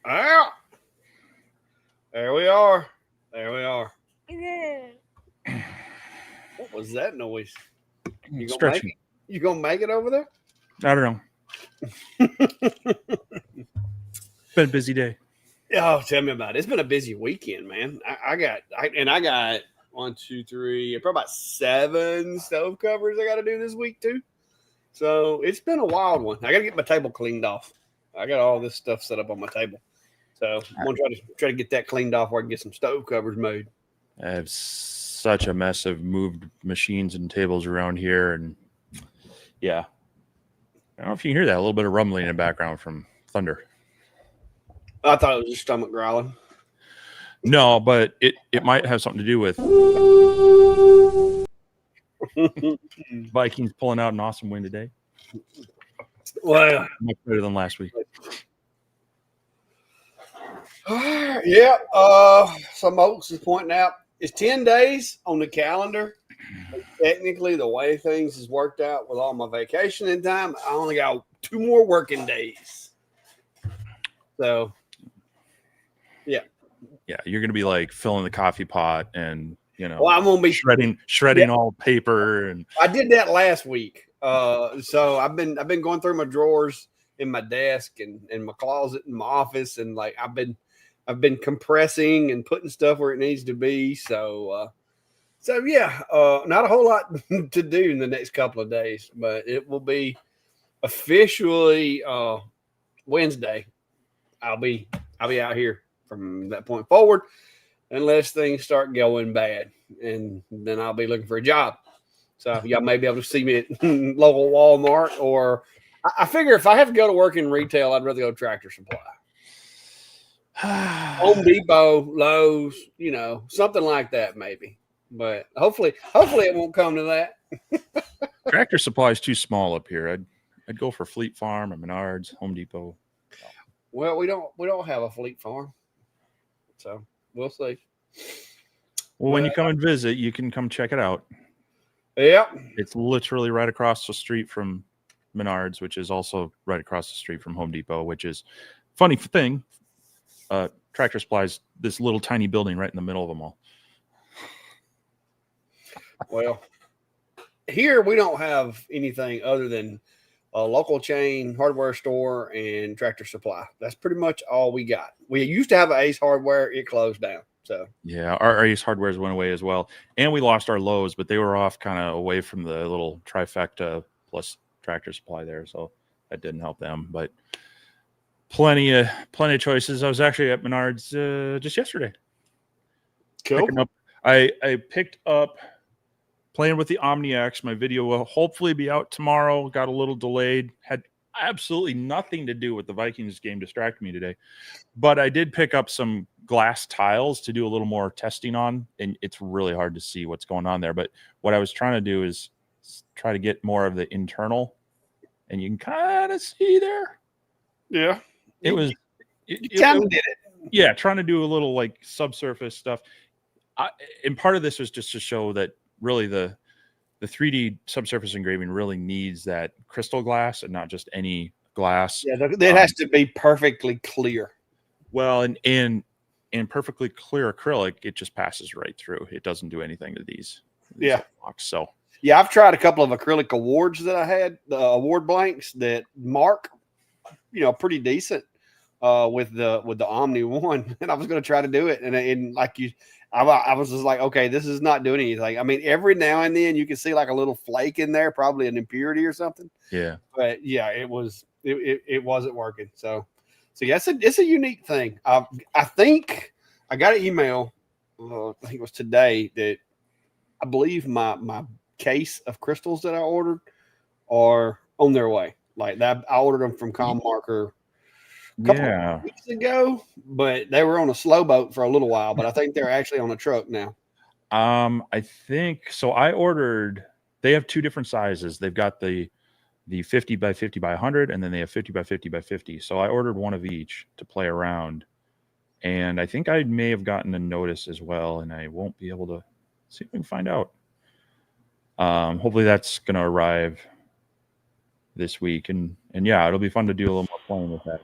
Ah, there we are. There we are. What was that noise? You gonna make Stretching. it? You gonna make it over there? I don't know. Been a busy day. Oh, tell me about it. It's been a busy weekend, man. I got 1, 2, 3, probably about 7 stove covers I got to do this week too. So it's been a wild one. I got to get my table cleaned off. I got all this stuff set up on my table, so I'm gonna try to get that cleaned off where I can get some stove covers made. I have such a mess of moved machines and tables around here, and yeah, I don't know if you can hear that, a little bit of rumbling in the background from thunder. I thought it was your stomach growling. No, but it might have something to do with Vikings pulling out an awesome win today. Well, Much better than last week. yeah. Some folks is pointing out it's 10 days on the calendar. Technically, the way things has worked out with all my vacation and time, I only got 2 more working days. So, yeah. Yeah, you're gonna be like filling the coffee pot and Well, I'm gonna be shredding all paper, and I did that last week. So I've been going through my drawers in my desk and my closet in my office, and like I've been compressing and putting stuff where it needs to be. So yeah, not a whole lot to do in the next couple of days, but it will be officially Wednesday. I'll be out here from that point forward, unless things start going bad, and then I'll be looking for a job. So y'all may be able to see me at local Walmart, or I figure if I have to go to work in retail, I'd rather go to Tractor Supply, Home Depot, Lowe's, something like that, maybe. But hopefully it won't come to that. Tractor Supply is too small up here. I'd go for Fleet Farm or Menards, Home Depot. Well, we don't have a Fleet Farm, so we'll see. Well, when you come and visit, you can come check it out. Yeah, it's literally right across the street from Menards, which is also right across the street from Home Depot. Which is funny thing. Tractor Supply is this little tiny building right in the middle of them all. Well, here we don't have anything other than a local chain hardware store and Tractor Supply. That's pretty much all we got. We used to have an Ace Hardware. It closed down. So yeah, our Ace Hardwares went away as well. And we lost our Lowe's, but they were off kind of away from the little trifecta plus Tractor Supply there. So that didn't help them. But plenty of choices. I was actually at Menards just yesterday. Cool. I picked up playing with the OmniX. My video will hopefully be out tomorrow. Got a little delayed. Had absolutely nothing to do with the Vikings game. Distracted me today. But I did pick up some glass tiles to do a little more testing on. And it's really hard to see what's going on there. But what I was trying to do is try to get more of the internal. And you can kind of see there. Yeah. It was. You kind of did it. Yeah, trying to do a little like subsurface stuff. And part of this was just to show that really the 3D subsurface engraving really needs that crystal glass and not just any glass. Yeah, that has to be perfectly clear. Well, and perfectly clear acrylic, it just passes right through. It doesn't do anything to these blocks. So yeah, I've tried a couple of acrylic awards that I had, the award blanks that mark, pretty decent with the Omni one, and I was going to try to do it, and like you. I was just like, okay, this is not doing anything. I mean, every now and then you can see like a little flake in there, probably an impurity or something. Yeah. But yeah, it wasn't working. So yeah, it's a unique thing. I think I got an email, I think it was today, that I believe my case of crystals that I ordered are on their way. Like that, I ordered them from Commarker a couple of weeks ago, but they were on a slow boat for a little while, but I think they're actually on a truck now. I think so. I ordered, they have 2 different sizes. They've got the 50 by 50 by 100, and then they have 50 by 50 by 50. So I ordered one of each to play around, and I think I may have gotten a notice as well, and I won't be able to see if we can find out. Hopefully that's going to arrive this week, and yeah, it'll be fun to do a little more playing with that.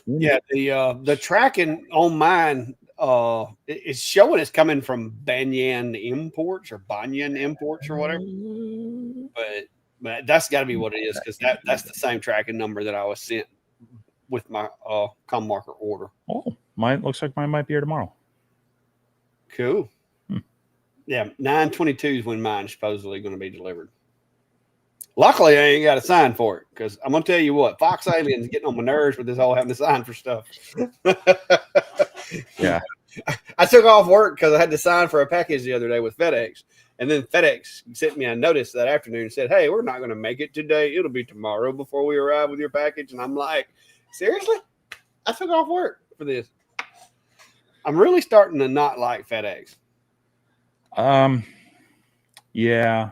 Yeah, the tracking on mine it's showing it's coming from Banyan Imports or whatever. But that's got to be what it is because that's the same tracking number that I was sent with my com marker order. Oh, mine looks like mine might be here tomorrow. Cool. Yeah, 9/22 is when mine's supposedly going to be delivered. Luckily, I ain't got to sign for it because I'm gonna tell you what, Fox Alien's getting on my nerves with this whole having to sign for stuff. Yeah, I took off work because I had to sign for a package the other day with FedEx, and then FedEx sent me a notice that afternoon and said, "Hey, we're not going to make it today. It'll be tomorrow before we arrive with your package." And I'm like, "Seriously? I took off work for this." I'm really starting to not like FedEx. Yeah.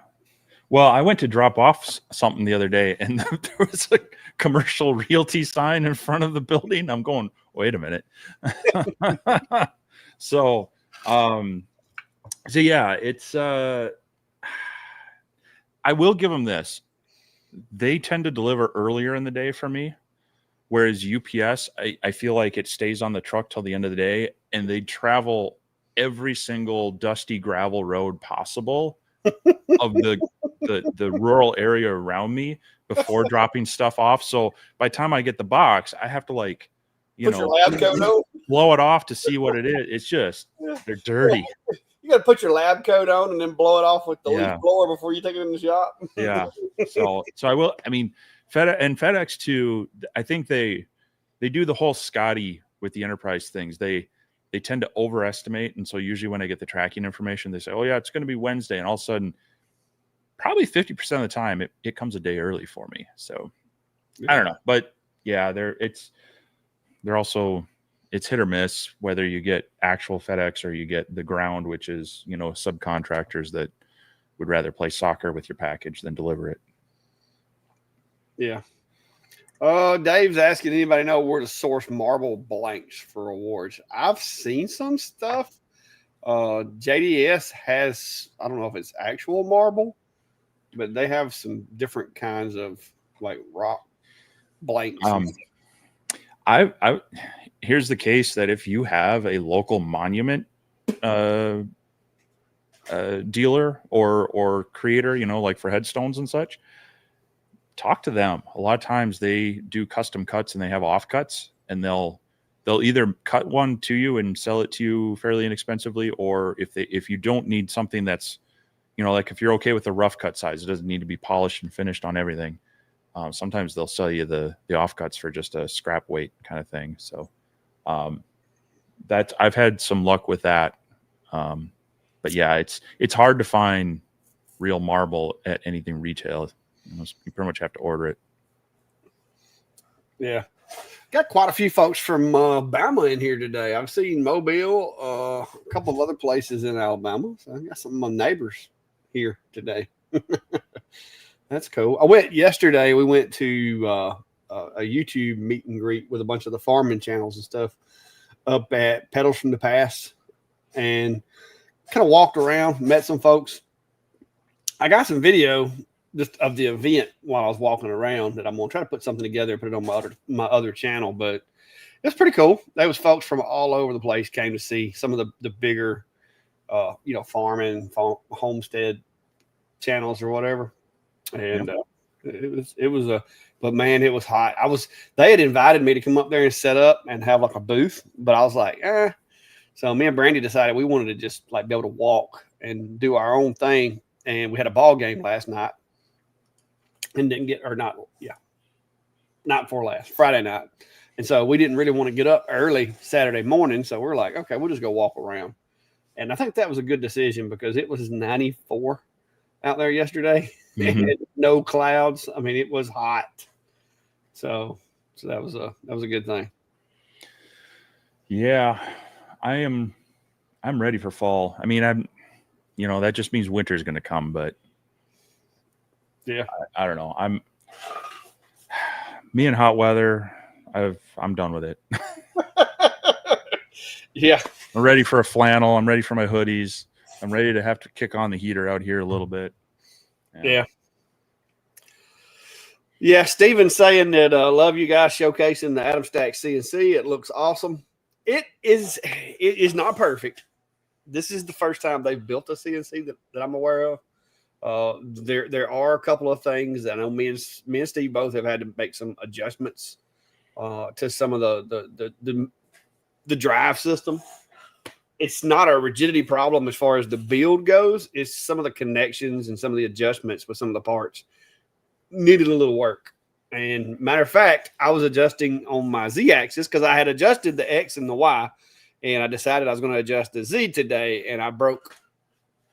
Well, I went to drop off something the other day, and there was a commercial realty sign in front of the building. I'm going, wait a minute. So yeah, it's I will give them this. They tend to deliver earlier in the day for me, whereas UPS, I feel like it stays on the truck till the end of the day, and they travel every single dusty gravel road possible of the rural area around me before dropping stuff off. So by the time I get the box, I have to like, put your lab coat on, blow it off to see what it is. It's just they're dirty. You got to put your lab coat on and then blow it off with the leaf blower before you take it in the shop. Yeah. So I will. I mean, FedEx too. I think they do the whole Scotty with the enterprise things. They tend to overestimate, and so usually when I get the tracking information, they say, "Oh yeah, it's going to be Wednesday," and all of a sudden, probably 50% of the time, it comes a day early for me. So I don't know, but yeah, they're also, it's hit or miss whether you get actual FedEx or you get the ground, which is, subcontractors that would rather play soccer with your package than deliver it. Yeah. Dave's asking, anybody know where to source marble blanks for awards? I've seen some stuff. JDS has, I don't know if it's actual marble, but they have some different kinds of like rock blanks. Here's the case that if you have a local monument dealer or creator, like for headstones and such, talk to them. A lot of times they do custom cuts and they have offcuts, and they'll either cut one to you and sell it to you fairly inexpensively, or if you don't need something that's, like if you're okay with the rough cut size, it doesn't need to be polished and finished on everything. Sometimes they'll sell you the offcuts for just a scrap weight kind of thing. So I've had some luck with that. But yeah, it's hard to find real marble at anything retail. You pretty much have to order it. Yeah. Got quite a few folks from Bama in here today. I've seen Mobile, a couple of other places in Alabama. So I got some of my neighbors here today. That's cool. Yesterday, we went to a YouTube meet and greet with a bunch of the farming channels and stuff up at Pedals from the Past, and kind of walked around, met some folks. I got some video just of the event while I was walking around that I'm going to try to put something together and put it on my other channel, but it's pretty cool. There was folks from all over the place came to see some of the bigger, farming, homestead channels or whatever. And but man, it was hot. They had invited me to come up there and set up and have like a booth, but I was like, So me and Brandy decided we wanted to just like be able to walk and do our own thing. And we had a ball game last night and not before last, Friday night. And so we didn't really want to get up early Saturday morning. So we're like, okay, we'll just go walk around. And I think that was a good decision because it was 94 out there yesterday. Mm-hmm. No clouds. I mean, it was hot. So that was a good thing. Yeah, I'm ready for fall. I mean, that just means winter is going to come, but yeah, I don't know. Me and hot weather. I'm done with it. Yeah, I'm ready for a flannel. I'm ready for my hoodies. I'm ready to have to kick on the heater out here a little bit. Yeah. Yeah, Steven's saying that love you guys showcasing the Atomstack CNC. It looks awesome. It is not perfect. This is the first time they've built a CNC that I'm aware of. There are a couple of things that I know me and Steve both have had to make some adjustments to some of the drive system. It's not a rigidity problem as far as the build goes. It's some of the connections and some of the adjustments with some of the parts needed a little work. And matter of fact, I was adjusting on my Z axis because I had adjusted the X and the Y, and I decided I was going to adjust the Z today, and I broke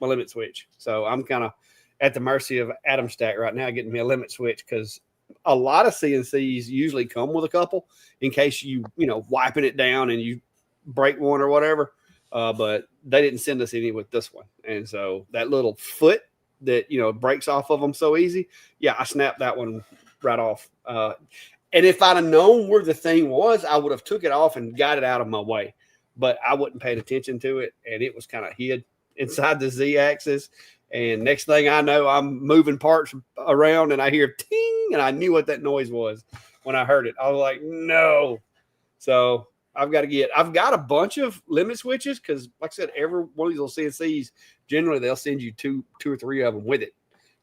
my limit switch. So I'm kind of at the mercy of Atomstack right now, getting me a limit switch because a lot of CNCs usually come with a couple in case you wiping it down and you break one or whatever. But they didn't send us any with this one, and so that little foot that breaks off of them so easy. Yeah, I snapped that one right off. And if I'd have known where the thing was, I would have took it off and got it out of my way. But I wasn't paying attention to it, and it was kind of hid inside the Z axis. And next thing I know, I'm moving parts around, and I hear ting, and I knew what that noise was when I heard it. I was like, no. So I've got a bunch of limit switches because, like I said, every one of these little CNCs, generally they'll send you two or three of them with it.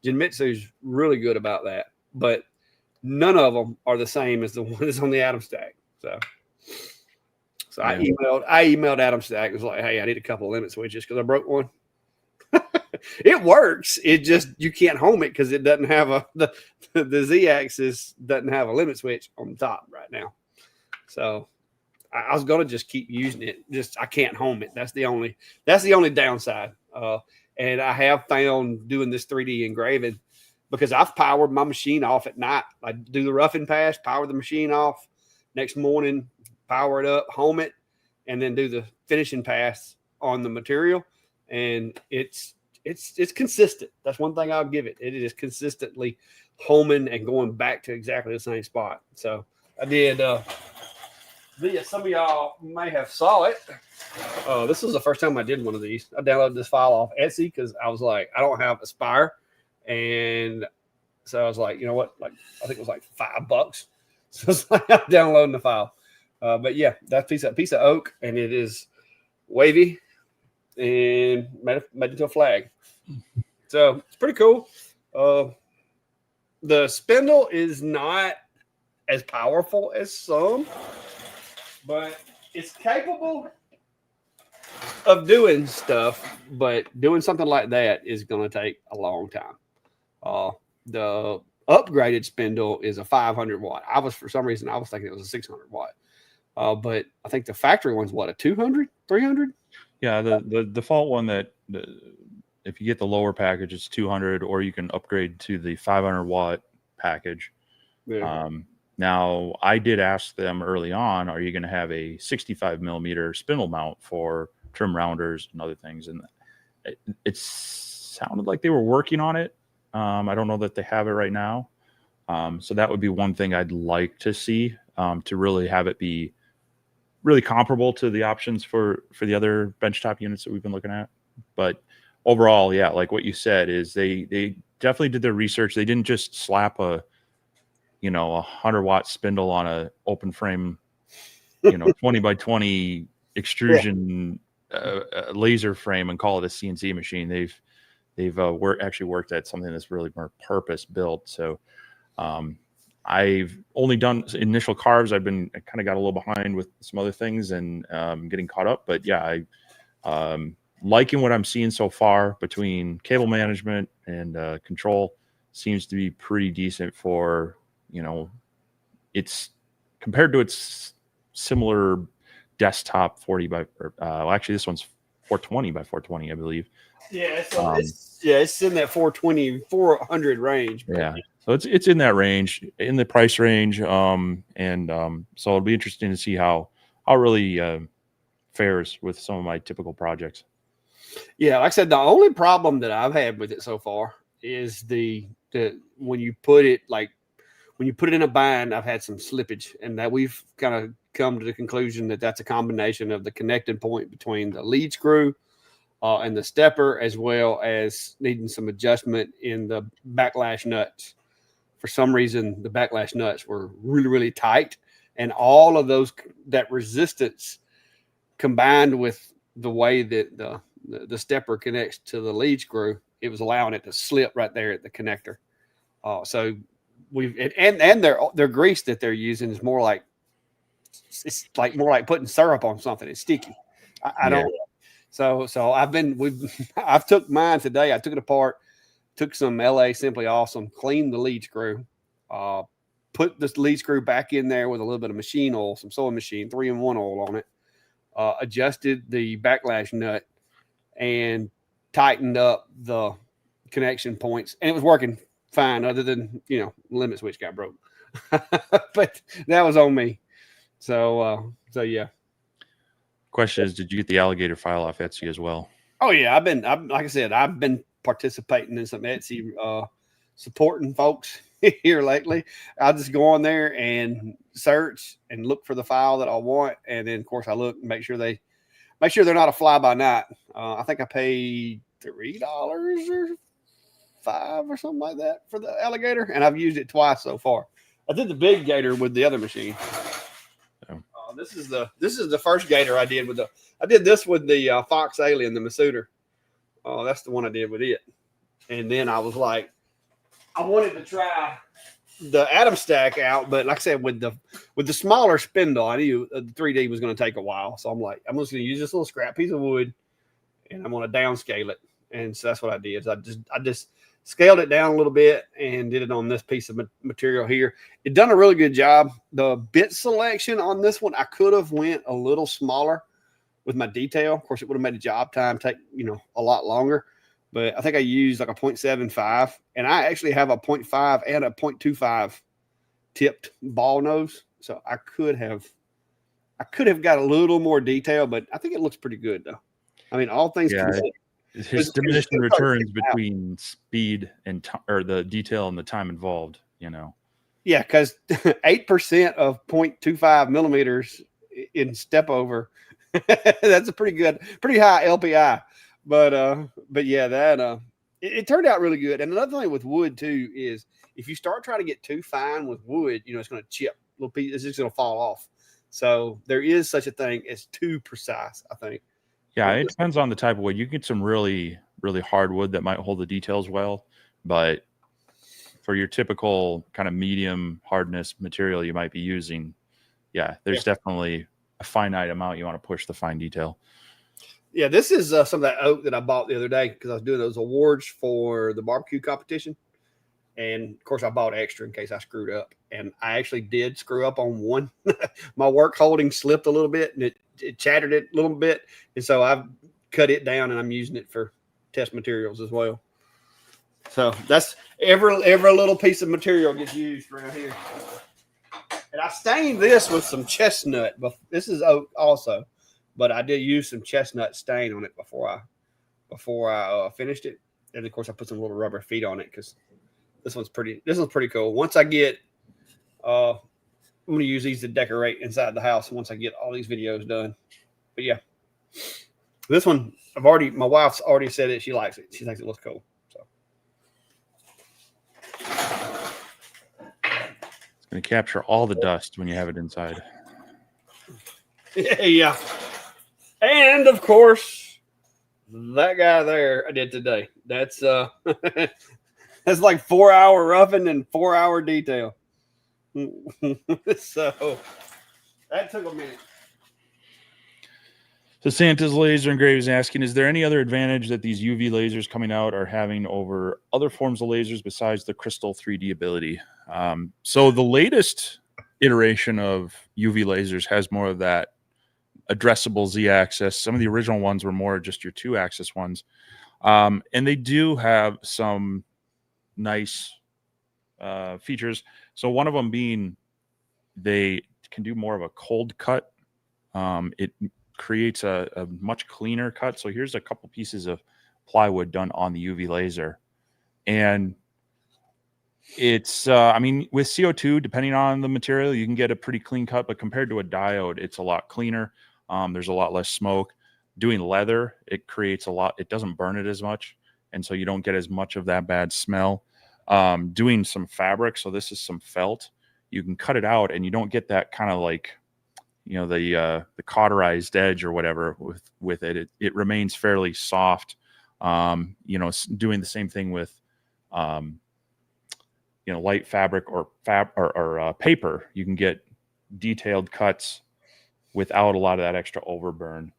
Genmitsu's really good about that, but none of them are the same as the one that's on the Atomstack. So yeah. I emailed Atomstack. It was like, hey, I need a couple of limit switches because I broke one. It works. It just you can't home it because it doesn't have the Z axis doesn't have a limit switch on the top right now. So I was gonna just keep using it. Just I can't home it. That's the only downside. And I have found doing this 3D engraving because I've powered my machine off at night. I do the roughing pass, power the machine off. Next morning, power it up, home it, and then do the finishing pass on the material. And it's consistent. That's one thing I'll give it. It is consistently homing and going back to exactly the same spot. So I did. Some of y'all may have saw it. This was the first time I did one of these. I downloaded this file off Etsy because I was like, I don't have Aspire, and so I was like, you know what? Like, I think it was like $5. So it's like I'm downloading the file. But yeah, that piece of oak, and it is wavy and made into a flag. So it's pretty cool. The spindle is not as powerful as some, but it's capable of doing stuff. But doing something like that is going to take a long time. The upgraded spindle is a 500 watt. For some reason, I was thinking it was a 600 watt. But I think the factory one's what, a 200, 300? Yeah, the default one if you get the lower package, it's 200, or you can upgrade to the 500 watt package. Yeah. Now, I did ask them early on, are you going to have a 65 millimeter spindle mount for trim rounders and other things? And it sounded like they were working on it. I don't know that they have it right now. So that would be one thing I'd like to see, to really have it be really comparable to the options for the other benchtop units that we've been looking at. But overall, yeah, like what you said, is they definitely did their research. They didn't just slap a 100 watt spindle on a open frame, 20 by 20 extrusion laser frame and call it a CNC machine. They've actually worked at something that's really more purpose built. So I've only done initial carves. I kind of got a little behind with some other things and getting caught up. But yeah, I liking what I'm seeing so far between cable management and control. Seems to be pretty decent for, it's compared to its similar desktop 40 by, actually this one's 420 by 420, I believe. Yeah, so it's in that 420, 400 range. Yeah, so it's in that range, in the price range. So it'll be interesting to see how it really fares with some of my typical projects. Yeah, like I said, the only problem that I've had with it so far is the when you put it in a bind, I've had some slippage, and that we've kind of come to the conclusion that that's a combination of the connecting point between the lead screw and the stepper, as well as needing some adjustment in the backlash nuts for some reason, the backlash nuts were really, really tight. And all of that resistance combined with the way that the stepper connects to the lead screw, it was allowing it to slip right there at the connector. So their grease that they're using is more like, it's like more like putting syrup on something. It's sticky. I don't. So I've took mine today. I took it apart, took some LA Simply Awesome, cleaned the lead screw, put this lead screw back in there with a little bit of machine oil, some sewing machine 3-in-1 oil on it, adjusted the backlash nut, and tightened up the connection points, and it was working fine. Other than limit switch got broke, but that was on me. So yeah. Question is, did you get the alligator file off Etsy as well? Oh yeah, like I said, I've been participating in some Etsy supporting folks here lately. I'll just go on there and search and look for the file that I want, and then of course I look and make sure they're not a fly by night. I think I paid $3 or $5 or something like that for the alligator, and I've used it twice so far. I did the big gator with the other machine. This is the first gator I did I did this with the Fox Alien, the Masuda. That's the one I did with it. And then I was like, I wanted to try the Atomstack out, but like I said, with the smaller spindle, I knew the 3D was going to take a while. So I'm like, I'm just going to use this little scrap piece of wood, and I'm going to downscale it. And so that's what I did. I just scaled it down a little bit and did it on this piece of material here. It done a really good job. The bit selection on this one, I could have went a little smaller with my detail. Of course, it would have made the job time take, a lot longer. But I think I used like a 0.75, and I actually have a 0.5 and a 0.25 tipped ball nose. So I could have got a little more detail, but I think it looks pretty good though. I mean, all things considered. There's diminishing returns between speed and or the detail and the time involved, Yeah, because 8% of 0.25 millimeters in step over, that's a pretty high LPI. But yeah, that it turned out really good. And another thing with wood too is if you start trying to get too fine with wood, it's going to chip little pieces. It's just going to fall off. So there is such a thing as too precise, I think. Yeah, it depends on the type of wood. You get some really, really hard wood that might hold the details well, but for your typical kind of medium hardness material you might be using, there's definitely a finite amount you want to push the fine detail. Yeah, this is some of that oak that I bought the other day because I was doing those awards for the barbecue competition. And of course, I bought extra in case I screwed up. And I actually did screw up on one. My work holding slipped a little bit and it chattered it a little bit. And so I've cut it down and I'm using it for test materials as well. So that's every little piece of material gets used around here. And I stained this with some chestnut, but this is oak also. But I did use some chestnut stain on it before I finished it. And of course, I put some little rubber feet on it because this one's pretty cool. Once I get, I'm going to use these to decorate inside the house once I get all these videos done. But yeah, this one my wife's already said it. She likes it. She thinks it looks cool. So it's going to capture all the dust when you have it inside. Yeah. And of course, that guy there I did today. That's that's like 4-hour roughing and 4-hour detail. So that took a minute. So Santa's Laser Engraving is asking, is there any other advantage that these UV lasers coming out are having over other forms of lasers besides the crystal 3D ability? So the latest iteration of UV lasers has more of that addressable Z-axis. Some of the original ones were more just your 2-axis ones. And they do have some nice features. So one of them being they can do more of a cold cut. It creates a much cleaner cut. So here's a couple pieces of plywood done on the UV laser. And it's, I mean, with CO2, depending on the material, you can get a pretty clean cut, but compared to a diode, it's a lot cleaner. There's a lot less smoke. Doing leather, it creates a lot, it doesn't burn it as much. And so you don't get as much of that bad smell. doing some fabric. So this is some felt. You can cut it out and you don't get that kind of like, you know, the cauterized edge or whatever with it. It remains fairly soft. You know, doing the same thing with, you know, light fabric or paper. You can get detailed cuts without a lot of that extra overburn.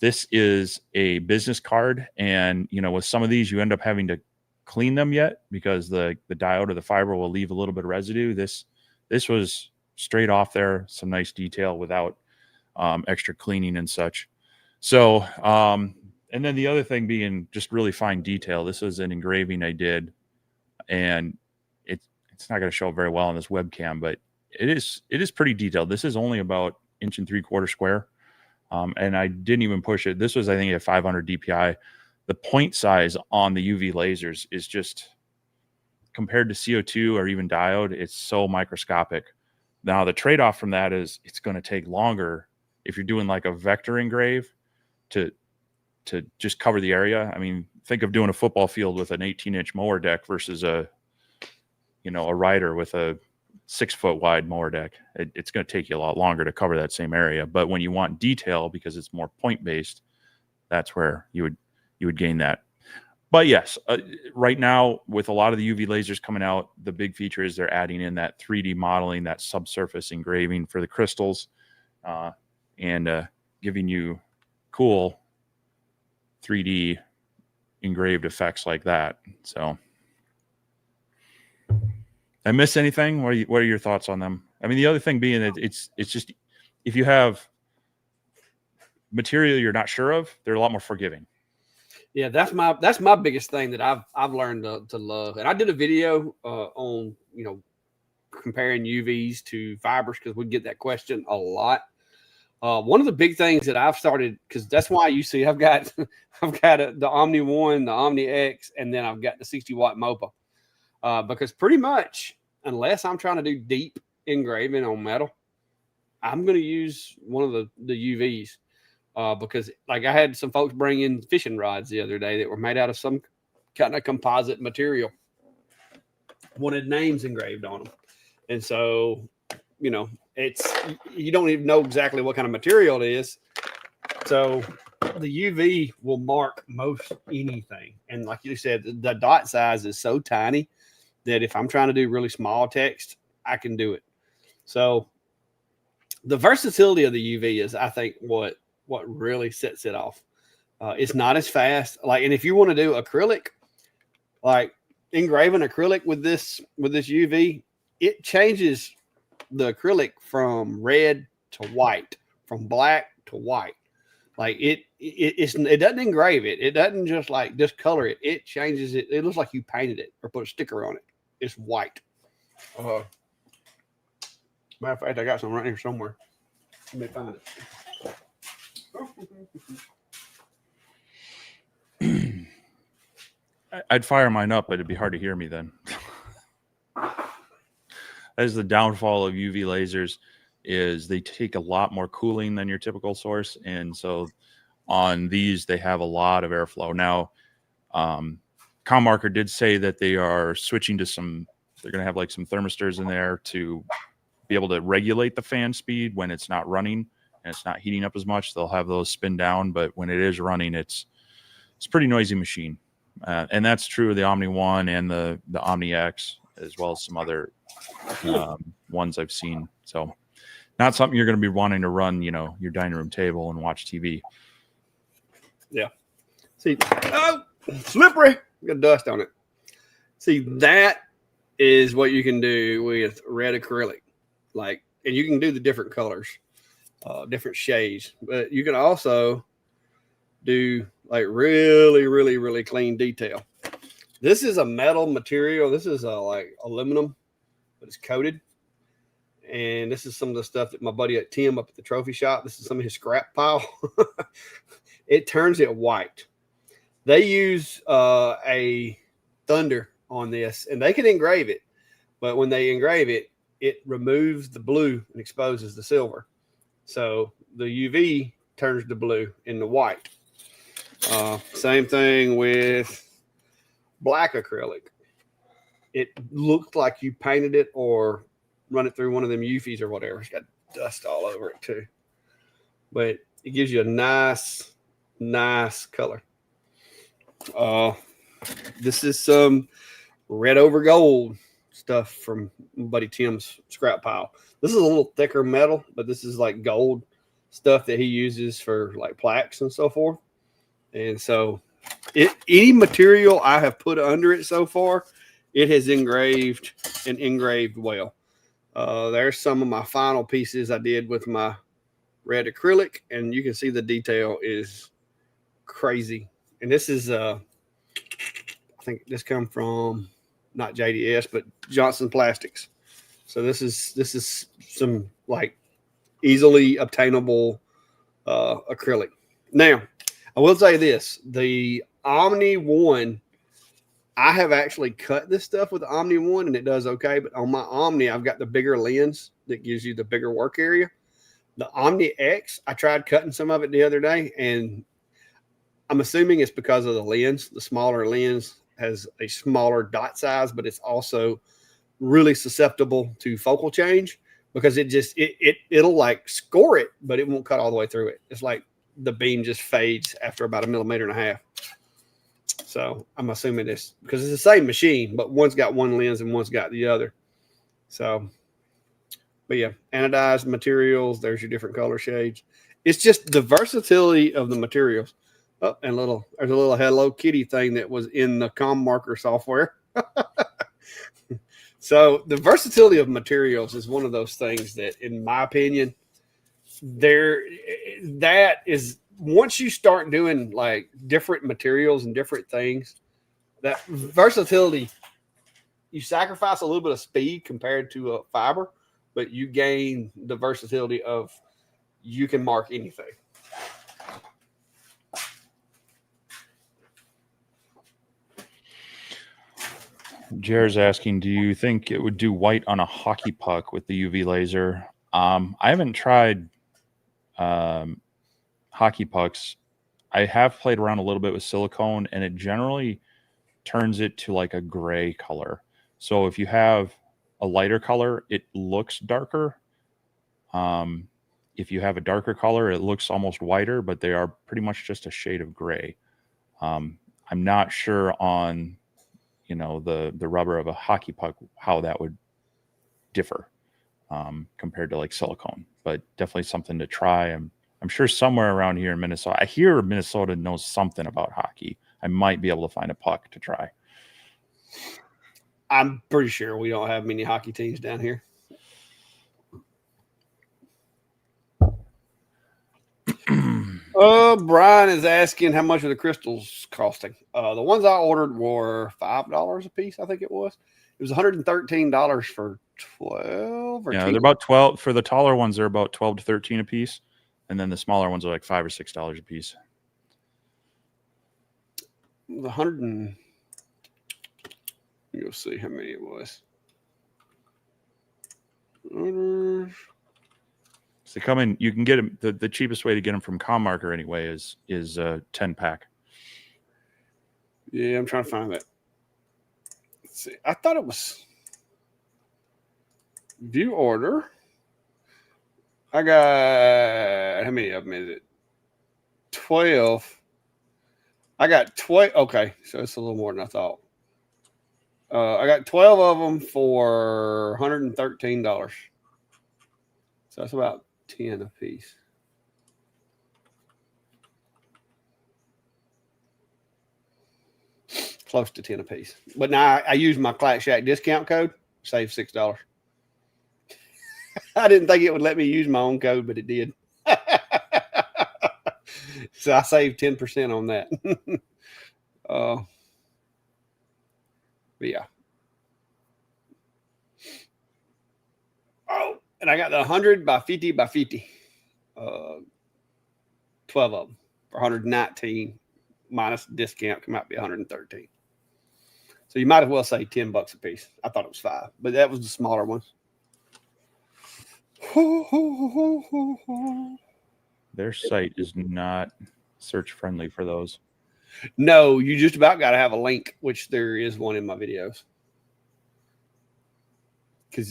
This is a business card, and you know, with some of these, you end up having to clean them yet because the diode or the fiber will leave a little bit of residue. This was straight off there, some nice detail without extra cleaning and such. So, and then the other thing being just really fine detail. This is an engraving I did, and it's not going to show very well on this webcam, but it is pretty detailed. This is only about 1 3/4 square. And I didn't even push it. This was, I think, at 500 DPI. The point size on the UV lasers is just, compared to CO2 or even diode, it's so microscopic. Now, the trade-off from that is it's going to take longer if you're doing like a vector engrave to just cover the area. I mean, think of doing a football field with an 18-inch mower deck versus a rider with a 6-foot wide mower deck. It's going to take you a lot longer to cover that same area. But when you want detail, because it's more point based, that's where you would gain that. But yes, right now with a lot of the UV lasers coming out, the big feature is they're adding in that 3D modeling, that subsurface engraving for the crystals, and giving you cool 3D engraved effects like that. So, I miss anything? What are your thoughts on them? I mean, the other thing being that it's just, if you have material you're not sure of, they're a lot more forgiving. Yeah, that's my biggest thing that I've learned to love. And I did a video on, you know, comparing UVs to fibers, because we get that question a lot. One of the big things that I've started, because that's why you see I've got the Omni 1, the Omni X, and then I've got the 60-watt MOPA. Because pretty much, unless I'm trying to do deep engraving on metal, I'm going to use one of the UVs. Because like I had some folks bring in fishing rods the other day that were made out of some kind of composite material, wanted names engraved on them. And so, you know, you don't even know exactly what kind of material it is. So the UV will mark most anything. And like you said, the dot size is so tiny that if I'm trying to do really small text, I can do it. So the versatility of the UV is, I think, what really sets it off. It's not as fast. Like, and if you want to do acrylic, like engraving acrylic with this UV, it changes the acrylic from red to white, from black to white. Like it doesn't engrave it. It doesn't just like discolor it. It changes it. It looks like you painted it or put a sticker on it. It's white. Matter of fact, I got some right here somewhere. Let me find it. I'd fire mine up, but it'd be hard to hear me then. That is the downfall of UV lasers, is they take a lot more cooling than your typical source. And so on these, they have a lot of airflow. Now, ComMarker did say that they are switching to they're going to have like some thermistors in there to be able to regulate the fan speed when it's not running and it's not heating up as much. They'll have those spin down, but when it is running, it's a pretty noisy machine. And that's true of the Omni 1 and the Omni X, as well as some other ones I've seen. So not something you're going to be wanting to run, you know, your dining room table and watch TV. Yeah. See, oh, slippery. Got dust on it. See, that is what you can do with red acrylic. Like, and you can do the different colors, different shades, but you can also do like really, really, really clean detail. This is a metal material. This is like aluminum, but it's coated. And this is some of the stuff that my buddy at Tim up at the trophy shop, this is some of his scrap pile. It turns it white. They use a Thunder on this, and they can engrave it. But when they engrave it, it removes the blue and exposes the silver. So the UV turns the blue into white. Same thing with black acrylic. it looked like you painted it or run it through one of them UVs or whatever. It's got dust all over it too, but it gives you a nice color. This is some red over gold stuff from buddy Tim's scrap pile. This is a little thicker metal, but this is like gold stuff that he uses for like plaques and so forth. And so any material I have put under it so far, it has engraved well. There's some of my final pieces I did with my red acrylic, and you can see the detail is crazy. And this is I think this come from not JDS but Johnson Plastics. So this is some like easily obtainable acrylic. Now I will say this, the Omni 1, I have actually cut this stuff with the Omni 1 and it does okay, but on my Omni I've got the bigger lens that gives you the bigger work area. The Omni X, I tried cutting some of it the other day, and I'm assuming it's because of the lens. The smaller lens has a smaller dot size, but it's also really susceptible to focal change because it'll like score it, but it won't cut all the way through it. It's like the beam just fades after about 1.5 millimeters. So I'm assuming it's because it's the same machine, but one's got one lens and one's got the other. So, but yeah, anodized materials. There's your different color shades. It's just the versatility of the materials. Oh, and there's a little Hello Kitty thing that was in the Com Marker software. So the versatility of materials is one of those things that, in my opinion, that is, once you start doing like different materials and different things, that versatility, you sacrifice a little bit of speed compared to a fiber, but you gain the versatility of you can mark anything. Jer's asking, do you think it would do white on a hockey puck with the UV laser? I haven't tried hockey pucks. I have played around a little bit with silicone, and it generally turns it to like a gray color. So if you have a lighter color, it looks darker. If you have a darker color, it looks almost whiter, but they are pretty much just a shade of gray. I'm not sure on the rubber of a hockey puck how that would differ compared to like silicone, but definitely something to try. I'm sure somewhere around here in Minnesota, I hear Minnesota knows something about hockey. I might be able to find a puck to try. I'm pretty sure we don't have many hockey teams down here. Brian is asking how much are the crystals costing. The ones I ordered were $5 a piece, I think it was. It was $113 for 12 or 10. They're about 12 for the taller ones. They're about 12 to 13 a piece, and then the smaller ones are like $5 or $6 a piece. The 100. You'll see how many it was. So they come in. You can get them. The cheapest way to get them from Com Marker anyway is 10 pack. Yeah, I'm trying to find that. Let's see. I thought it was view order. I got, how many of them is it? 12. I got 12. Okay, so it's a little more than I thought. I got 12 of them for $113. So that's about 10 a piece. Close to 10 a piece. But now I use my Clack Shack discount code, save $6. I didn't think it would let me use my own code, but it did. So I saved 10% on that. But yeah. Oh, and I got the 100 by 50 by 50. 12 of them for 119 minus discount, come out to be 113. So you might as well say $10 a piece. I thought it was $5, but that was the smaller ones. Their site is not search friendly for those. No, you just about got to have a link, which there is one in my videos. because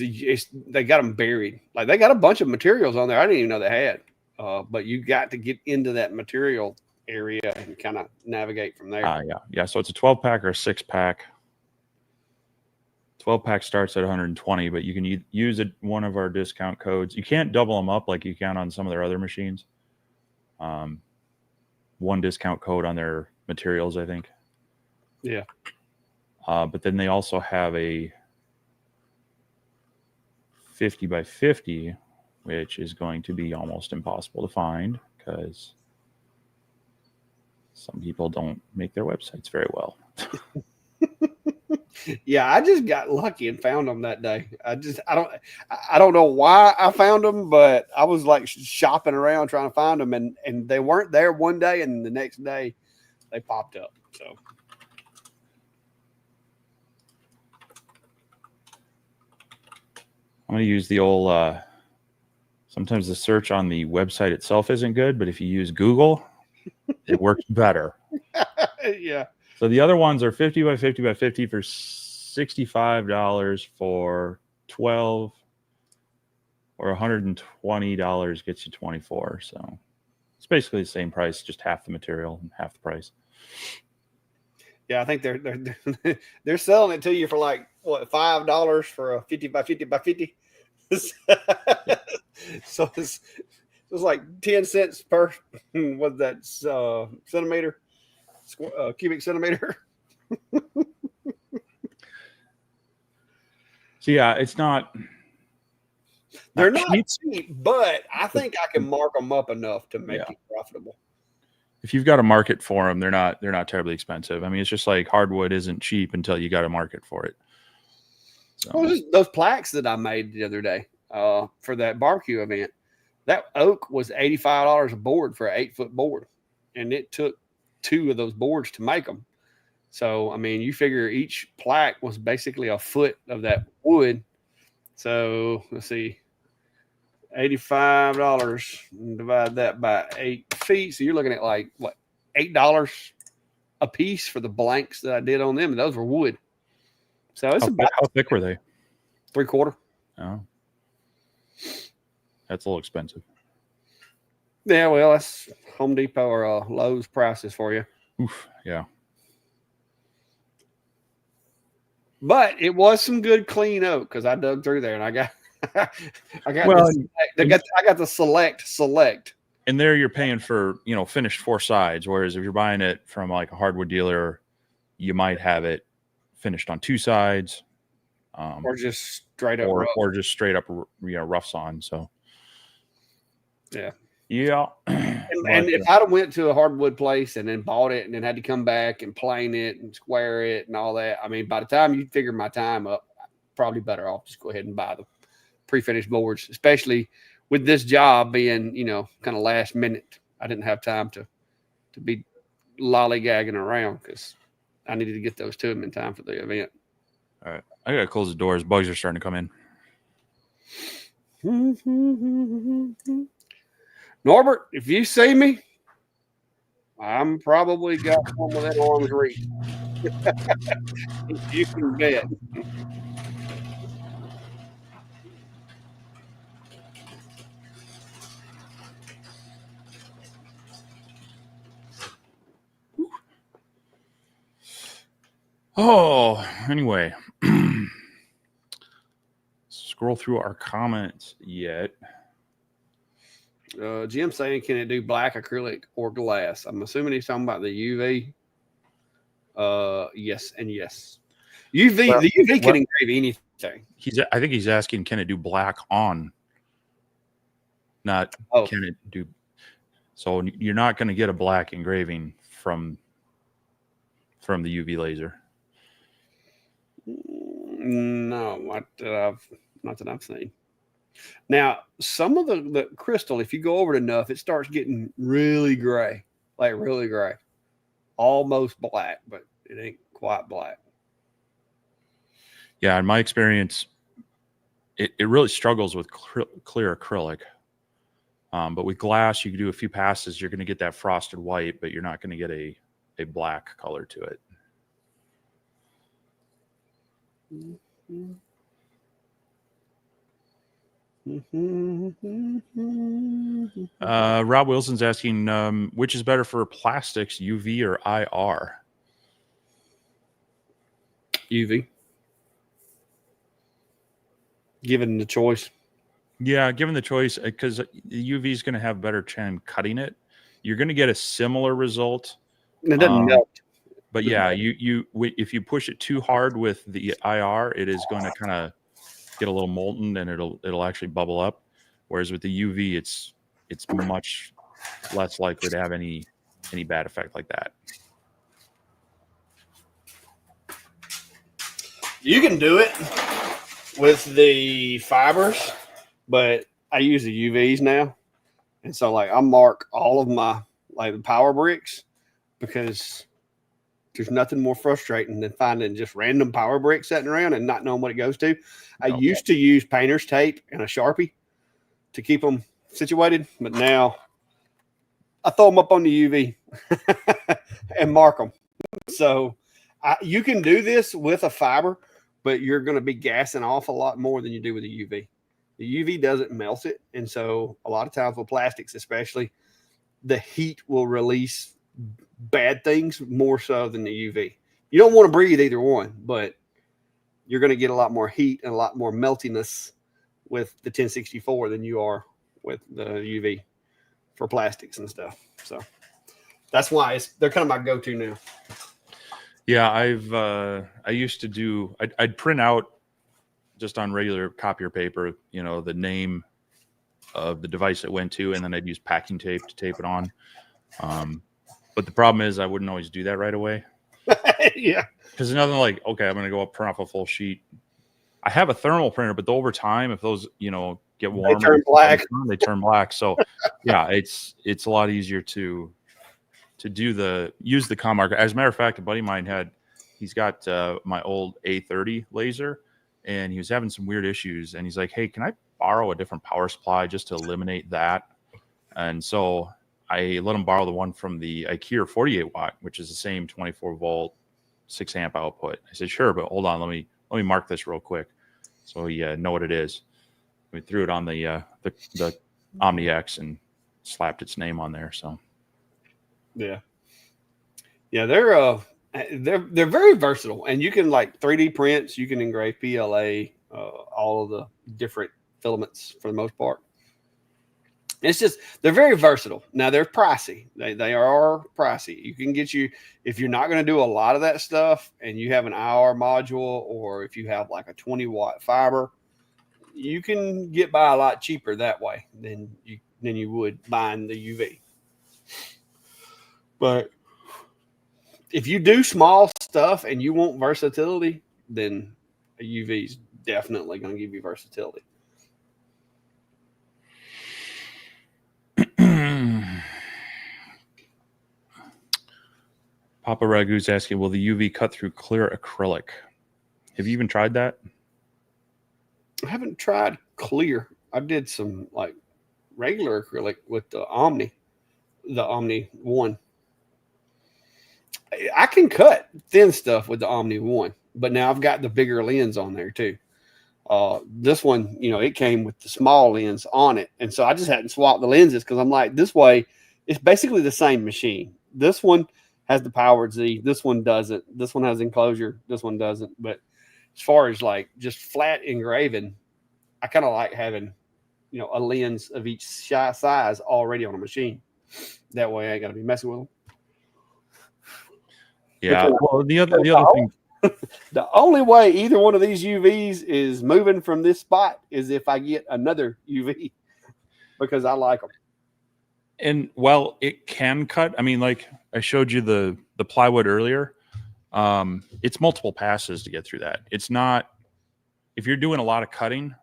they got them buried. Like they got a bunch of materials on there I didn't even know they had. But you got to get into that material area and kind of navigate from there. Yeah. So it's a 12-pack or a 6-pack. 12-pack starts at 120, but you can use one of our discount codes. You can't double them up like you can on some of their other machines. One discount code on their materials, I think. Yeah. But then they also have a 50 by 50, which is going to be almost impossible to find because some people don't make their websites very well. Yeah, I just got lucky and found them that day. I don't know why I found them, but I was like shopping around trying to find them, and they weren't there one day, and the next day they popped up. So I'm going to use the old. Sometimes the search on the website itself isn't good, but if you use Google, it works better. Yeah. So the other ones are 50 by 50 by 50 for $65 for 12, or $120 gets you 24. So it's basically the same price, just half the material and half the price. Yeah, I think they're selling it to you for like what, $5 for a 50 by 50 by 50. So it's like 10 cents per what's that centimeter, cubic centimeter. So yeah, it's not. They're not cheap, but I think I can mark them up enough to make it profitable. If you've got a market for them, they're not terribly expensive. I mean, it's just like hardwood isn't cheap until you got a market for it. So. Well, just those plaques that I made the other day for that barbecue event, that oak was $85 a board for an 8-foot board, and it took 2 of those boards to make them. So I mean, you figure each plaque was basically a foot of that wood. So let's see, $85, divide that by 8 feet. So you're looking at like what, $8 a piece for the blanks that I did on them, and those were wood. So it's how thick were they? 3/4. Oh, that's a little expensive. Yeah, well, that's Home Depot or Lowe's prices for you. Oof, yeah. But it was some good clean oak because I dug through there and I got I got the select. And there you're paying for, finished 4 sides, whereas if you're buying it from like a hardwood dealer, you might have it finished on 2 sides, or just straight up or just straight up roughs on. So yeah. And if I'd have went to a hardwood place and then bought it and then had to come back and plane it and square it and all that, I mean, by the time you figure my time up, probably better off just go ahead and buy the pre-finished boards, especially with this job being, kind of last minute. I didn't have time to be lollygagging around because I needed to get those to them in time for the event. All right. I got to close the doors. Bugs are starting to come in. Norbert, if you see me, I'm probably got one within arm's reach. You can bet. Oh, anyway. Scroll through our comments yet. Jim saying, can it do black, acrylic, or glass? I'm assuming he's talking about the UV. Yes and yes. UV, the UV can engrave anything. I think he's asking, can it do black on? Not can it do. So you're not going to get a black engraving from the UV laser. No, not that I've seen. Now, some of the crystal, if you go over it enough, it starts getting really gray, like really gray, almost black, but it ain't quite black. Yeah, in my experience, it really struggles with clear acrylic. But with glass, you can do a few passes, you're going to get that frosted white, but you're not going to get a black color to it. Mm-hmm. Rob Wilson's asking, which is better for plastics, UV or IR? UV. Given the choice. Yeah, given the choice, because UV is going to have better chance cutting it. You're going to get a similar result. It doesn't melt. But yeah, if you push it too hard with the IR, it is going to kind of get a little molten and it'll actually bubble up. Whereas with the UV, it's much less likely to have any bad effect like that. You can do it with the fibers, but I use the UVs now. And so like I mark all of my like the power bricks because there's nothing more frustrating than finding just random power bricks sitting around and not knowing what it goes to. I used to use painter's tape and a Sharpie to keep them situated, but now I throw them up on the UV and mark them. So you can do this with a fiber, but you're going to be gassing off a lot more than you do with the UV. The UV doesn't melt it. And so a lot of times with plastics, especially, the heat will release bad things more so than the UV. You don't want to breathe either one, but you're going to get a lot more heat and a lot more meltiness with the 1064 than you are with the UV for plastics and stuff. So that's why they're kind of my go-to now. Yeah, I used to do, I'd print out just on regular copier paper, the name of the device it went to, and then I'd use packing tape to tape it on. But the problem is I wouldn't always do that right away. Yeah. Because there's nothing like, okay, I'm going to go up, print off a full sheet. I have a thermal printer, but over time, if those, get warm, they turn black. They turn black. So yeah, it's a lot easier to use the com marker. As a matter of fact, a buddy of mine he's got my old A30 laser, and he was having some weird issues. And he's like, hey, can I borrow a different power supply just to eliminate that? And so I let him borrow the one from the IKEA 48 watt, which is the same 24 volt, 6 amp output. I said, sure, but hold on, let me mark this real quick. So you know what it is. We threw it on the OmniX and slapped its name on there. So yeah, they're very versatile, and you can like 3D prints. You can engrave PLA, all of the different filaments for the most part. It's just they're very versatile. Now they're pricey. They are pricey. You can get if you're not going to do a lot of that stuff, and you have an IR module, or if you have like a 20 watt fiber, you can get by a lot cheaper that way than you would buying the UV. But if you do small stuff and you want versatility, then a UV is definitely going to give you versatility. Papa Ragu's asking, will the UV cut through clear acrylic? Have you even tried that? I haven't tried clear. I did some like regular acrylic with the Omni 1. I can cut thin stuff with the Omni 1, but now I've got the bigger lens on there too. This one, it came with the small lens on it. And so I just hadn't swapped the lenses because I'm like, this way, it's basically the same machine. This one has the powered Z. This one doesn't. This one has enclosure. This one doesn't. But as far as like just flat engraving, I kind of like having, a lens of each size already on a machine. That way I ain't got to be messing with them. Yeah. Well, the other thing. The only way either one of these UVs is moving from this spot is if I get another UV because I like them. And while it can cut, I mean, like I showed you the plywood earlier, it's multiple passes to get through that. It's not, if you're doing a lot of cutting,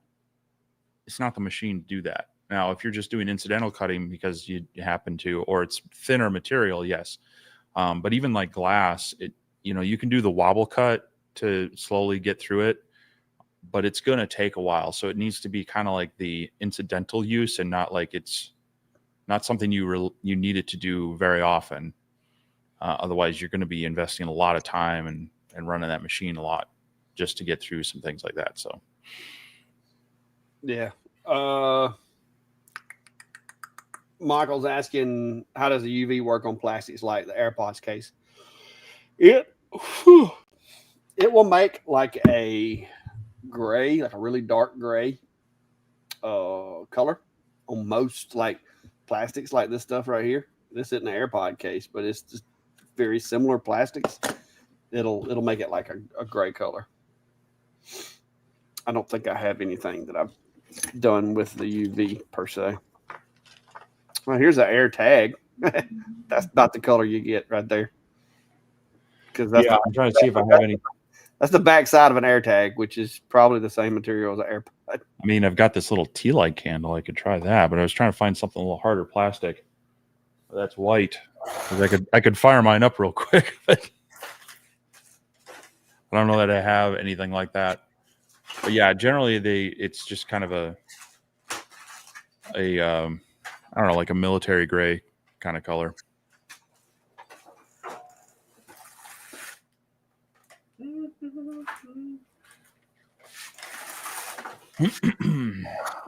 it's not the machine to do that. Now, if you're just doing incidental cutting because you happen to, or it's thinner material, yes. But even like glass, you can do the wobble cut to slowly get through it, but it's going to take a while. So it needs to be kind of like the incidental use and not like it's not something you need it to do very often. Otherwise, you're going to be investing a lot of time and running that machine a lot just to get through some things like that. So, yeah. Michael's asking, how does the UV work on plastics like the AirPods case? It will make like a gray, like a really dark gray color on most like plastics, like this stuff right here. This isn't an AirPod case, but it's just very similar plastics. It'll make it like a gray color. I don't think I have anything that I've done with the UV per se. Well, here's an air tag. That's not the color you get right there. Because Yeah, I'm trying to see if I have any. That's the back side of an air tag, which is probably the same material as an AirPod. I mean, I've got this little tea light candle. I could try that, but I was trying to find something a little harder plastic. That's white. I could fire mine up real quick. But I don't know that I have anything like that. But yeah, generally it's just kind of a I don't know, like a military gray kind of color.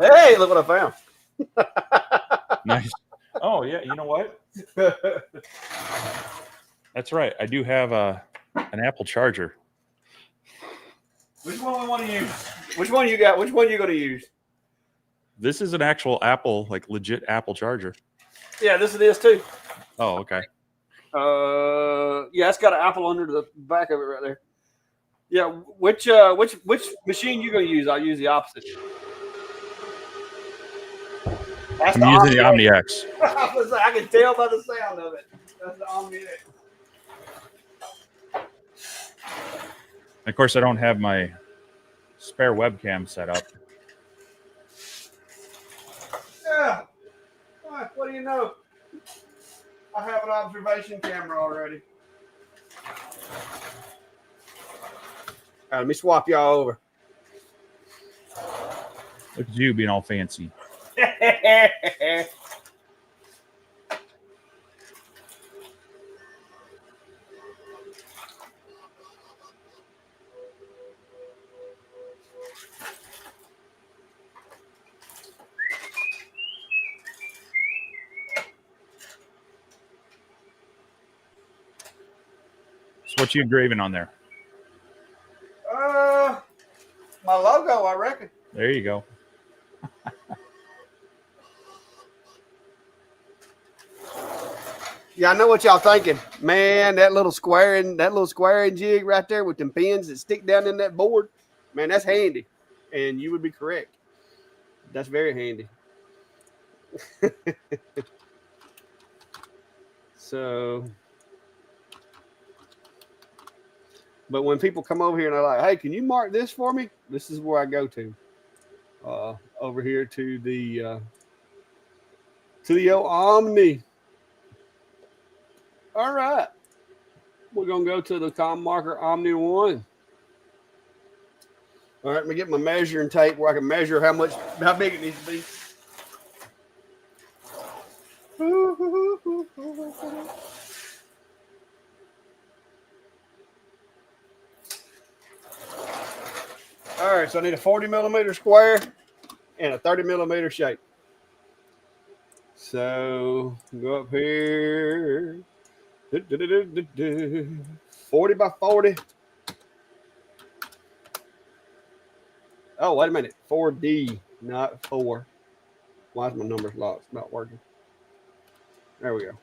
Hey, look what I found. Nice. Oh yeah, you know what? That's right. I do have an Apple charger. Which one we want to use? Which one you got? Which one you going to use? This is an actual Apple, like legit Apple charger. Yeah, this is too. Oh, okay. Yeah, it's got an Apple under the back of it right there. Yeah, which machine you going to use? I'll use the opposite. I'm using the OmniX. I can tell by the sound of it. That's the OmniX. Of course, I don't have my spare webcam set up. Yeah. What do you know? I have an observation camera already. All right, let me swap y'all over. Look at you being all fancy. So what you engraving on there? My logo, I reckon. There you go. Yeah, I know what y'all thinking. Man, that little squaring jig right there with them pins that stick down in that board, man, that's handy. And you would be correct. That's very handy. So, but when people come over here and they're like, hey, can you mark this for me? This is where I go to. Over here to the old Omni. All right. We're going to go to the com marker Omni 1. All right, let me get my measuring tape where I can measure how big it needs to be. All right, so I need a 40 millimeter square and a 30 millimeter shape. So go up here. 40 by 40. Oh, wait a minute. 4D, not 4. Why is my numbers locked? It's not working. There we go.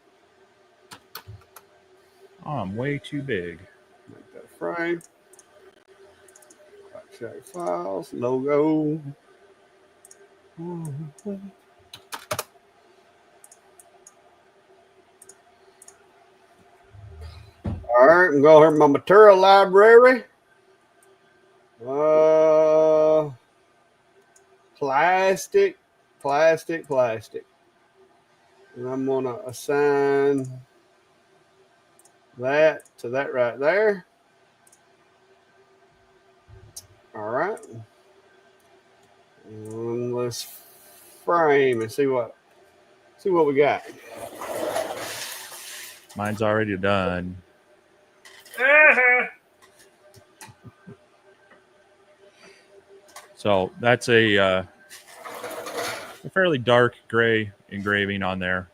Oh, I'm way too big. Make that a frame. Check files, logo. All right, I'm going over my material library. Plastic. And I'm going to assign that to that right there. All right. And let's frame and see what we got. Mine's already done. So that's a a fairly dark gray engraving on there.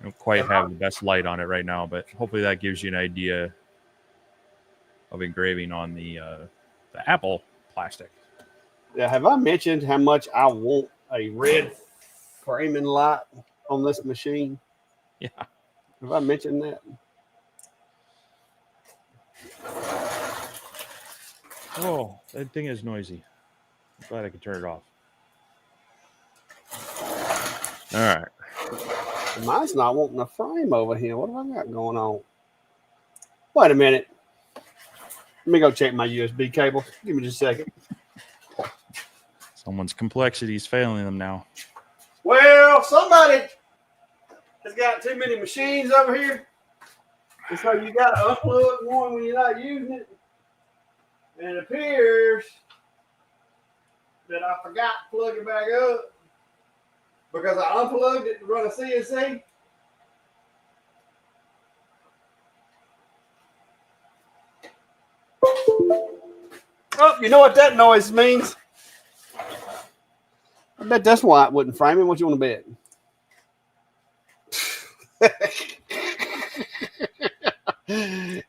I don't quite have the best light on it right now, but hopefully that gives you an idea of engraving on the Apple plastic. Yeah, have I mentioned how much I want a red framing light on this machine? Yeah. Have I mentioned that? Oh, that thing is noisy. I'm glad I could turn it off. All right. Mine's not wanting a frame over here. What have I got going on? Wait a minute. Let me go check my USB cable. Give me just a second. Someone's complexity is failing them now. Well, somebody has got too many machines over here. And so you got to unplug one when you're not using it. And it appears that I forgot to plug it back up because I unplugged it to run a CNC. Oh, you know what that noise means? I bet that's why it wouldn't frame it. What you want to bet?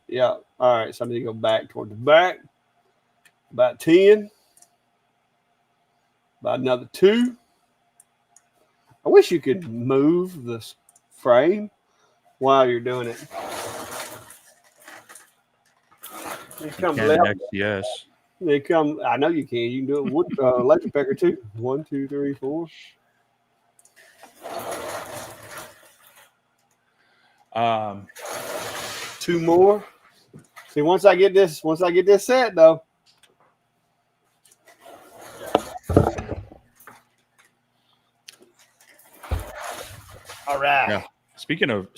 Yeah. All right. So I need to go back toward the back. About 10. About another 2. I wish you could move the frame while you're doing it. You come left. Yes. They come. I know you can. You can do it with electric picker too. 1, 2, 3, 4. 2 more. See, once I get this set though. All right. Yeah. Speaking of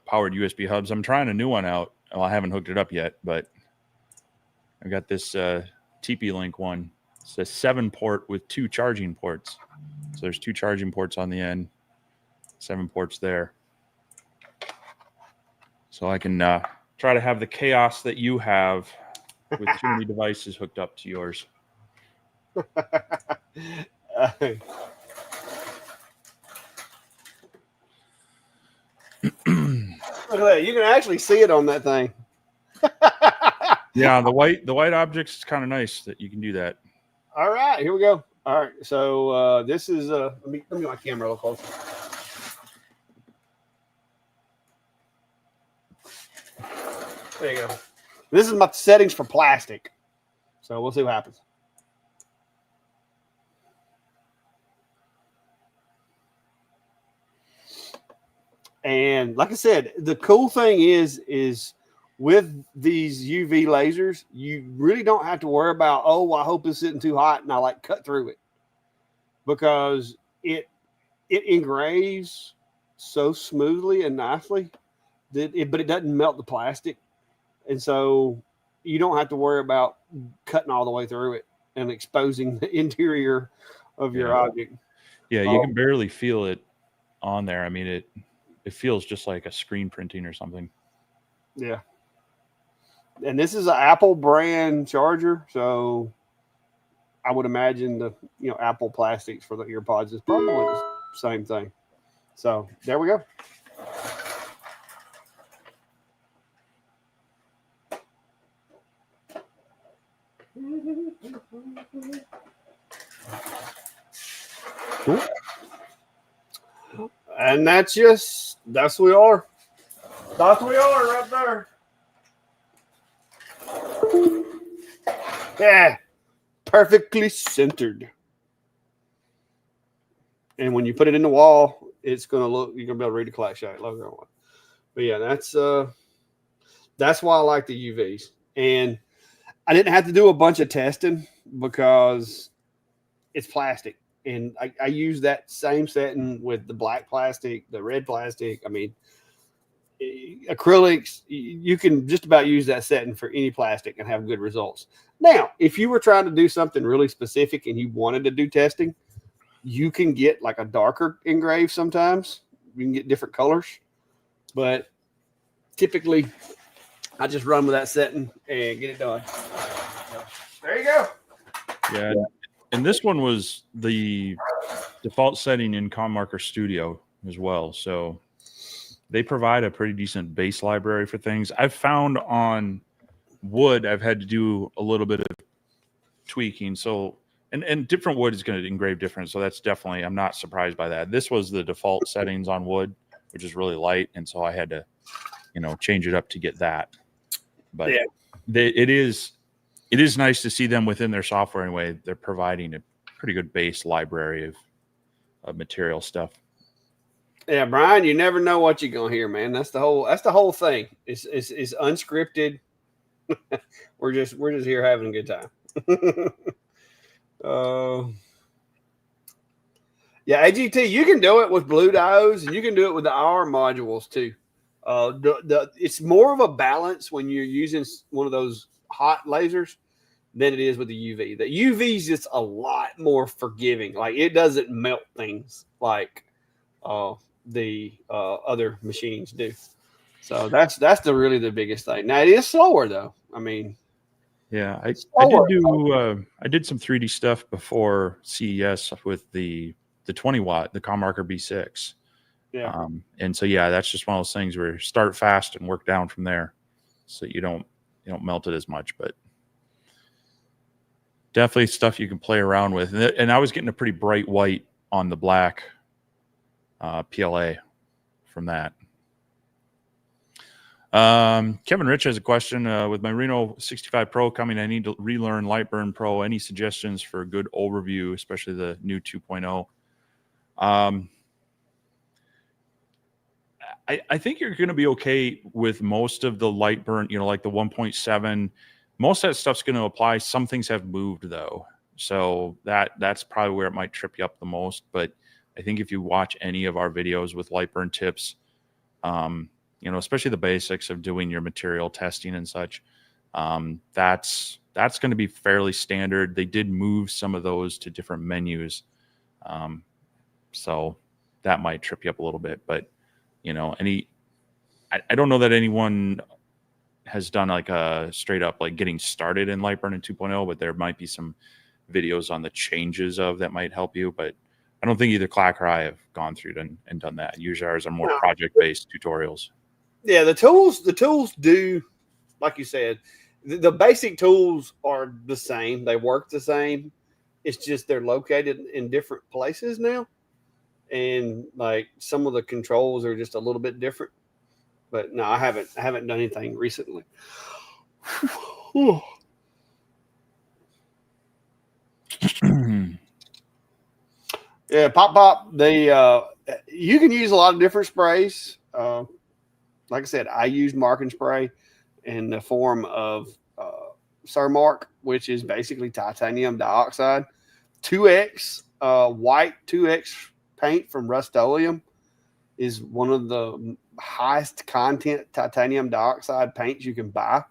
powered USB hubs, I'm trying a new one out. Well, I haven't hooked it up yet, but I got this TP-Link one. It's a 7-port with 2 charging ports. So there's 2 charging ports on the end, 7 ports there. So I can try to have the chaos that you have with too many devices hooked up to yours. Look at that. You can actually see it on that thing. Yeah, the white objects is kind of nice that you can do that. All right, here we go. All right, so this is let me get my camera a little closer. There you go. This is my settings for plastic. So we'll see what happens. And like I said, the cool thing is with these UV lasers, you really don't have to worry about, oh, I hope it's sitting too hot and I like cut through it, because it engraves so smoothly and nicely that but it doesn't melt the plastic. And so you don't have to worry about cutting all the way through it and exposing the interior of your object. Yeah, you can barely feel it on there. I mean, it feels just like a screen printing or something. Yeah. And this is an Apple brand charger, so I would imagine the Apple plastics for the earpods is probably the same thing. So there we go. Cool. And that's we are. That's we are right there. Yeah. Perfectly centered. And when you put it in the wall, it's gonna look, you're gonna be able to read the ClackShot logo on it. But yeah, that's why I like the UVs. And I didn't have to do a bunch of testing because it's plastic. And I use that same setting with the black plastic, the red plastic. I mean, acrylics, you can just about use that setting for any plastic and have good results. Now, if you were trying to do something really specific and you wanted to do testing, you can get like a darker engrave sometimes. You can get different colors. But typically, I just run with that setting and get it done. So, there you go. Yeah. And this one was the default setting in ComMarker Studio as well. So they provide a pretty decent base library for things. I've found on wood, I've had to do a little bit of tweaking. So, and different wood is going to engrave different. So that's definitely, I'm not surprised by that. This was the default settings on wood, which is really light. And so I had to, change it up to get that. But yeah. it is nice to see them within their software anyway. They're providing a pretty good base library of material stuff. Yeah, Brian, you never know what you're gonna hear, man. That's the whole thing. It's unscripted. we're just here having a good time. Yeah, AGT, you can do it with blue diodes, and you can do it with the IR modules too. It's more of a balance when you're using one of those hot lasers than it is with the UV. The UV is just a lot more forgiving. Like, it doesn't melt things like the other machines do. So that's really the biggest thing. Now, it is slower though. I mean, yeah, I did some 3D stuff before CES with the 20 watt, the ComMarker B6. Yeah. And so, yeah, that's just one of those things where you start fast and work down from there, so you don't melt it as much. But definitely stuff you can play around with. And I was getting a pretty bright white on the black PLA from that. Kevin Rich has a question. With my Reno 65 Pro coming, I need to relearn Lightburn Pro. Any suggestions for a good overview, especially the new 2.0? I think you're going to be okay with most of the Lightburn, like the 1.7. Most of that stuff's going to apply. Some things have moved, though. So that's probably where it might trip you up the most. But I think if you watch any of our videos with Lightburn tips, especially the basics of doing your material testing and such, that's going to be fairly standard. They did move some of those to different menus. So that might trip you up a little bit. But, I don't know that anyone has done like a straight up like getting started in Lightburn in 2.0, but there might be some videos on the changes of that might help you. But I don't think either Clack or I have gone through and done that. Usually ours are more project-based tutorials. Yeah, the tools do, like you said, the basic tools are the same. They work the same. It's just they're located in different places now. And like some of the controls are just a little bit different. But no, I haven't done anything recently. Yeah, pop. You can use a lot of different sprays. Like I said, I use marking spray in the form of Surmark, which is basically titanium dioxide. 2X white 2X paint from Rust-Oleum is one of the highest content titanium dioxide paints you can buy.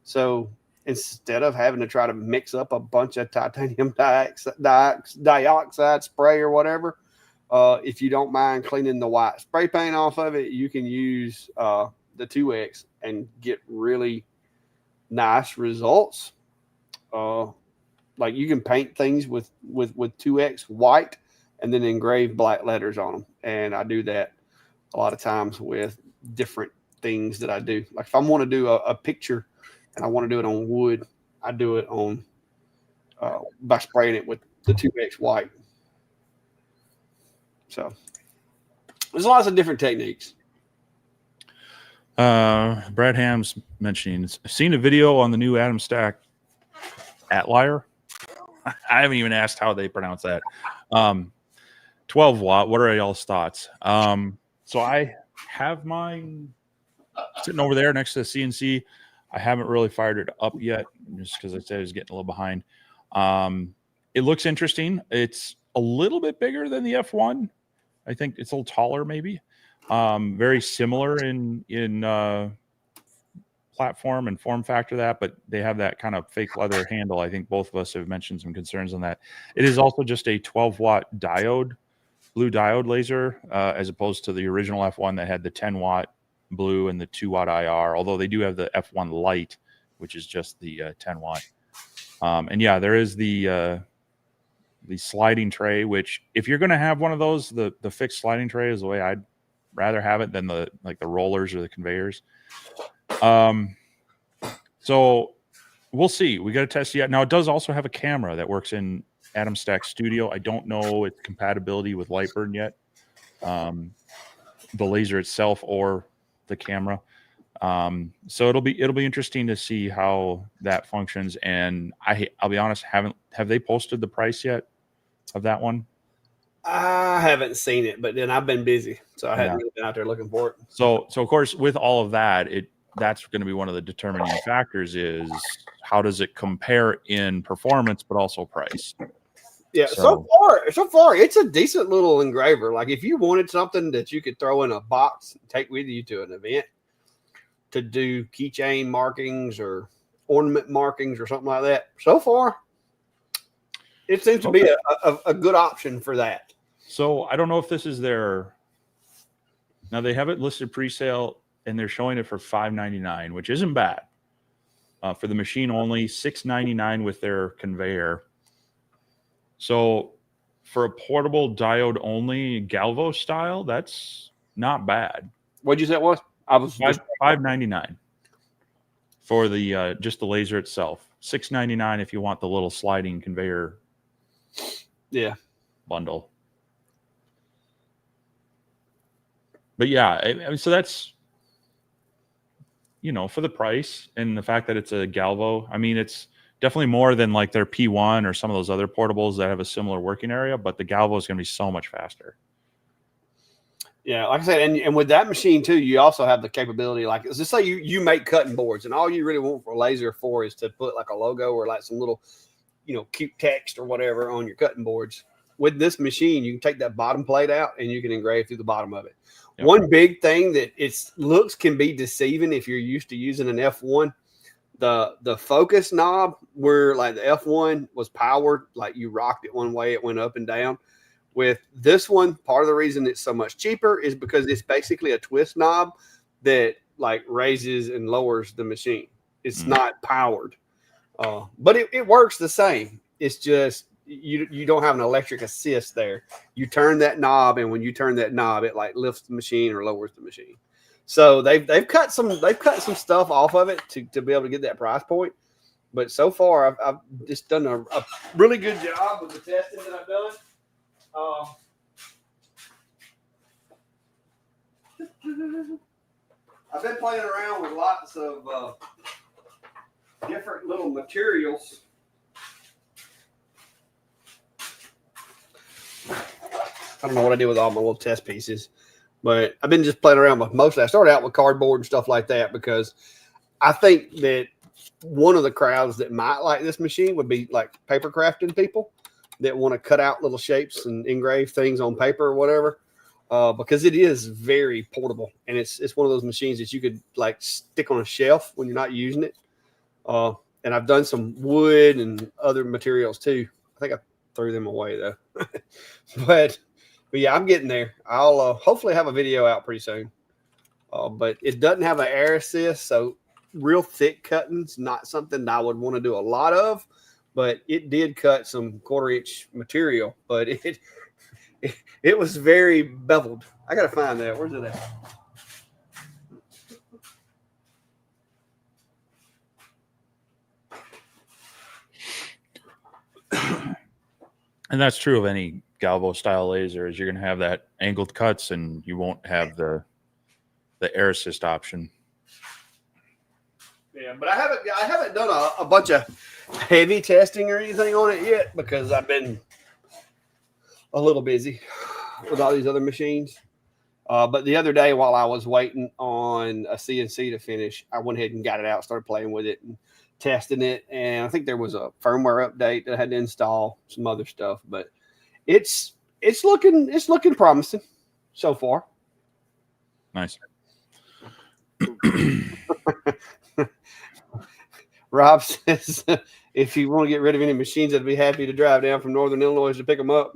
So instead of having to try to mix up a bunch of titanium dioxide spray or whatever, if you don't mind cleaning the white spray paint off of it, you can use the 2X and get really nice results. Like you can paint things with 2X white and then engrave black letters on them. And I do that a lot of times with different things that I do. Like if I want to do a picture and I want to do it on wood, I do it on by spraying it with the 2X white. So there's lots of different techniques. Brad Ham's mentioning, I've seen a video on the new Atomstack Atlier. I haven't even asked how they pronounce that. 12 watt. What are y'all's thoughts? So I have mine sitting over there next to the CNC. I haven't really fired it up yet, just because I said I was getting a little behind. It looks interesting. It's a little bit bigger than the F1. I think it's a little taller, maybe. Very similar in platform and form factor that, but they have that kind of fake leather handle. I think both of us have mentioned some concerns on that. It is also just a 12 watt diode, blue diode laser, as opposed to the original F1 that had the 10 watt blue and the 2 watt IR, although they do have the F1 light, which is just the 10 watt. And yeah, there is the the sliding tray, which if you're going to have one of those, the fixed sliding tray is the way I'd rather have it than the rollers or the conveyors. So we'll see. We got to test it yet. Now it does also have a camera that works in Atomstack Studio. I don't know its compatibility with Lightburn yet, the laser itself or the camera. So it'll be interesting to see how that functions. And I'll be honest, have they posted the price yet of that one? I haven't seen it, but then I've been busy, so I hadn't really been out there looking for it. So of course, with all of that, that's going to be one of the determining factors is how does it compare in performance, but also price. Yeah, so far, it's a decent little engraver. Like if you wanted something that you could throw in a box and take with you to an event to do keychain markings or ornament markings or something like that, so far, it seems to be a good option for that. So I don't know if this is now they have it listed pre-sale and they're showing it for $5.99, which isn't bad. For the machine only, $6.99 with their conveyor. So for a portable diode only Galvo style, that's not bad. What'd you say it was? I was $5.99 for the just the laser itself. $6.99 if you want the little sliding conveyor. Yeah. Bundle. But yeah, I mean, so that's, for the price and the fact that it's a Galvo. I mean, it's definitely more than like their P1 or some of those other portables that have a similar working area, but the Galvo is going to be so much faster. Yeah, like I said, and with that machine too, you also have the capability. Like, let's say you make cutting boards, and all you really want for a laser for is to put like a logo or like some little, cute text or whatever on your cutting boards. With this machine, you can take that bottom plate out and you can engrave through the bottom of it. Yep. One big thing that its looks can be deceiving if you're used to using an F1, the focus knob where like the F1 was powered, like you rocked it one way, it went up and down. With this one, part of the reason it's so much cheaper is because it's basically a twist knob that like raises and lowers the machine. It's not powered, but it works the same. It's just you don't have an electric assist there. You turn that knob, and when you turn that knob, it like lifts the machine or lowers the machine. So they've cut some stuff off of it to be able to get that price point. But so far, I've just done a really good job with the testing that I've done. I've been playing around with lots of different little materials. I don't know what I did with all my little test pieces, but I've been just playing around with most of that. I started out with cardboard and stuff like that because I think that one of the crowds that might like this machine would be like paper crafting people that want to cut out little shapes and engrave things on paper or whatever, because it is very portable, and it's one of those machines that you could like stick on a shelf when you're not using it. And I've done some wood and other materials too. I think I threw them away though. but yeah, I'm getting there. I'll hopefully have a video out pretty soon. But it doesn't have an air assist, so real thick cutting's not something that I would want to do a lot of. But it did cut some 1/4-inch material, but it was very beveled. I gotta find that. Where's it at? And that's true of any Galvo style laser, is you're going to have that angled cuts and you won't have the air assist option. Yeah, but I haven't done a bunch of heavy testing or anything on it yet because I've been a little busy with all these other machines. But the other day while I was waiting on a CNC to finish, I went ahead and got it out, started playing with it and testing it. And I think there was a firmware update that I had to install, some other stuff, but it's looking promising so far. Nice. Rob says, if you want to get rid of any machines, I'd be happy to drive down from Northern Illinois to pick them up.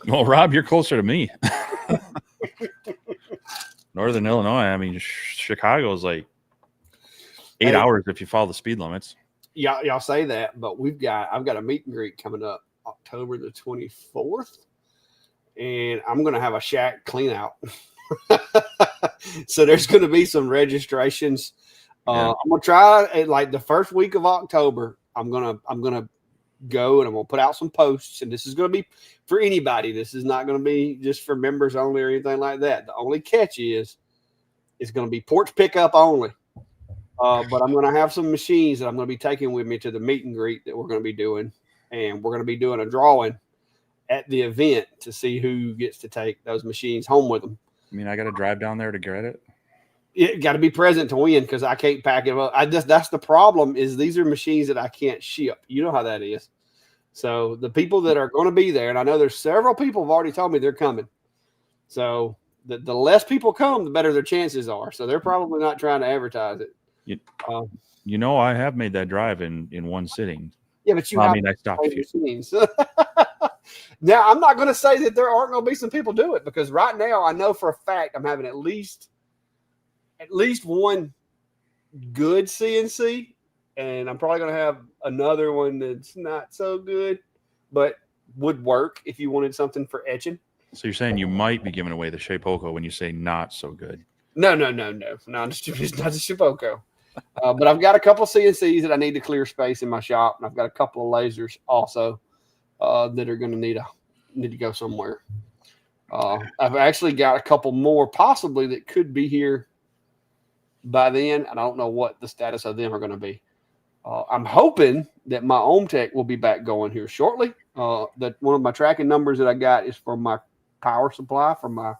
Well, Rob, you're closer to me. Northern Illinois. I mean, Chicago is like 8 hours if you follow the speed limits. Y'all say that, but I've got a meet and greet coming up October the 24th, and I'm going to have a shack clean out. So there's going to be some registrations. I'm going to try like the first week of October. I'm going to go and I'm going to put out some posts, and this is going to be for anybody. This is not going to be just for members only or anything like that. The only catch is it's going to be porch pickup only. But I'm going to have some machines that I'm going to be taking with me to the meet and greet that we're going to be doing, and we're going to be doing a drawing at the event to see who gets to take those machines home with them. I mean, I got to drive down there to get it. You got to be present to win, because I can't pack it up. That's the problem, is these are machines that I can't ship. You know how that is. So the people that are going to be there, and I know there's several people have already told me they're coming. So the less people come, the better their chances are. So they're probably not trying to advertise it. You know, I have made that drive in one sitting. Yeah, but I stopped a few. Machines. Now, I'm not going to say that there aren't going to be some people do it, because right now I know for a fact I'm having at least one good CNC, and I'm probably going to have another one that's not so good, but would work if you wanted something for etching. So you're saying you might be giving away the Shapeoko when you say not so good? No, it's not the Shapeoko. But I've got a couple of CNCs that I need to clear space in my shop, and I've got a couple of lasers also that are going to need to go somewhere. I've actually got a couple more possibly that could be here by then. I don't know what the status of them are going to be. I'm hoping that my Ohmtech will be back going here shortly. That one of my tracking numbers that I got is for my power supply for my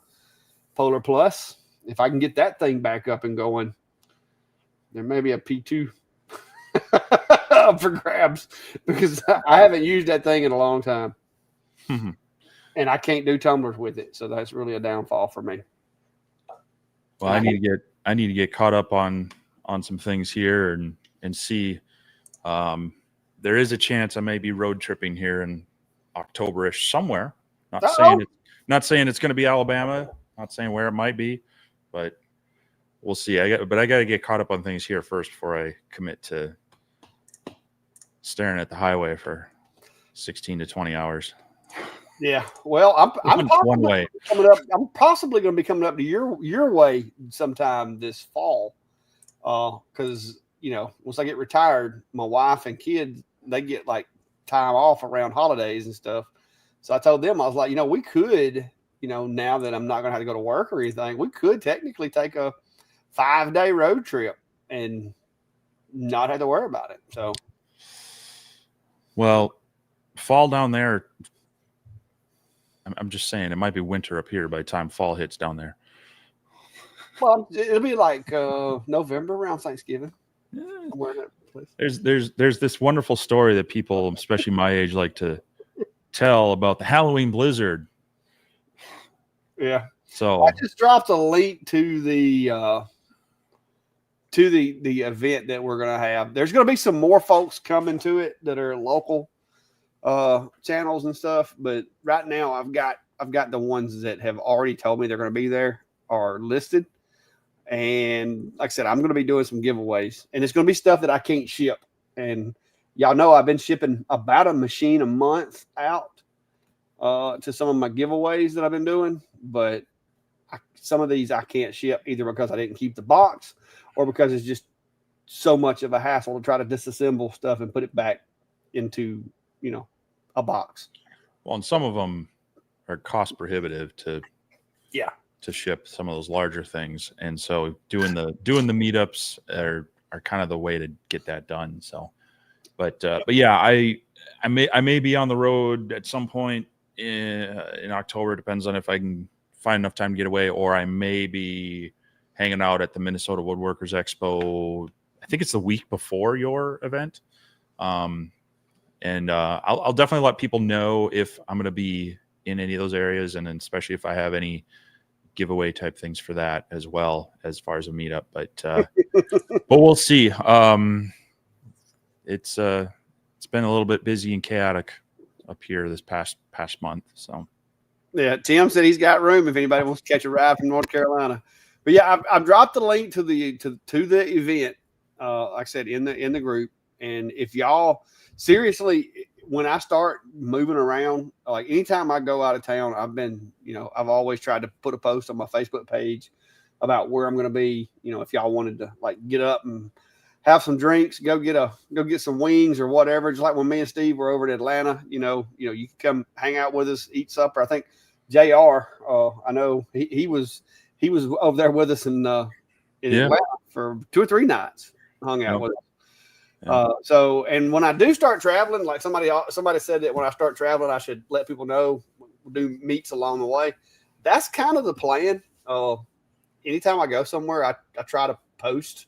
Polar Plus. If I can get that thing back up and going, there may be a P2 for grabs, because I haven't used that thing in a long time. And I can't do tumblers with it. So that's really a downfall for me. Well, I need to get caught up on some things here and see. There is a chance I may be road tripping here in October-ish somewhere. Not saying it's going to be Alabama. Not saying where it might be, but we'll see. I got to get caught up on things here first before I commit to staring at the highway for 16 to 20 hours. Yeah, well, I'm one way coming up. I'm possibly going to be coming up to your way sometime this fall, because once I get retired, my wife and kids, they get like time off around holidays and stuff. So I told them, I was like, we could, now that I'm not going to have to go to work or anything, we could technically take a 5-day road trip and not have to worry about it. So, well, fall down there. I'm just saying it might be winter up here by the time fall hits down there. Well, it'll be like November around Thanksgiving. There's this wonderful story that people, especially my age, like to tell about the Halloween blizzard. Yeah. So I just dropped a link to the event that we're going to have. There's going to be some more folks coming to it that are local channels and stuff, but right now I've got the ones that have already told me they're going to be there are listed. And like I said, I'm going to be doing some giveaways, and it's going to be stuff that I can't ship. And y'all know I've been shipping about a machine a month out to some of my giveaways that I've been doing, but some of these I can't ship either because I didn't keep the box or because it's just so much of a hassle to try to disassemble stuff and put it back into, a box. Well, and some of them are cost prohibitive to ship, some of those larger things. And so doing the meetups are kind of the way to get that done. So, but yeah, I may be on the road at some point in October. Depends on if I can find enough time to get away, or I may be hanging out at the Minnesota Woodworkers Expo. I think it's the week before your event. And I'll definitely let people know if I'm going to be in any of those areas, and then especially if I have any giveaway type things for that as well, as far as a meetup. But but we'll see. It's been a little bit busy and chaotic up here this past month. So yeah, Tim said he's got room if anybody wants to catch a ride from North Carolina. But yeah, I've dropped the link to the event, like I said, in the group. And if y'all seriously, when I start moving around, like anytime I go out of town, I've always tried to put a post on my Facebook page about where I'm going to be. If y'all wanted to like get up and have some drinks, go get some wings or whatever. Just like when me and Steve were over in Atlanta, you can come hang out with us, eat supper. I think JR, I know he was over there with us in Atlanta for 2 or 3 nights, hung out with us. So, and when I do start traveling, like somebody said that when I start traveling, I should let people know, we'll do meets along the way. That's kind of the plan. Anytime I go somewhere, I try to post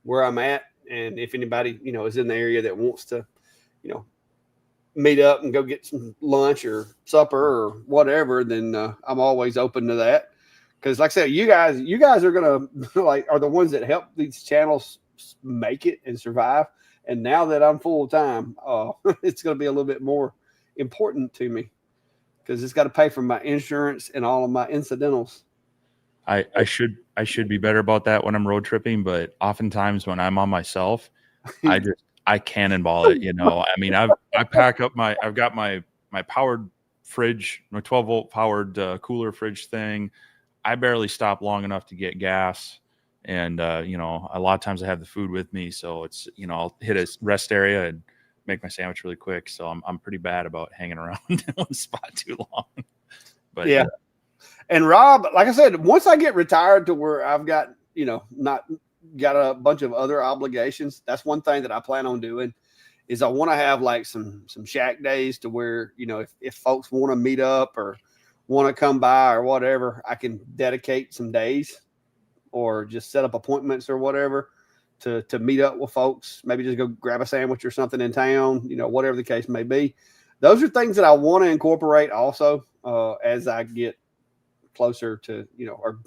where I'm at. And if anybody, is in the area that wants to, meet up and go get some lunch or supper or whatever, then I'm always open to that. Because like I said, you guys are going to are the ones that help these channels make it and survive. And now that I'm full time, it's going to be a little bit more important to me because it's got to pay for my insurance and all of my incidentals. I should be better about that when I'm road tripping, but oftentimes when I'm on myself, I cannonball it. I mean, I've got my powered fridge, my 12-volt powered cooler fridge thing. I barely stop long enough to get gas. And, a lot of times I have the food with me. So it's, I'll hit a rest area and make my sandwich really quick. So I'm pretty bad about hanging around in one spot too long. But yeah. And Rob, like I said, once I get retired to where I've got, not got a bunch of other obligations, that's one thing that I plan on doing is I want to have like some shack days to where, if folks want to meet up or want to come by or whatever, I can dedicate some days or just set up appointments or whatever to meet up with folks, maybe just go grab a sandwich or something in town, whatever the case may be. Those are things that I want to incorporate also as I get closer to, or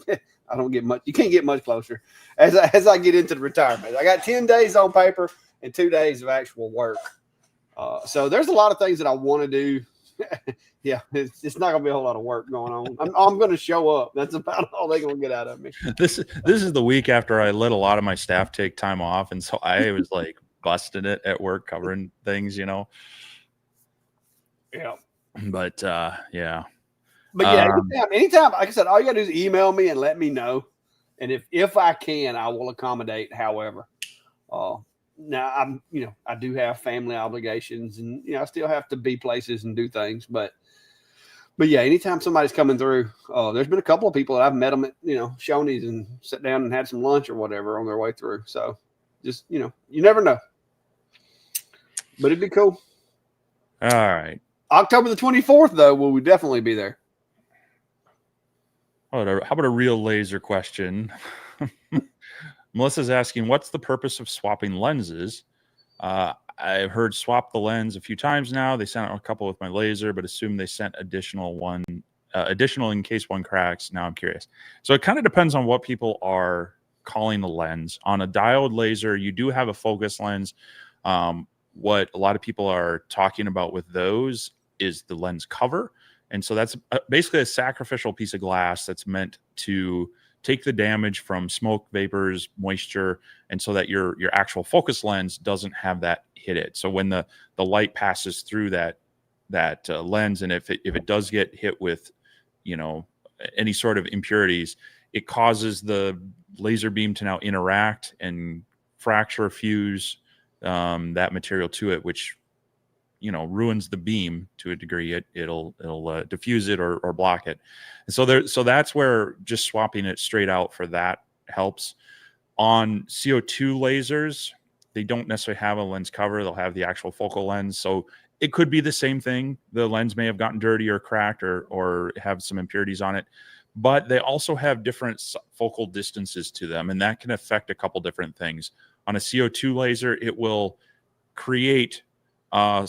I don't get much, you can't get much closer as I get into the retirement. I got 10 days on paper and 2 days of actual work. So there's a lot of things that I want to do. Yeah, it's not gonna be a whole lot of work going on. I'm gonna show up. That's about all they're gonna get out of me. This is the week after I let a lot of my staff take time off, and so I was like busting it at work covering things, Yeah. But yeah. But yeah, anytime, like I said, all you gotta do is email me and let me know. And if I can, I will accommodate. However, now I'm, I do have family obligations and, I still have to be places and do things, but yeah, anytime somebody's coming through, there's been a couple of people that I've met them at, Shoney's and sat down and had some lunch or whatever on their way through. So just, you never know, but it'd be cool. All right. October the 24th though, will we definitely be there. How about a real laser question? Melissa's asking, what's the purpose of swapping lenses? I've heard swap the lens a few times now. They sent out a couple with my laser, but assume they sent additional in case one cracks. Now I'm curious. So it kind of depends on what people are calling the lens. On a diode laser, you do have a focus lens. What a lot of people are talking about with those is the lens cover. And so that's basically a sacrificial piece of glass that's meant to take the damage from smoke, vapors, moisture, and so that your actual focus lens doesn't have that hit it. So when the light passes through that lens, and if it does get hit with, any sort of impurities, it causes the laser beam to now interact and fracture, fuse that material to it, which ruins the beam to a degree. It'll diffuse it or block it. And so that's where just swapping it straight out for that helps. On CO2 lasers, they don't necessarily have a lens cover. They'll have the actual focal lens. So it could be the same thing. The lens may have gotten dirty or cracked or have some impurities on it, but they also have different focal distances to them, and that can affect a couple different things. On a CO2 laser, it will create the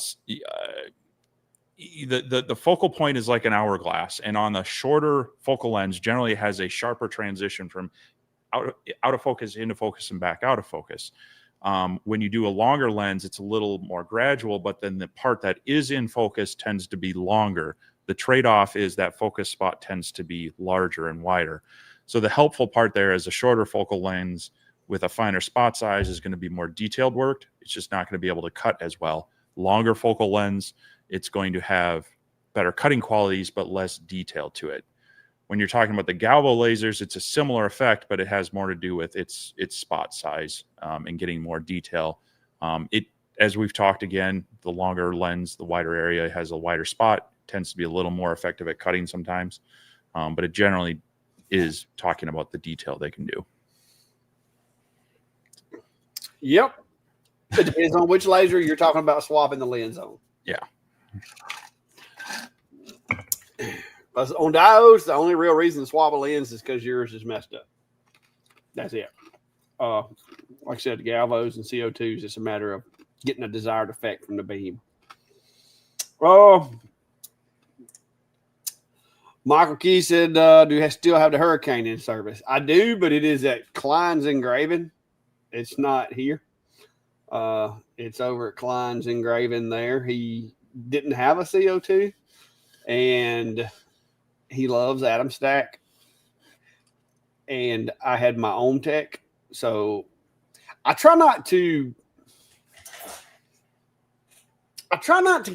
focal point is like an hourglass, and on the shorter focal lens, generally it has a sharper transition from out of focus into focus and back out of focus. When you do a longer lens, it's a little more gradual, but then the part that is in focus tends to be longer. The trade-off is that focus spot tends to be larger and wider. So the helpful part there is a shorter focal lens with a finer spot size is going to be more detailed work. It's just not going to be able to cut as well. longer focal lens, it's going to have better cutting qualities, but less detail to it. When you're talking about the Galvo lasers, it's a similar effect, but it has more to do with its spot size and getting more detail. As we've talked again, the longer lens, the wider area has a wider spot, tends to be a little more effective at cutting sometimes, but it generally is talking about the detail they can do. Yep. It depends on which laser you're talking about swapping the lens on. Yeah. On diodes, the only real reason to swap a lens is because yours is messed up. That's it. Like I said, the Galvos and CO2s, it's a matter of getting a desired effect from the beam. Michael Key said, do I still have the Hurricane in service? I do, but it is at Klein's Engraving. It's not here. It's over at Klein's Engraving there. He didn't have a CO2, and he loves Atomstack. And I had my own tech. So I try not to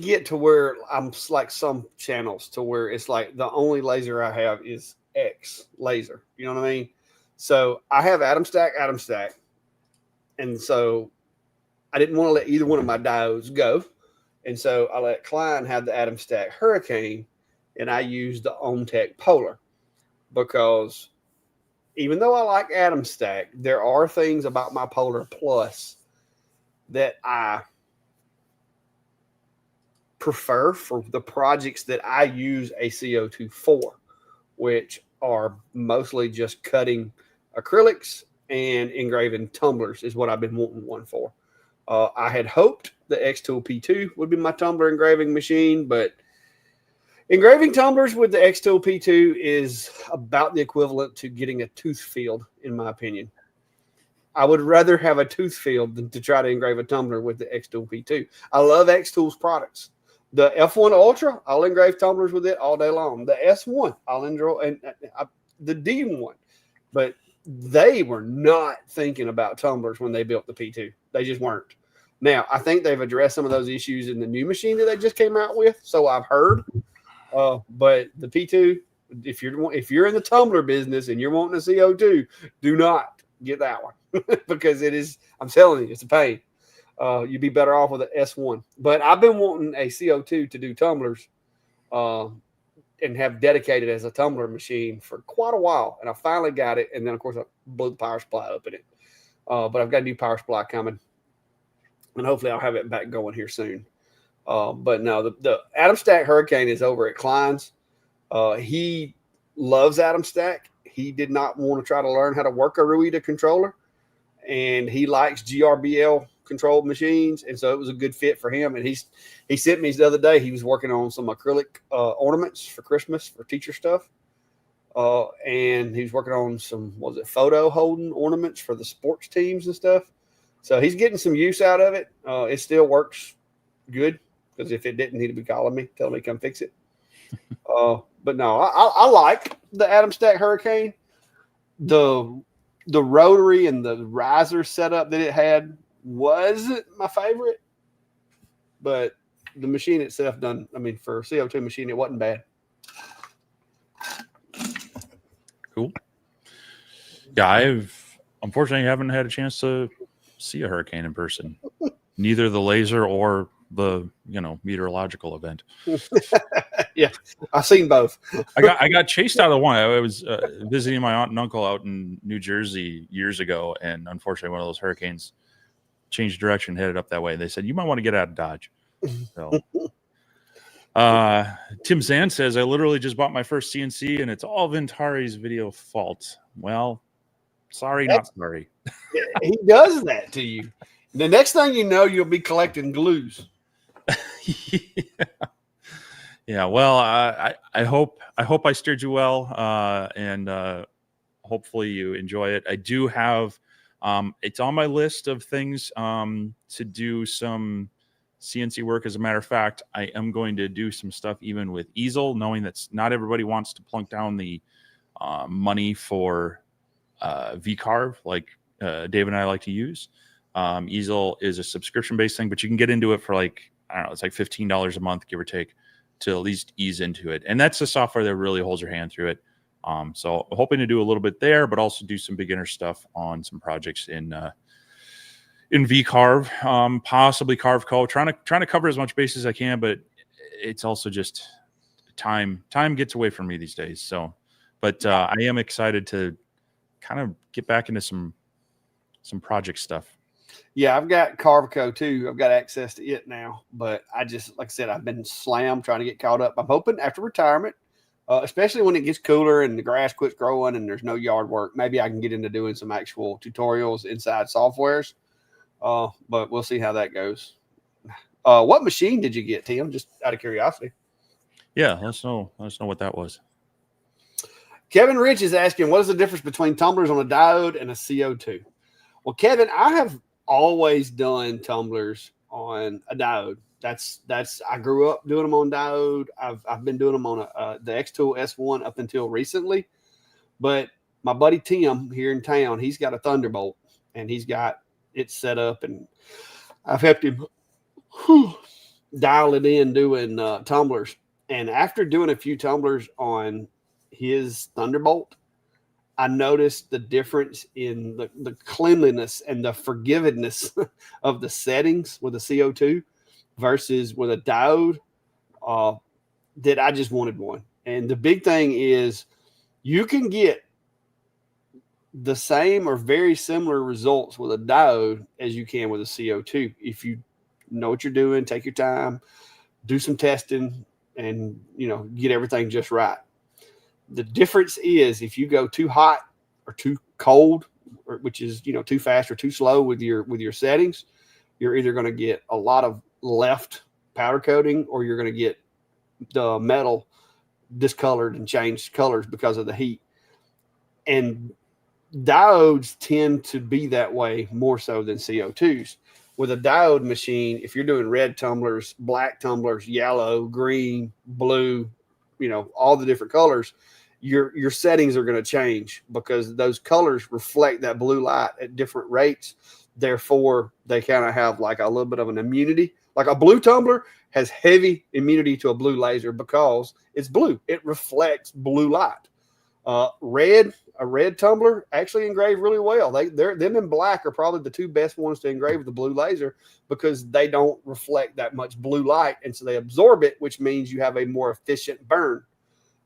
get to where I'm like some channels to where it's like the only laser I have is X laser. You know what I mean? So I have Atomstack. And so I didn't want to let either one of my diodes go. And so I let Klein have the Atomstack Hurricane, and I used the OhmTech Polar, because even though I like Atomstack, there are things about my Polar Plus that I prefer for the projects that I use a CO2 for, which are mostly just cutting acrylics and engraving tumblers is what I've been wanting one for. I had hoped the X-Tool P2 would be my tumbler engraving machine, but engraving tumblers with the X-Tool P2 is about the equivalent to getting a tooth field, in my opinion. I would rather have a tooth field than to try to engrave a tumbler with the X-Tool P2. I love X-Tool's products. The F1 Ultra, I'll engrave tumblers with it all day long. The S1, I'll enjoy, and the D1. But they were not thinking about tumblers when they built the P2. They just weren't. Now, I think they've addressed some of those issues in the new machine that they just came out with, so I've heard. But the P2, if you're in the tumbler business and you're wanting a CO2, do not get that one because it is, I'm telling you, it's a pain. You'd be better off with an S1. But I've been wanting a CO2 to do tumblers and have dedicated as a tumbler machine for quite a while. And I finally got it. And then, of course, I blew the power supply up in it. But I've got a new power supply coming. And hopefully I'll have it back going here soon. But no, the Atomstack Hurricane is over at Klein's. He loves Atomstack. He did not want to try to learn how to work a Ruida controller. And he likes GRBL controlled machines, and so it was a good fit for him. And he sent me the other day, he was working on some acrylic ornaments for Christmas for teacher stuff, and he was working on some photo holding ornaments for the sports teams and stuff. So he's getting some use out of it. It still works good, because if it didn't, he'd be calling me, telling me to come fix it. But no, I like the Atomstack Hurricane. The rotary and the riser setup that it had wasn't my favorite, but the machine itself for a CO2 machine, it wasn't bad. Cool. Yeah, I've unfortunately haven't had a chance to see a Hurricane in person, neither the laser or the meteorological event. Yeah, I've seen both. I got chased out of one. I was visiting my aunt and uncle out in New Jersey years ago, and unfortunately one of those hurricanes changed direction, headed up that way. They said, you might want to get out of Dodge. So Tim Zan says, I literally just bought my first CNC and it's all Vintauri's video fault. Well, sorry, not sorry. He does that to you. The next thing you know, you'll be collecting glues. Yeah. Well, I hope I steered you well, and hopefully you enjoy it. I do have, it's on my list of things to do some CNC work. As a matter of fact, I am going to do some stuff even with easel, knowing that not everybody wants to plunk down the money for V-carve like Dave and I like to use. Easel is a subscription-based thing, but you can get into it for like, I don't know, it's like $15 a month, give or take, to at least ease into it. And that's the software that really holds your hand through it. So hoping to do a little bit there, but also do some beginner stuff on some projects in VCarve, possibly Carve Co. Trying to cover as much base as I can, but it's also just time gets away from me these days. So, but I am excited to kind of get back into some project stuff. Yeah, I've got Carveco too. I've got access to it now, but I just, like I said, I've been slammed trying to get caught up. I'm hoping after retirement, especially when it gets cooler and the grass quits growing and there's no yard work, maybe I can get into doing some actual tutorials inside softwares. But we'll see how that goes. What machine did you get, Tim? Just out of curiosity. Yeah, let us know what that was. Kevin Rich is asking, what is the difference between tumblers on a diode and a CO2? Well, Kevin, I have always done tumblers on a diode. That's I grew up doing them on diode. I've been doing them on the X-Tool S1 up until recently. But my buddy Tim here in town, he's got a Thunderbolt and he's got it set up, and I've helped him dial it in doing tumblers. And after doing a few tumblers on his Thunderbolt, I noticed the difference in the cleanliness and the forgiveness of the settings with a CO2 versus with a diode, that I just wanted one. And the big thing is you can get the same or very similar results with a diode as you can with a CO2. If you know what you're doing, take your time, do some testing, and, get everything just right. The difference is if you go too hot or too cold, which is, too fast or too slow with your settings, you're either going to get a lot of left powder coating or you're going to get the metal discolored and changed colors because of the heat. And diodes tend to be that way more so than CO2s. With a diode machine, if you're doing red tumblers, black tumblers, yellow, green, blue, all the different colors, your settings are going to change because those colors reflect that blue light at different rates. Therefore, they kind of have like a little bit of an immunity. Like a blue tumbler has heavy immunity to a blue laser because it's blue. It reflects blue light. A red tumbler actually engrave really well. Them in black are probably the two best ones to engrave with the blue laser because they don't reflect that much blue light, and so they absorb it, which means you have a more efficient burn.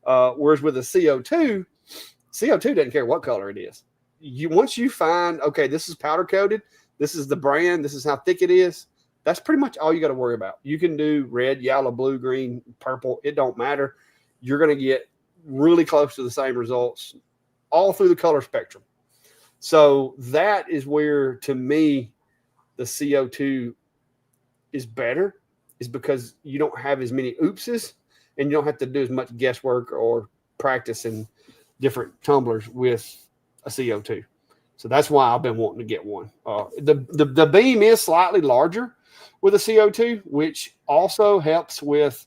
Whereas with a CO2 doesn't care what color it is. Once you find, okay, this is powder coated, this is the brand, this is how thick it is, that's pretty much all you got to worry about. You can do red, yellow, blue, green, purple. It don't matter. You're going to get really close to the same results all through the color spectrum. So that is where, to me, the CO2 is better, is because you don't have as many oopses and you don't have to do as much guesswork or practice in different tumblers with a CO2. So that's why I've been wanting to get one. The beam is slightly larger with a CO2, which also helps with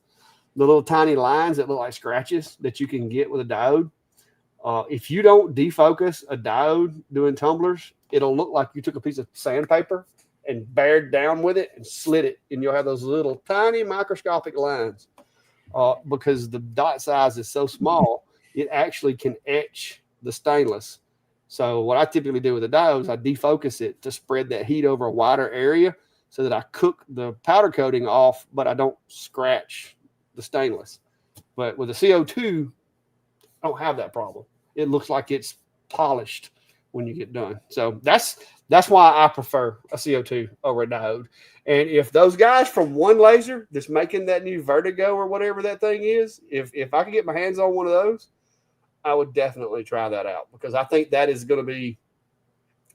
the little tiny lines that look like scratches that you can get with a diode. If you don't defocus a diode doing tumblers, it'll look like you took a piece of sandpaper and bared down with it and slit it, and you'll have those little tiny microscopic lines. Because the dot size is so small, it actually can etch the stainless. So what I typically do with the diodes, I defocus it to spread that heat over a wider area so that I cook the powder coating off, but I don't scratch the stainless. But with a CO2, I don't have that problem. It looks like it's polished when you get done. So that's why I prefer a CO2 over a diode. And if those guys from One Laser that's making that new Vertigo or whatever that thing is, if I could get my hands on one of those, I would definitely try that out, because I think that is going to be,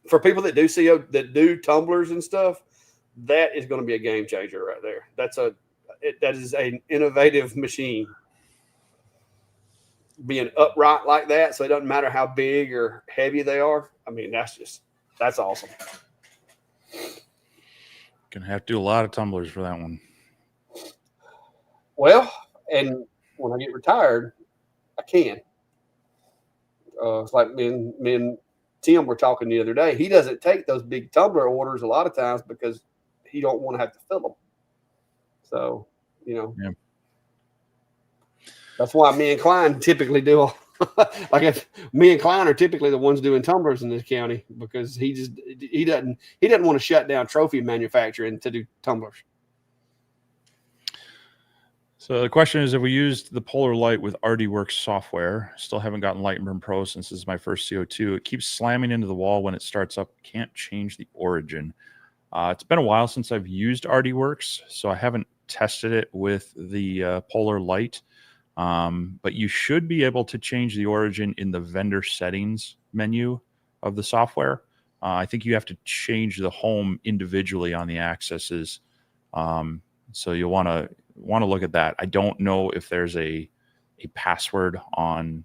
for people that do tumblers and stuff, that is going to be a game changer right there. That is an innovative machine. Being upright like that, so it doesn't matter how big or heavy they are. I mean, that's awesome. Gonna have to do a lot of tumblers for that one. Well, and when I get retired, I can. It's like me and Tim were talking the other day. He doesn't take those big tumbler orders a lot of times because he don't want to have to fill them. So, Yeah. That's why me and Klein typically do. Like if me and Klein are typically the ones doing tumblers in this county because he doesn't want to shut down trophy manufacturing to do tumblers. So the question is, if we used the Polar Light with RDWorks software, still haven't gotten Light and Burn Pro since this is my first CO2. It keeps slamming into the wall when it starts up. Can't change the origin. It's been a while since I've used RDWorks, so I haven't tested it with the Polar Light. But you should be able to change the origin in the vendor settings menu of the software. I think you have to change the home individually on the accesses. So you'll want to look at that. I don't know if there's a password on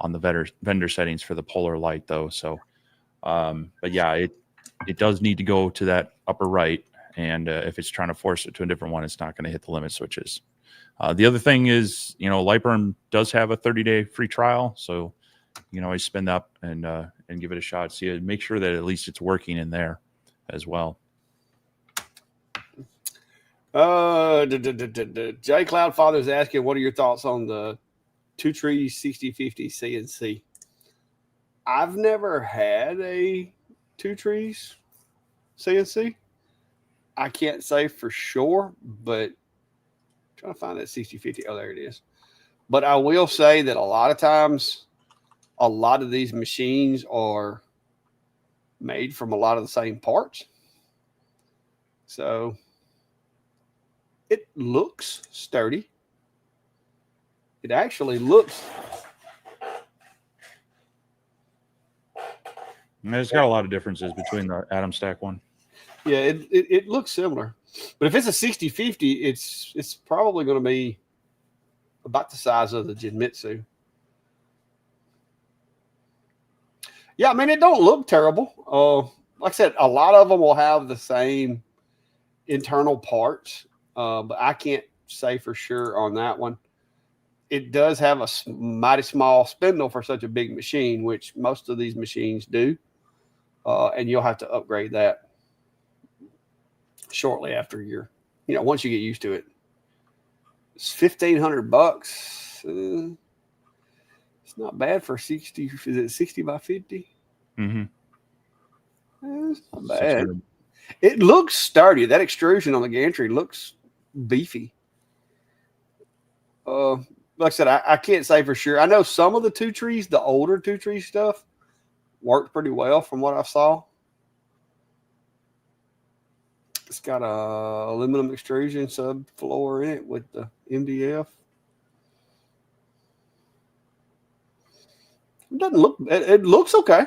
the vendor settings for the Polar Light though. So, but yeah, it does need to go to that upper right. And if it's trying to force it to a different one, it's not going to hit the limit switches. The other thing is, Lightburn does have a 30-day free trial, so you can always spin up and give it a shot. See it, make sure that at least it's working in there as well. J Cloudfather is asking, what are your thoughts on the Two Trees 6050 CNC? I've never had a Two Trees CNC. I can't say for sure, but trying to find that 6050. Oh, there it is. But I will say that a lot of times, a lot of these machines are made from a lot of the same parts. So it looks sturdy. It actually looks. It's got a lot of differences between the Atomstack one. Yeah, it looks similar. But if it's a 6050, it's probably going to be about the size of the Genmitsu. Yeah, I mean, it don't look terrible. Like I said, a lot of them will have the same internal parts, but I can't say for sure on that one. It does have a mighty small spindle for such a big machine, which most of these machines do, and you'll have to upgrade that shortly after once you get used to it. It's $1,500. It's not bad for 60. Is it 60 by 50? Mm-hmm. It's not bad. It looks sturdy. That extrusion on the gantry looks beefy. Like I said, I can't say for sure. I know some of the Two Trees, the older Two Trees stuff, worked pretty well from what I saw. It's got a aluminum extrusion subfloor in it with the MDF. It doesn't look. It looks okay.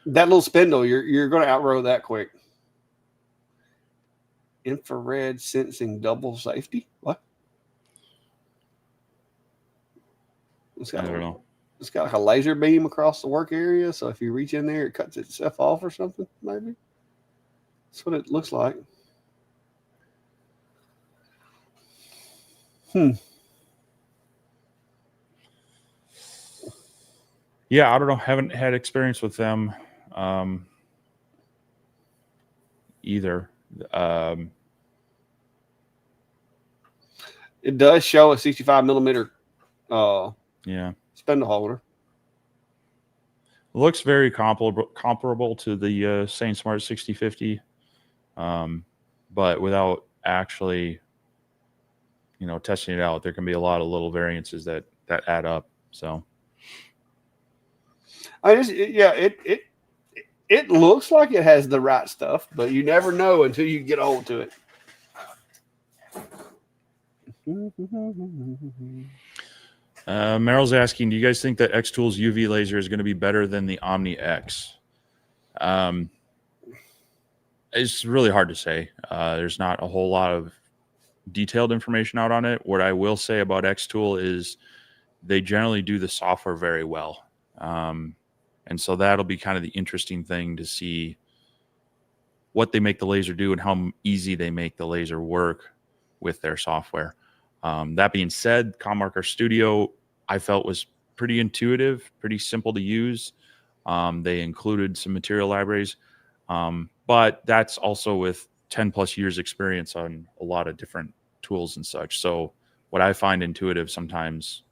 That little spindle, you're going to outgrow that quick. Infrared sensing double safety. What? I don't know. It's got like a laser beam across the work area, so if you reach in there, it cuts itself off or something. Maybe. That's what it looks like. Yeah, I don't know. Haven't had experience with them either. It does show a 65 millimeter spindle holder. It looks very comparable to the SainSmart 6050, but without actually, testing it out, there can be a lot of little variances that add up. So, it looks like it has the right stuff, but you never know until you get hold to it. Meryl's asking, do you guys think that X-Tool's UV laser is going to be better than the Omni X? It's really hard to say. There's not a whole lot of detailed information out on it. What I will say about X-Tool is they generally do the software very well. And so that'll be kind of the interesting thing to see what they make the laser do and how easy they make the laser work with their software. That being said, ComMarker Studio, I felt was pretty intuitive, pretty simple to use. They included some material libraries, but that's also with 10 plus years experience on a lot of different tools and such. So what I find intuitive sometimes,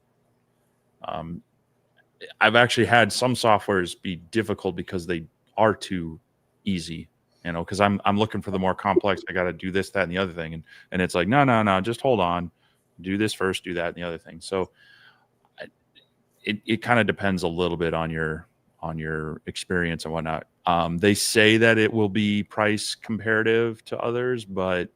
I've actually had some softwares be difficult because they are too easy, you know, because I'm looking for the more complex. I got to do this, that, and the other thing. And it's like, no, just hold on, do this first, do that, and the other thing. So it kind of depends a little bit on your experience and whatnot. They say that it will be price comparative to others, but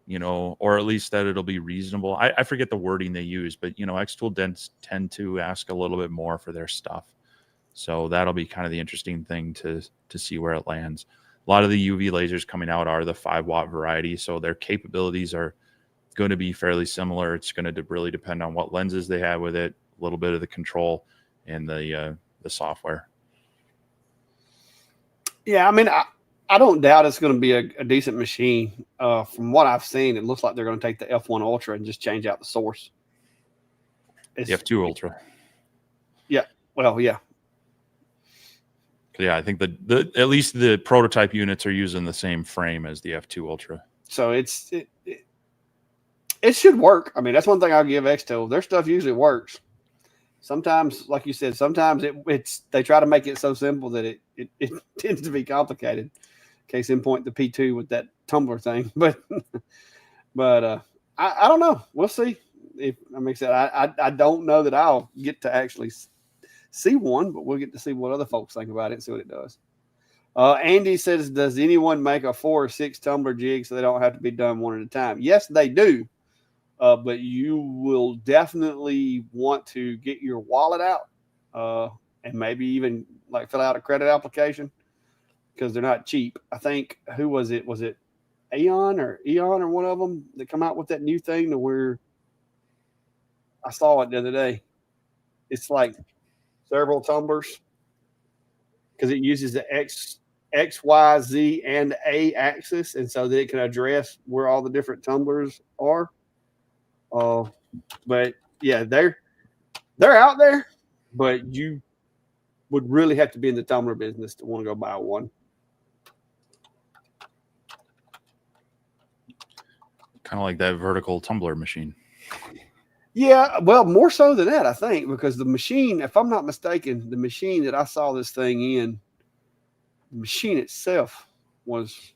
you know, or at least that it'll be reasonable. I forget the wording they use, but you know, Xtool tend to ask a little bit more for their stuff. So that'll be kind of the interesting thing to see where it lands. A lot of the UV lasers coming out are the 5-watt variety, so their capabilities are going to be fairly similar. It's going to really depend on what lenses they have with it, a little bit of the control and the software. Yeah, I mean, I don't doubt it's going to be a decent machine. From what I've seen, it looks like they're going to take the F1 Ultra and just change out the source. The F2 Ultra. Yeah. Well, yeah. Yeah, I think the at least the prototype units are using the same frame as the F2 Ultra. So it should work. I mean, that's one thing I'll give Xtool. Their stuff usually works. Sometimes, like you said, sometimes they try to make it so simple that it tends to be complicated. Case in point, the P2 with that tumbler thing. But I don't know. We'll see. I don't know that I'll get to actually see one, but we'll get to see what other folks think about it and see what it does. Andy says, does anyone make a 4 or 6 tumbler jig so they don't have to be done one at a time? Yes, they do. But you will definitely want to get your wallet out and maybe even like fill out a credit application because they're not cheap. I think, who was it? Was it Eon or one of them that come out with that new thing to where I saw it the other day. It's like several tumblers because it uses the X, Y, Z, and A axis, and so that it can address where all the different tumblers are. But yeah, they're out there, but you would really have to be in the tumbler business to want to go buy one. Kind of like that vertical tumbler machine. Yeah, well, more so than that, I think, because the machine, if I'm not mistaken, the machine that I saw this thing in, the machine itself was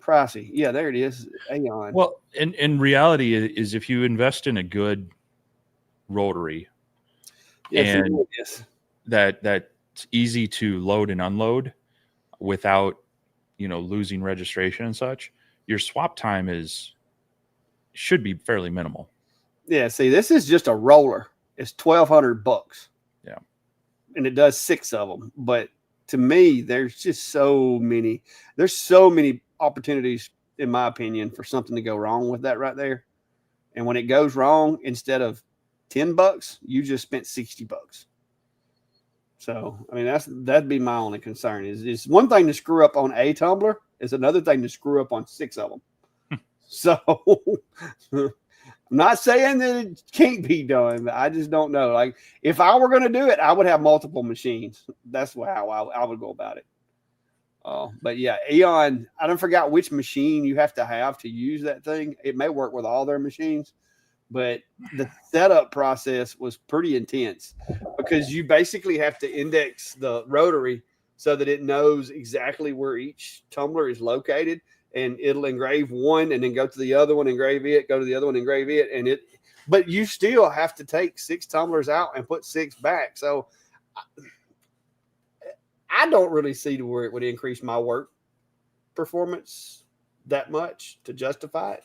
pricey. Yeah, there it is. Aeon. Well, in reality is if you invest in a good rotary, and that's easy to load and unload without, you know, losing registration and such, your swap time should be fairly minimal. Yeah, see, this is just a roller. It's $1,200. Yeah, and it does 6 of them. But to me, there's just so many. There's so many opportunities, in my opinion, for something to go wrong with that right there. And when it goes wrong, instead of $10, you just spent $60. So, I mean, that'd be my only concern. Is one thing to screw up on a tumbler, is another thing to screw up on 6 of them. So, I'm not saying that it can't be done. I just don't know. Like, if I were going to do it, I would have multiple machines. That's how I would go about it. But yeah, Eon, I don't forget which machine you have to use that thing. It may work with all their machines, but the setup process was pretty intense because you basically have to index the rotary so that it knows exactly where each tumbler is located, and it'll engrave one and then go to the other one, engrave it, go to the other one, engrave it. But you still have to take 6 tumblers out and put 6 back. So I don't really see to where it would increase my work performance that much to justify it.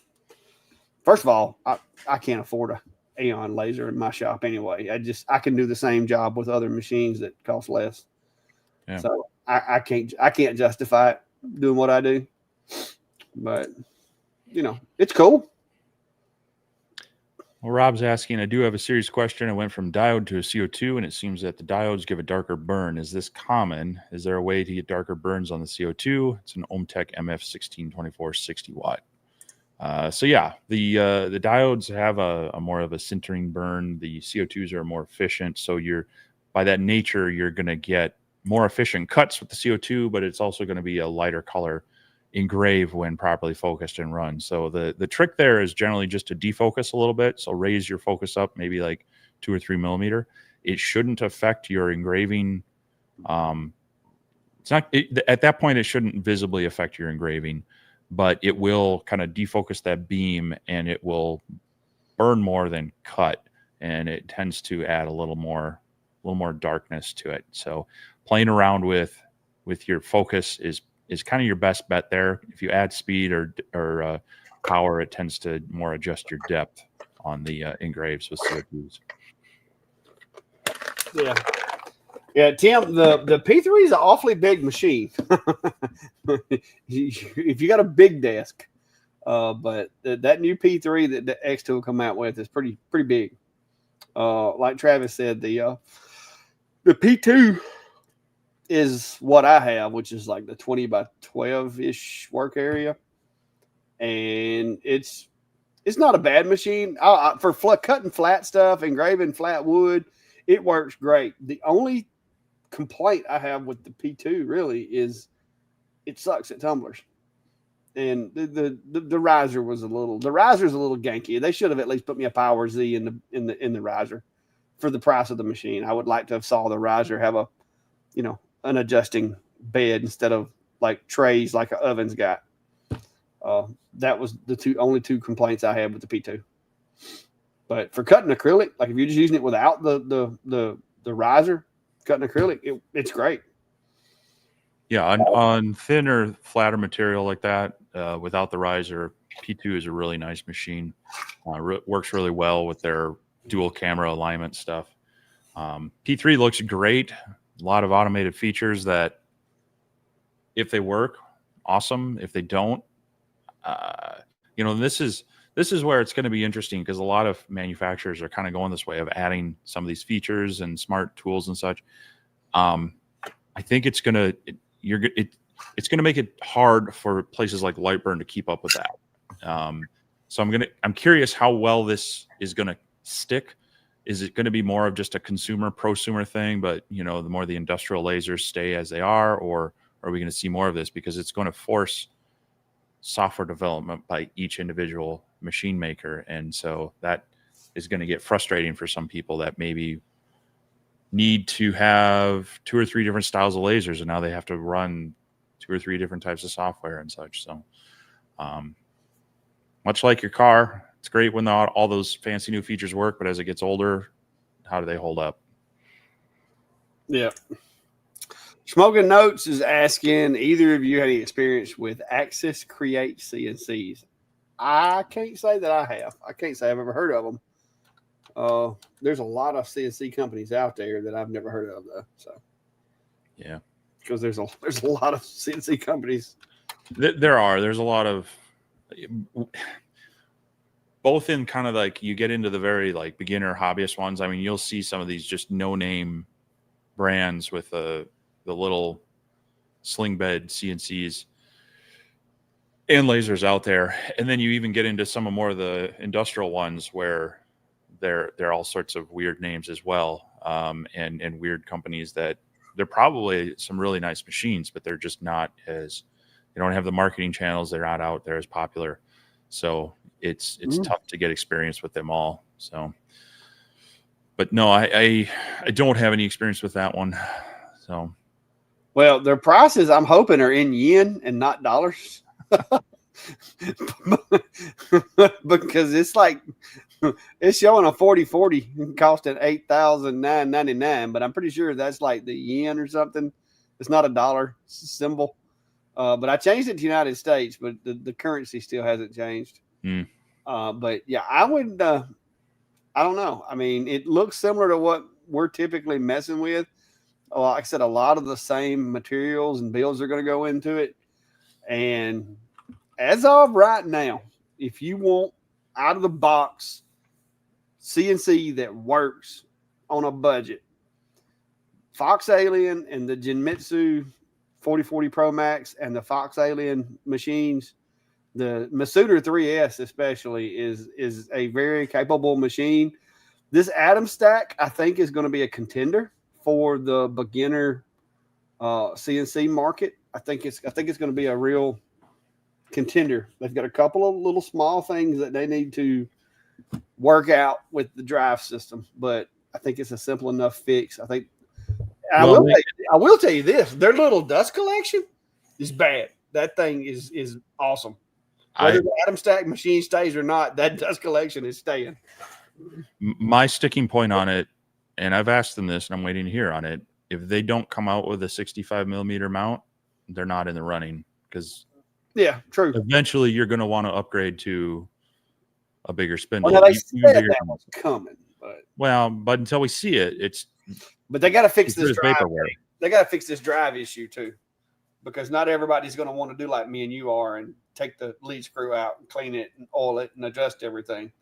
First of all, I can't afford a Aeon laser in my shop anyway. I can do the same job with other machines that cost less. Yeah. So I can't justify it doing what I do. But you know, it's cool. Well, Rob's asking, I do have a serious question. I went from diode to a CO2, and it seems that the diodes give a darker burn. Is this common? Is there a way to get darker burns on the CO2? It's an Ohmtech MF1624 60 watt. So yeah, the diodes have a more of a sintering burn. The CO2s are more efficient. So by that nature, you're going to get more efficient cuts with the CO2, but it's also going to be a lighter color engrave when properly focused and run. So the trick there is generally just to defocus a little bit. So raise your focus up, maybe like 2 or 3 millimeter. It shouldn't affect your engraving. At that point, it shouldn't visibly affect your engraving, but it will kind of defocus that beam and it will burn more than cut. And it tends to add a little more darkness to it. So playing around with your focus is kind of your best bet there. If you add speed or power, it tends to more adjust your depth on the engraves with CO2s. Yeah. Yeah, Tim, the P3 is an awfully big machine. If you got a big desk, but that new P3 that the X2 will come out with is pretty big. Like Travis said, the P2 is what I have, which is like the 20 by 12 ish work area, and it's not a bad machine. For cutting flat stuff, engraving flat wood, it works great. The only complaint I have with the P2 really is it sucks at tumblers. And the riser was the riser's a little ganky. They should have at least put me a Power Z in the riser for the price of the machine. I would like to have saw the riser have an adjusting bed instead of like trays like an oven's got. That was the only two complaints I had with the P2. But for cutting acrylic, like if you're just using it without the riser, cutting acrylic, it's great. Yeah, on thinner, flatter material like that, without the riser, P2 is a really nice machine. Works really well with their dual camera alignment stuff. P3 looks great. A lot of automated features that, if they work, awesome. If they don't, this is where it's going to be interesting, because a lot of manufacturers are kind of going this way of adding some of these features and smart tools and such. I think it's going to make it hard for places like Lightburn to keep up with that. So I'm curious how well this is going to stick. Is it going to be more of just a prosumer thing, but the more the industrial lasers stay as they are, or are we going to see more of this? Because it's going to force software development by each individual machine maker. And so that is going to get frustrating for some people that maybe need to have 2 or 3 different styles of lasers, and now they have to run 2 or 3 different types of software and such. So much like your car, it's great when all those fancy new features work, but as it gets older, how do they hold up? Yeah. Smoking Notes is asking, either of you had any experience with Axis Create CNCs? I can't say that I have. I can't say I've ever heard of them. There's a lot of CNC companies out there that I've never heard of, though. So, yeah, because there's a lot of CNC companies. There's a lot of, both in kind of like, you get into the very like beginner hobbyist ones. I mean, you'll see some of these just no name brands with the little sling bed CNCs and lasers out there, and then you even get into some of more of the industrial ones where they're all sorts of weird names as well, and weird companies that they're probably some really nice machines, but they're just not they don't have the marketing channels. They're not out there as popular, so it's tough to get experience with them all. So, but no, I don't have any experience with that one. So, well, their prices, I'm hoping, are in yen and not dollars. Because it's like, it's showing a 4040 costing $8,999, but I'm pretty sure that's like the yen or something. It's not a dollar symbol. But I changed it to United States, but the currency still hasn't changed. But yeah, I would, I don't know. I mean, it looks similar to what we're typically messing with. Like I said, a lot of the same materials and builds are going to go into it. And as of right now, if you want out of the box CNC that works on a budget, Fox Alien and the Genmitsu 4040 Pro Max and the Fox Alien machines The Masuda 3S especially is a very capable machine. This Atomstack, I think, is going to be a contender for the beginner CNC market. I think it's going to be a real contender. They've got a couple of little small things that they need to work out with the drive system, but I think it's a simple enough fix. I think I will tell you this: their little dust collection is bad. That thing is awesome. Whether the Atomstack machine stays or not, that dust collection is staying. My sticking point on it, and I've asked them this, and I'm waiting to hear on it. If they don't come out with a 65 millimeter mount, they're not in the running, because true. Eventually, you're going to want to upgrade to a bigger spindle. Well, they said that was coming, but until we see it, But they got to fix this drive. They got to fix this drive issue too, because not everybody's going to want to do like me and you are and take the lead screw out and clean it and oil it and adjust everything.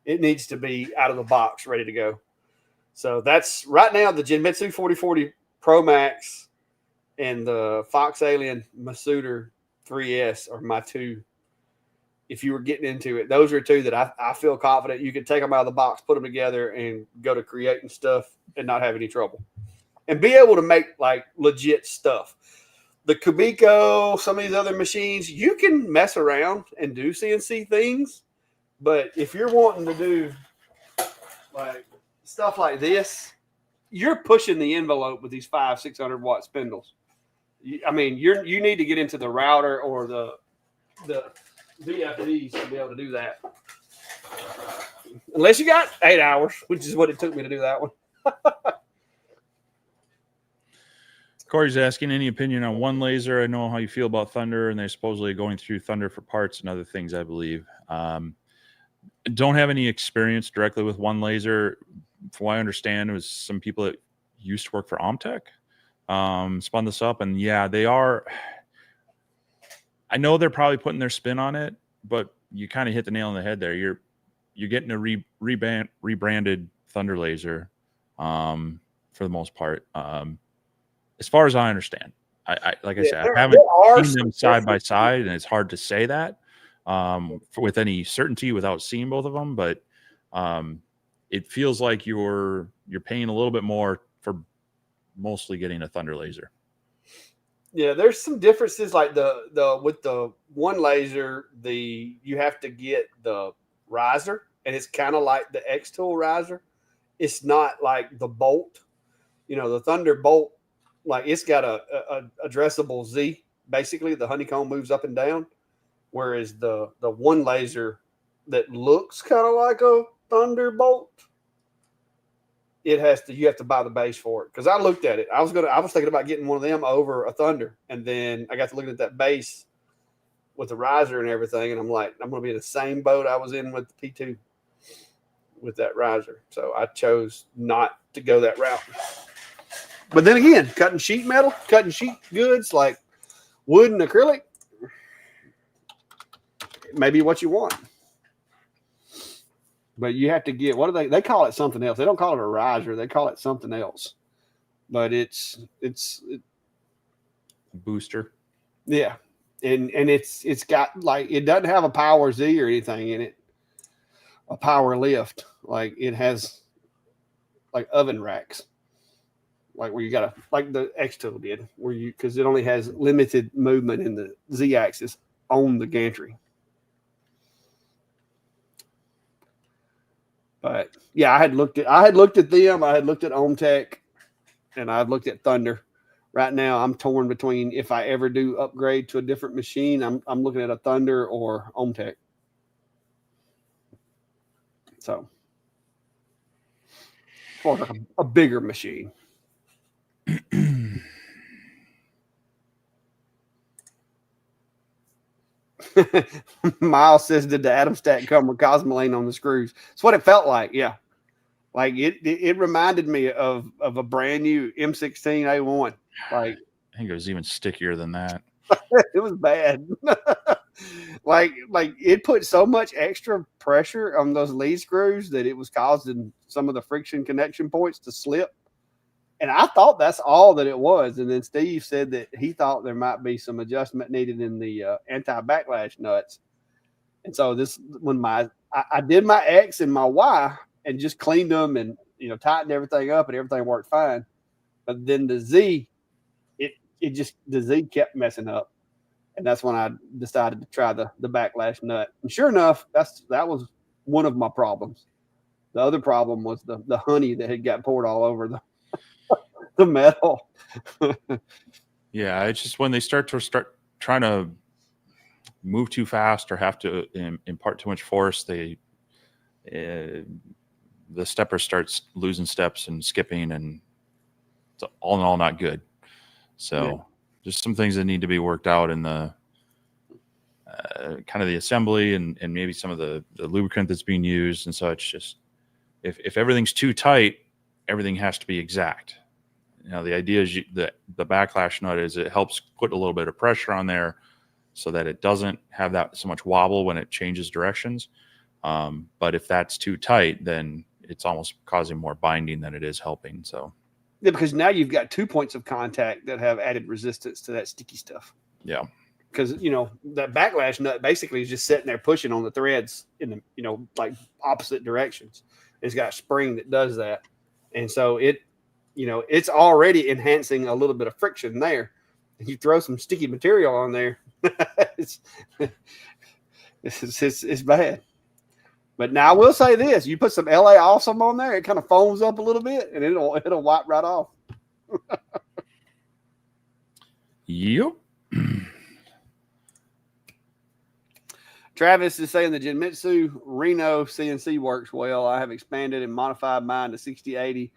It needs to be out of the box, ready to go. So that's right now the Genmitsu 4040 Pro Max and the Fox Alien Masuda 3S are my two. If you were getting into it, those are two that I feel confident you could take them out of the box, put them together, and go to creating stuff and not have any trouble. And be able to make like legit stuff. The Kubiko, some of these other machines, you can mess around and do CNC things. But if you're wanting to do like stuff like this, you're pushing the envelope with these 500-600 watt spindles. I mean, you need to get into the router or the VFDs to be able to do that. Unless you got 8 hours, which is what it took me to do that one. Corey's asking, any opinion on one laser? I know how you feel about Thunder, and they're supposedly going through Thunder for parts and other things, I believe. Don't have any experience directly with one laser. From what I understand, it was some people that used to work for Omtech spun this up, and yeah, they are. I know they're probably putting their spin on it, but you kind of hit the nail on the head there. You're getting a rebranded Thunder laser for the most part. As far as I understand, I said, I haven't seen them side by side, and it's hard to say that with any certainty without seeing both of them. But it feels like you're paying a little bit more for mostly getting a Thunder laser. Yeah, there's some differences. Like the with the one laser, you have to get the riser, and it's kind of like the X tool riser. It's not like the bolt. The Thunder bolt. Like it's got a addressable Z. Basically, the honeycomb moves up and down, whereas the one laser that looks kind of like a Thunderbolt, you have to buy the base for it. Because I looked at it, I was thinking about getting one of them over a Thunder, and then I got to looking at that base with the riser and everything, and I'm like, I'm going to be in the same boat I was in with the P2 with that riser. So I chose not to go that route. But then again, cutting sheet metal, cutting sheet goods like wood and acrylic, maybe what you want. But you have to get, what do they call it something else. They don't call it a riser. They call it something else. But it's booster. Yeah. And it's got like, it doesn't have a power Z or anything in it. A power lift. Like it has like oven racks. Like where you got like the X-Tool did, because it only has limited movement in the Z-axis on the gantry. But yeah, I had looked at them. I had looked at Omtech, and I had looked at Thunder. Right now, I'm torn between if I ever do upgrade to a different machine, I'm looking at a Thunder or Omtech. So, for like a bigger machine. Miles says, did the Atomstack come with Cosmoline on the screws? It's what it felt like. Yeah. Like it reminded me of a brand new M16A1. Like I think it was even stickier than that. It was bad. like it put so much extra pressure on those lead screws that it was causing some of the friction connection points to slip. And I thought that's all that it was. And then Steve said that he thought there might be some adjustment needed in the anti-backlash nuts. And so when I did my X and my Y and just cleaned them and tightened everything up and everything worked fine. But then the Z, the Z kept messing up. And that's when I decided to try the backlash nut. And sure enough, that was one of my problems. The other problem was the honey that had got poured all over the metal. Yeah, it's just when they start trying to move too fast or have to impart too much force, the stepper starts losing steps and skipping, and it's all in all not good. So just some things that need to be worked out in the kind of the assembly and maybe some of the lubricant that's being used and such. Just if everything's too tight, everything has to be exact. The idea is the backlash nut is it helps put a little bit of pressure on there so that it doesn't have that so much wobble when it changes directions. But if that's too tight, then it's almost causing more binding than it is helping. So yeah, because now you've got 2 points of contact that have added resistance to that sticky stuff. Yeah. Because that backlash nut basically is just sitting there pushing on the threads in the like opposite directions. It's got a spring that does that, and so it's already enhancing a little bit of friction there. And you throw some sticky material on there, it's bad. But now I will say this: you put some LA Awesome on there, it kind of foams up a little bit, and it'll wipe right off. Yep. Travis is saying the Genmitsu Reno CNC works well. I have expanded and modified mine to 6080,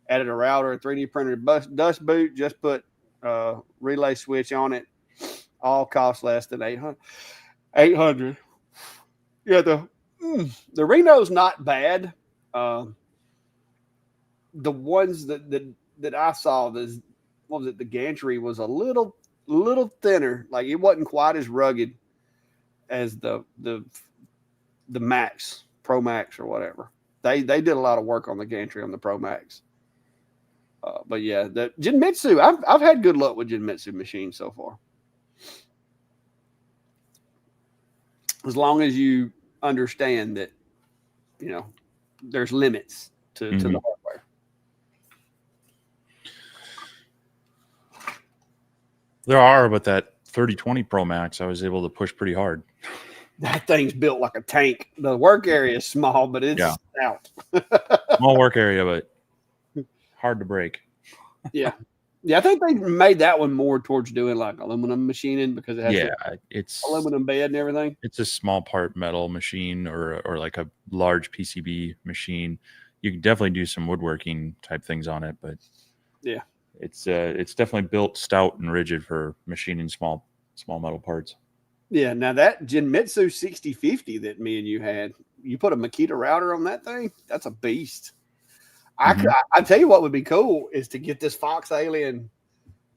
added a router, a 3D printer, dust boot, just put a relay switch on it. All cost less than 800. Yeah, the Reno's not bad. The ones that I saw, what was it? The gantry was a little thinner. Like it wasn't quite as rugged as the Max, Pro Max or whatever. They did a lot of work on the gantry on the Pro Max. But yeah, the Genmitsu, I've had good luck with Genmitsu machines so far. As long as you understand that, there's limits to the hardware. There are, but that 3020 Pro Max, I was able to push pretty hard. That thing's built like a tank. The work area is small, but it's out. Small work area, but hard to break. Yeah. Yeah, I think they made that one more towards doing like aluminum machining because it has it's aluminum bed and everything. It's a small part metal machine or like a large PCB machine. You can definitely do some woodworking type things on it, but yeah, it's definitely built stout and rigid for machining small metal parts. Yeah, now that Genmitsu 6050 that me and you had, you put a Makita router on that thing, that's a beast. I tell you what would be cool is to get this Fox Alien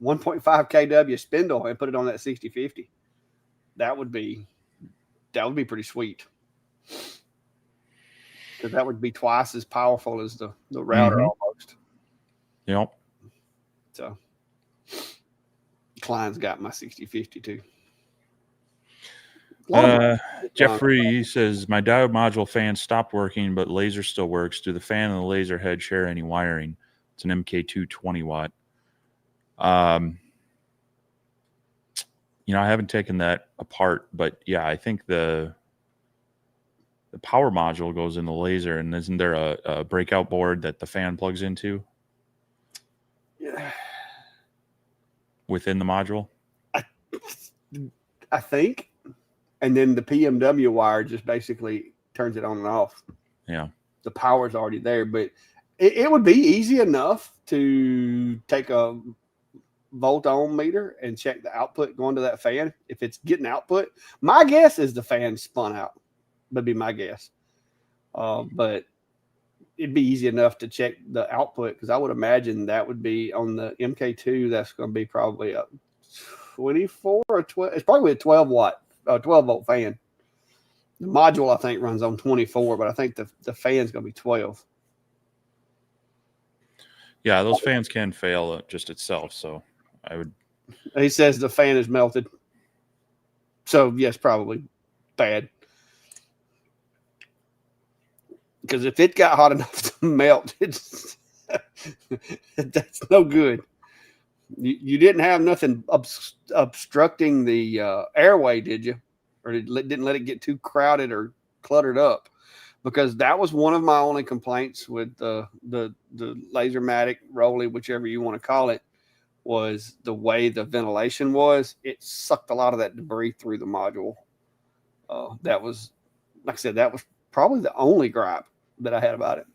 1.5 kW spindle and put it on that 6050. That would be pretty sweet. Because that would be twice as powerful as the router almost. Yep. So Klein's got my 6050 too. Jeffrey says my diode module fan stopped working, but laser still works. Do the fan and the laser head share any wiring? It's an MK2 20 watt. I haven't taken that apart, but yeah, I think the power module goes in the laser, and isn't there a breakout board that the fan plugs into? Yeah. Within the module? I think. And then the PMW wire just basically turns it on and off. Yeah. The power's already there, but it would be easy enough to take a volt ohm meter and check the output going to that fan. If it's getting output, my guess is the fan spun out. Would be my guess. But it'd be easy enough to check the output because I would imagine that would be on the MK2. That's going to be probably a 24 or 12. It's probably a 12 volt fan. The module I think runs on 24, but I think the fan's going to be 12. Yeah, those fans can fail just itself. So I would. He says the fan is melted. So yes, probably bad. Because if it got hot enough to melt, it's that's no good. You didn't have nothing obstructing the airway, did you? Or didn't let it get too crowded or cluttered up? Because that was one of my only complaints with the Lasermatic, Rolly, whichever you want to call it, was the way the ventilation was. It sucked a lot of that debris through the module. That was, like I said, that was probably the only gripe that I had about it,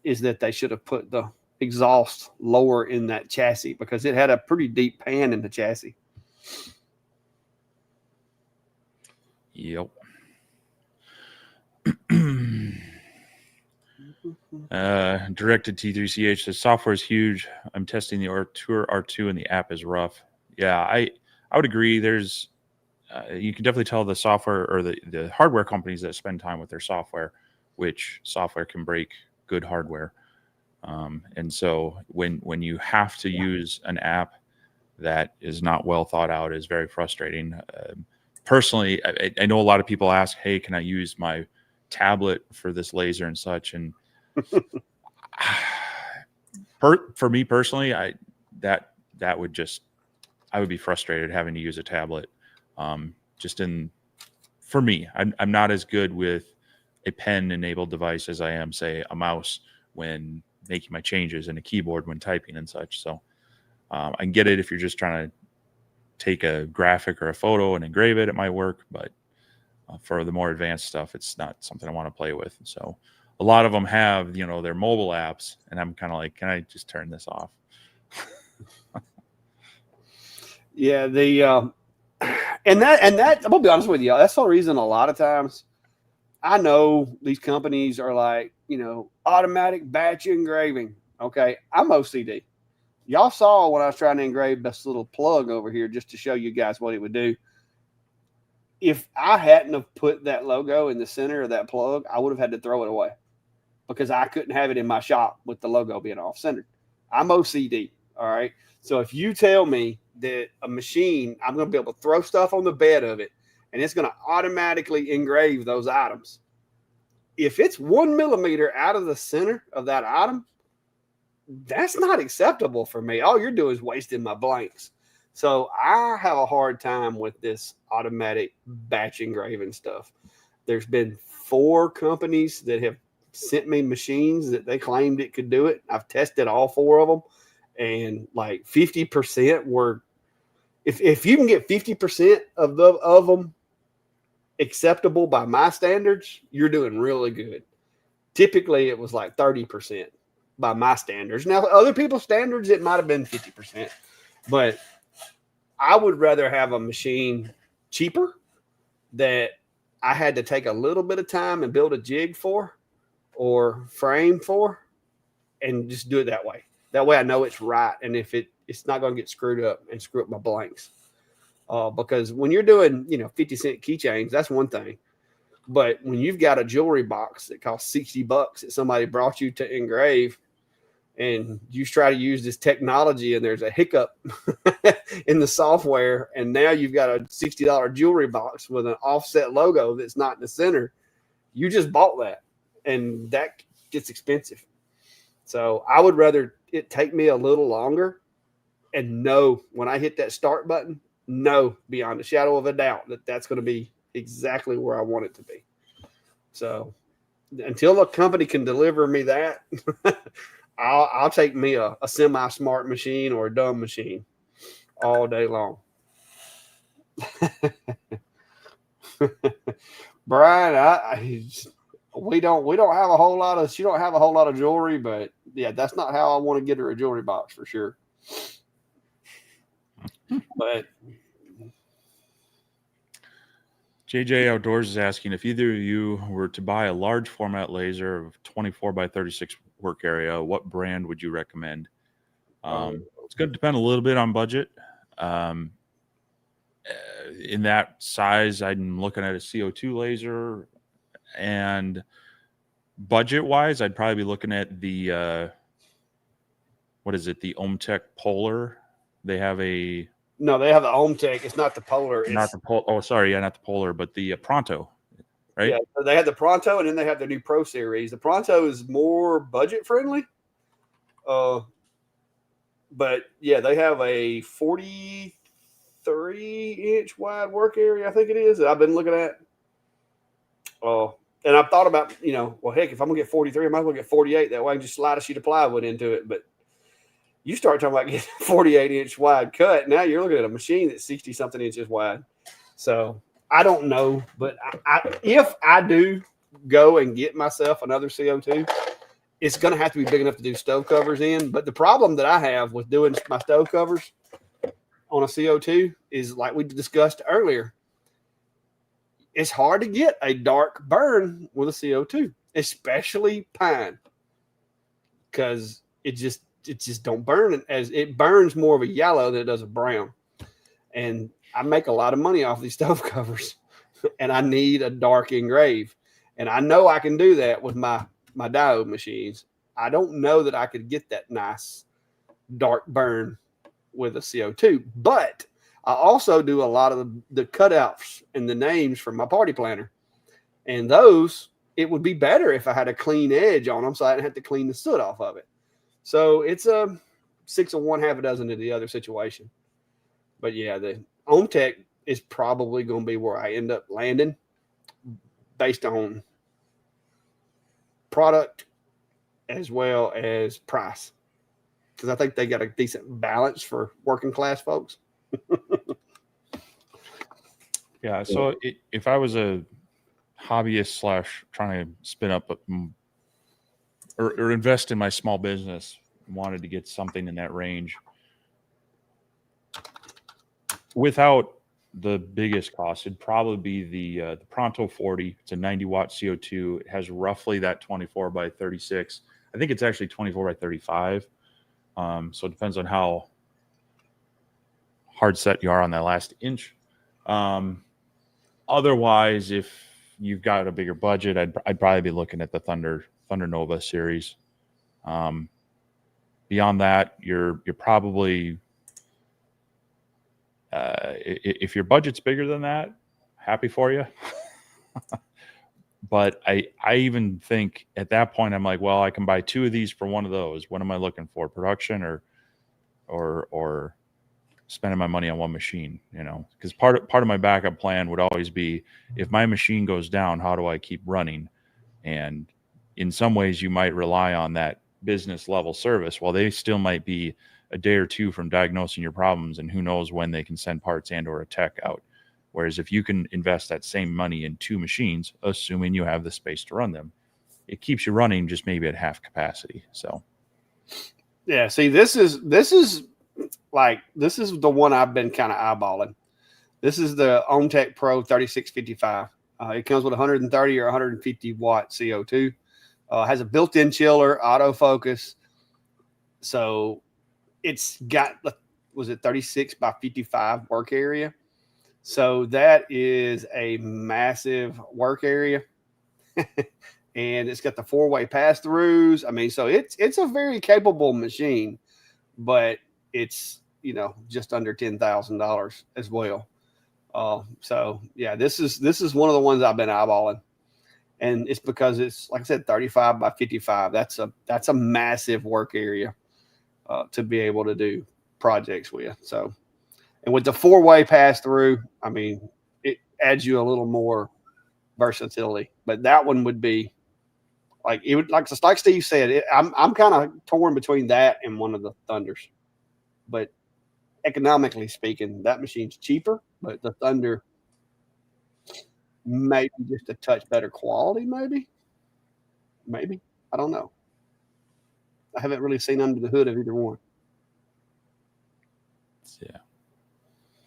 is that they should have put the exhaust lower in that chassis, because it had a pretty deep pan in the chassis. Yep. Directed T3CH says software is huge. I'm testing the Tour R2 and the app is rough. Yeah, I would agree. There's you can definitely tell the software or the hardware companies that spend time with their software, which software can break good hardware. And so when you have to use an app that is not well thought out, is very frustrating. Personally, I know a lot of people ask, hey, can I use my tablet for this laser and such? And for me personally, I would be frustrated having to use a tablet. For me, I'm not as good with a pen enabled device as I am, say, a mouse when making my changes, and a keyboard when typing and such. So I can get it if you're just trying to take a graphic or a photo and engrave it, it might work, but for the more advanced stuff, it's not something I want to play with. So a lot of them have, their mobile apps, and I'm kind of like, can I just turn this off? Yeah, and that I'm gonna be honest with you, that's the reason a lot of times I know these companies are like, automatic batch engraving. Okay, I'm OCD. Y'all saw when I was trying to engrave this little plug over here just to show you guys what it would do. If I hadn't have put that logo in the center of that plug, I would have had to throw it away, because I couldn't have it in my shop with the logo being off-centered. I'm OCD, all right? So if you tell me that a machine, I'm going to be able to throw stuff on the bed of it, and it's going to automatically engrave those items. If it's 1 millimeter out of the center of that item, that's not acceptable for me. All you're doing is wasting my blanks. So I have a hard time with this automatic batch engraving stuff. There's been 4 companies that have sent me machines that they claimed it could do it. I've tested all 4 of them, and like 50% were, if you can get 50% of them acceptable by my standards, you're doing really good. Typically it was like 30% by my standards. Now, other people's standards, it might have been 50%, but I would rather have a machine cheaper that I had to take a little bit of time and build a jig for or frame for, and just do it that way. That way I know it's right, and if it's not going to get screwed up and screw up my blanks. Because when you're doing, 50-cent keychains, that's one thing. But when you've got a jewelry box that costs $60 that somebody brought you to engrave, and you try to use this technology and there's a hiccup in the software, and now you've got a $60 jewelry box with an offset logo that's not in the center, you just bought that, and that gets expensive. So I would rather it take me a little longer, and know when I hit that start button, know beyond a shadow of a doubt that that's going to be exactly where I want it to be. So until a company can deliver me that, I'll take me a semi-smart machine or a dumb machine all day long. Brian, we don't have a whole lot of, she don't have a whole lot of jewelry, but yeah, that's not how I want to get her a jewelry box for sure. But JJ Outdoors is asking, if either of you were to buy a large format laser of 24 by 36 work area, what brand would you recommend? It's going to depend a little bit on budget. In that size, I'm looking at a CO2 laser, and budget wise, I'd probably be looking at the what is it? The Omtech Polar. They have the Omtech. It's not the Polar. Not the Polar. Oh, sorry, yeah, not the Polar, but the Pronto, right? Yeah, so they have the Pronto, and then they have the new Pro Series. The Pronto is more budget friendly. But yeah, they have a 43-inch wide work area, I think it is, that I've been looking at. And I've thought about, well, heck, if I'm gonna get 43, I might as well get 48. That way I can just slide a sheet of plywood into it. But you start talking about getting 48-inch wide cut. Now you're looking at a machine that's 60 something inches wide. So I don't know, but if I do go and get myself another CO2, it's going to have to be big enough to do stove covers in. But the problem that I have with doing my stove covers on a CO2 is, like we discussed earlier, it's hard to get a dark burn with a CO2, especially pine, because it just don't burn as it burns more of a yellow than it does a brown. And I make a lot of money off these stove covers, and I need a dark engrave, and I know I can do that with my diode machines. I don't know that I could get that nice dark burn with a CO2, but I also do a lot of the cutouts and the names from my party planner, and those, it would be better if I had a clean edge on them so I didn't have to clean the soot off of it. So it's a 6 of one, half a dozen of the other situation. But yeah, the Omtech is probably going to be where I end up landing based on product as well as price, because I think they got a decent balance for working class folks. Yeah. So if I was a hobbyist / trying to spin up or invest in my small business, wanted to get something in that range without the biggest cost, it'd probably be the Pronto 40. It's a 90 watt CO2. It has roughly that 24 by 36. I think it's actually 24 by 35. So it depends on how hard set you are on that last inch. Otherwise, if you've got a bigger budget, I'd probably be looking at the Thunder Nova series. Beyond that, you're probably if your budget's bigger than that, happy for you. But I even think at that point, I'm like, well, I can buy 2 of these for one of those. What am I looking for? Production or spending my money on one machine, because part of my backup plan would always be, if my machine goes down, how do I keep running? And in some ways you might rely on that business level service. Well, they still might be a day or two from diagnosing your problems, and who knows when they can send parts and or a tech out. Whereas if you can invest that same money in 2 machines, assuming you have the space to run them, it keeps you running just maybe at half capacity. So yeah, see, this is the one I've been kind of eyeballing. This is the Omtech Pro 3655. It comes with 130 or 150 watt CO2. Has a built-in chiller, autofocus. So it's got, was it 36 by 55 work area? So that is a massive work area. And it's got the 4-way pass-throughs. I mean, so it's a very capable machine, but it's, just under $10,000 as well. So yeah, this is one of the ones I've been eyeballing, and it's because it's, like I said, 35 by 55. That's a massive work area to be able to do projects with. So, and with the 4-way pass through, I mean, it adds you a little more versatility. But that one would be like, it would, like Steve said, I'm kind of torn between that and one of the Thunders. But economically speaking, that machine's cheaper, but the Thunder maybe just a touch better quality, maybe. I don't know. I haven't really seen under the hood of either one. yeah,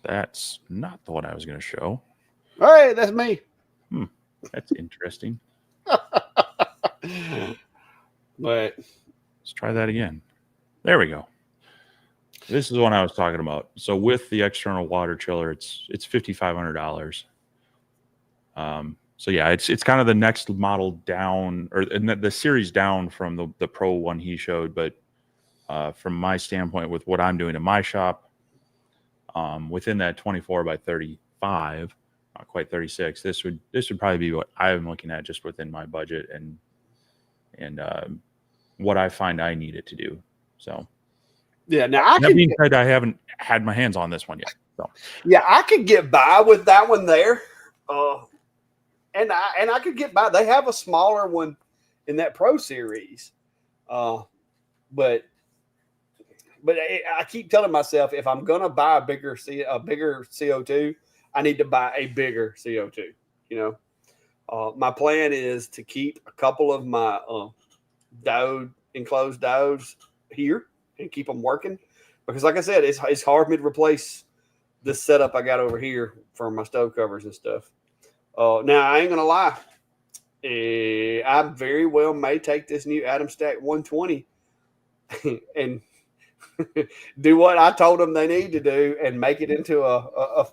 that's not the one I was going to show. All right, that's me. That's interesting. But let's try that again. There we go. This is the one I was talking about. So with the external water chiller, it's $5,500. So yeah, it's kind of the next model down, or the series down from the Pro one he showed. But from my standpoint, with what I'm doing in my shop, within that 24 by 35, not quite 36. This would probably be what I'm looking at just within my budget and what I find I need it to do. So yeah. Now that being said, I haven't had my hands on this one yet. So yeah, I could get by with that one there. And I could get by. They have a smaller one in that Pro Series. But I keep telling myself if I'm gonna buy a bigger CO2, I need to buy a bigger CO2. You know, my plan is to keep a couple of my enclosed diodes here and keep them working because, like I said, it's hard for me to replace this setup I got over here for my stove covers and stuff. Now I ain't gonna lie, I very well may take this new Atomstack 120 and do what I told them they need to do and make it into a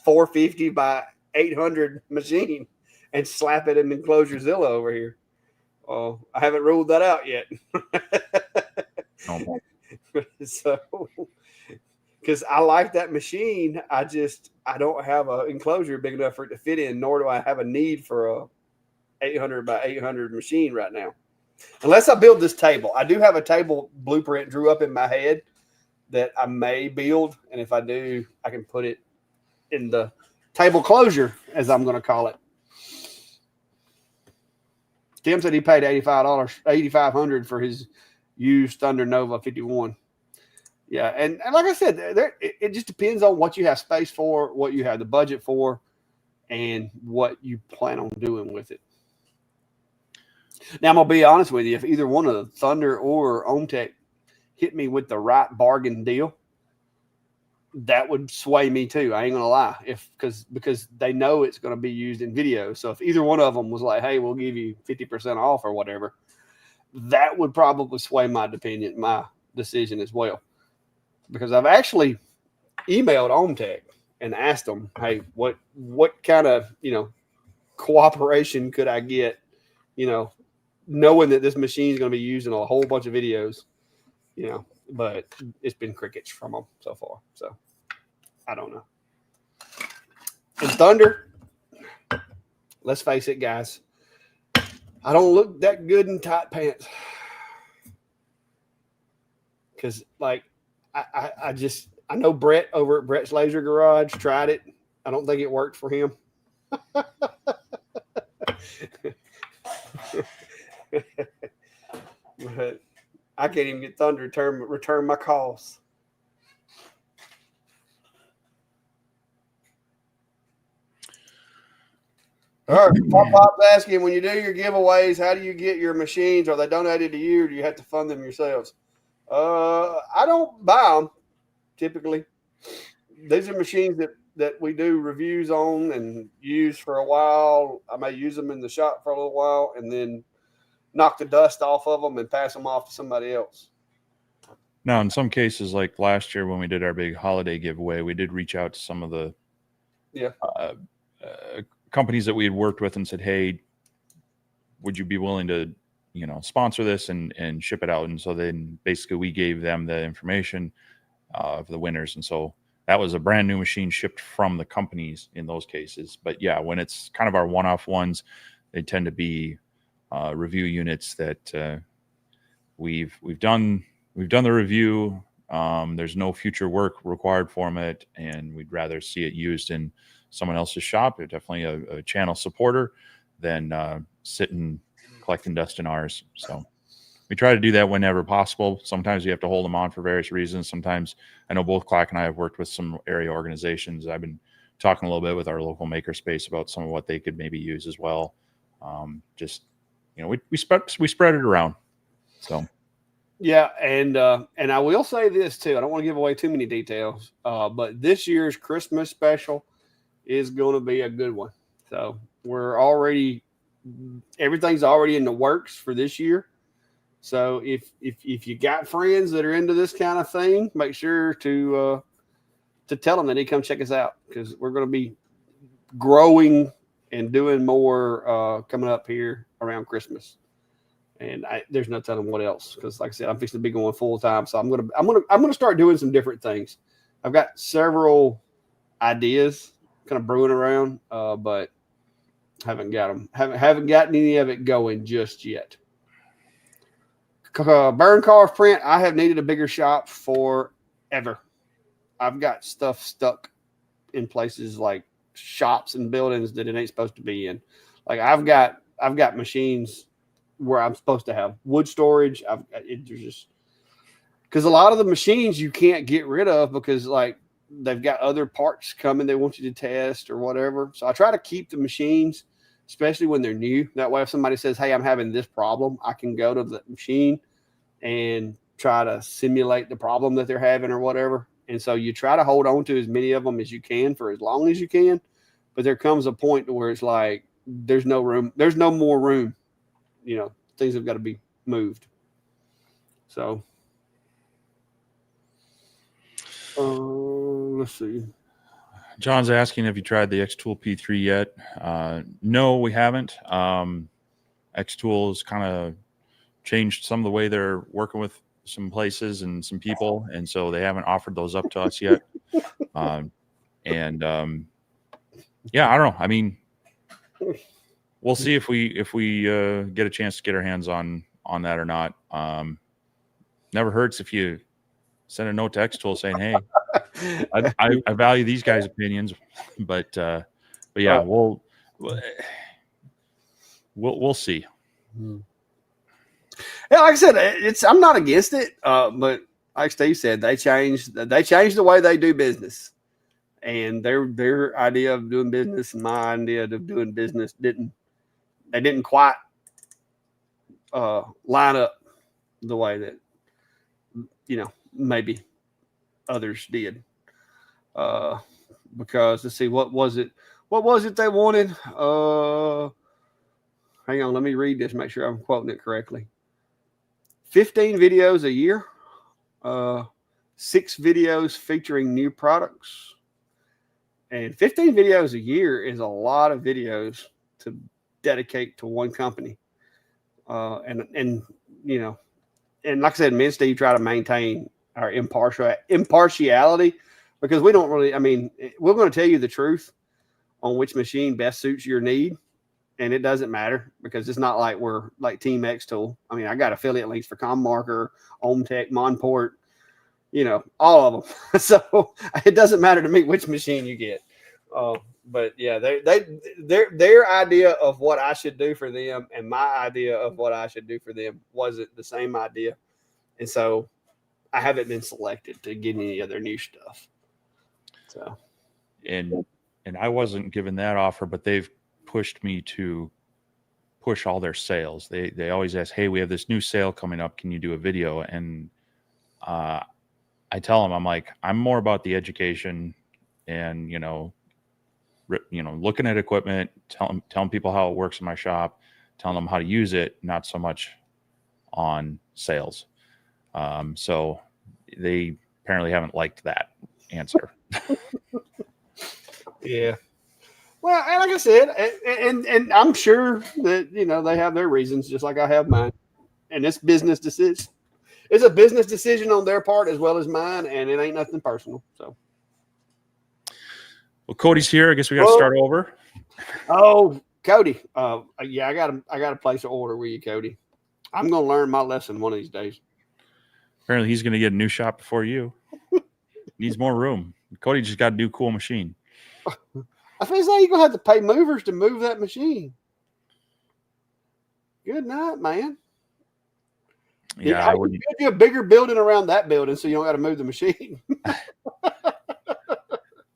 450 by 800 machine and slap it in enclosure Zilla over here. I haven't ruled that out yet. So, because I like that machine, I don't have an enclosure big enough for it to fit in, nor do I have a need for a 800 by 800 machine right now. Unless I build this table. I do have a table blueprint drew up in my head that I may build, and if I do, I can put it in the table closure, as I'm going to call it. Tim said he paid $8,500 for his used Thunder Nova 51. Yeah, and like I said, it just depends on what you have space for, what you have the budget for, and what you plan on doing with it. Now, I'm going to be honest with you. If either one of the Thunder or Omtech hit me with the right bargain deal, that would sway me too. I ain't going to lie. Because they know it's going to be used in video. So if either one of them was like, hey, we'll give you 50% off or whatever, that would probably sway my decision as well. Because I've actually emailed Omtech and asked them, hey, what kind of, cooperation could I get, knowing that this machine is going to be used in a whole bunch of videos, but it's been crickets from them so far. So I don't know. And Thunder, let's face it, guys, I don't look that good in tight pants. Because, I know Brett over at Brett's Laser Garage tried it. I don't think it worked for him. But I can't even get Thunder to return my calls. All right, Pop's asking, when you do your giveaways, how do you get your machines? Are they donated to you, or do you have to fund them yourselves? I don't buy them typically. These are machines that we do reviews on and use for a while. I may use them in the shop for a little while and then knock the dust off of them and pass them off to somebody else. Now, in some cases, like last year when we did our big holiday giveaway, we did reach out to some of the companies that we had worked with and said, hey, would you be willing to, sponsor this and ship it out? And so then basically we gave them the information of the winners. And so that was a brand new machine shipped from the companies in those cases. But yeah, when it's kind of our one-off ones, they tend to be review units that we've done the review. There's no future work required from it, and we'd rather see it used in someone else's shop. They're definitely a channel supporter than sitting collecting dust in ours. So we try to do that whenever possible. Sometimes you have to hold them on for various reasons. Sometimes I know both Clack and I have worked with some area organizations. I've been talking a little bit with our local makerspace about some of what they could maybe use as well. We spread it around. So yeah, and I will say this too. I don't want to give away too many details, but this year's Christmas special is going to be a good one. So everything's already in the works for this year. So if you got friends that are into this kind of thing, make sure to tell them they need to come check us out, because we're going to be growing and doing more coming up here around Christmas. And there's no telling what else, because like I said, I'm fixing to be going full time. So I'm gonna start doing some different things. I've got several ideas kind of brewing around, but haven't got them. Haven't gotten any of it going just yet. Burn carve print. I have needed a bigger shop forever. I've got stuff stuck in places like shops and buildings that it ain't supposed to be in. Like I've got machines where I'm supposed to have wood storage. There's just because a lot of the machines you can't get rid of because like they've got other parts coming they want you to test or whatever. So I try to keep the machines, especially when they're new. That way, if somebody says, "Hey, I'm having this problem," I can go to the machine and try to simulate the problem that they're having or whatever. And so you try to hold on to as many of them as you can for as long as you can. But there comes a point to where it's like there's no room. There's no more room. You know, things have got to be moved. So let's see. John's asking if you tried the X-Tool P3 yet. No, we haven't. X-Tool has kind of changed some of the way they're working with some places and some people, and so they haven't offered those up to us yet. Yeah, I don't know. I mean, we'll see if we get a chance to get our hands on that or not. Never hurts if you send a note to X-Tool saying, "Hey, I value these guys' opinions," but yeah, we'll see. Yeah, like I said, I'm not against it, but like Steve said, they changed the way they do business, and their idea of doing business and my idea of doing business didn't quite line up the way that maybe others did. Because let's see, what was it they wanted? Hang on, let me read this, make sure I'm quoting it correctly. 15 videos a year, 6 videos featuring new products, and 15 videos a year is a lot of videos to dedicate to one company. And like I said, me and Steve try to maintain our impartiality because we don't really. I mean, we're going to tell you the truth on which machine best suits your need. And it doesn't matter because it's not like we're like Team X-Tool. I mean, I got affiliate links for ComMarker, Omtech, Monport, all of them. So it doesn't matter to me which machine you get. But yeah, their idea of what I should do for them and my idea of what I should do for them wasn't the same idea. And so I haven't been selected to get any of their new stuff. So, and I wasn't given that offer, but they've pushed me to push all their sales. They always ask, "Hey, we have this new sale coming up. Can you do a video?" And I tell them, I'm like, I'm more about the education and looking at equipment, telling people how it works in my shop, telling them how to use it, not so much on sales. So they apparently haven't liked that answer. Yeah. Well, and like I said, and I'm sure that they have their reasons, just like I have mine. And it's business decision. It's a business decision on their part as well as mine, and it ain't nothing personal. So, well, Cody's here. I guess we got to start over. Oh, Cody. Yeah, I got to place an order with you, Cody. I'm gonna learn my lesson one of these days. Apparently, he's gonna get a new shop before you. Needs more room. Cody just got a new cool machine. I feel like you're going to have to pay movers to move that machine. Good night, man. Yeah, I would do a bigger building around that building so you don't got to move the machine.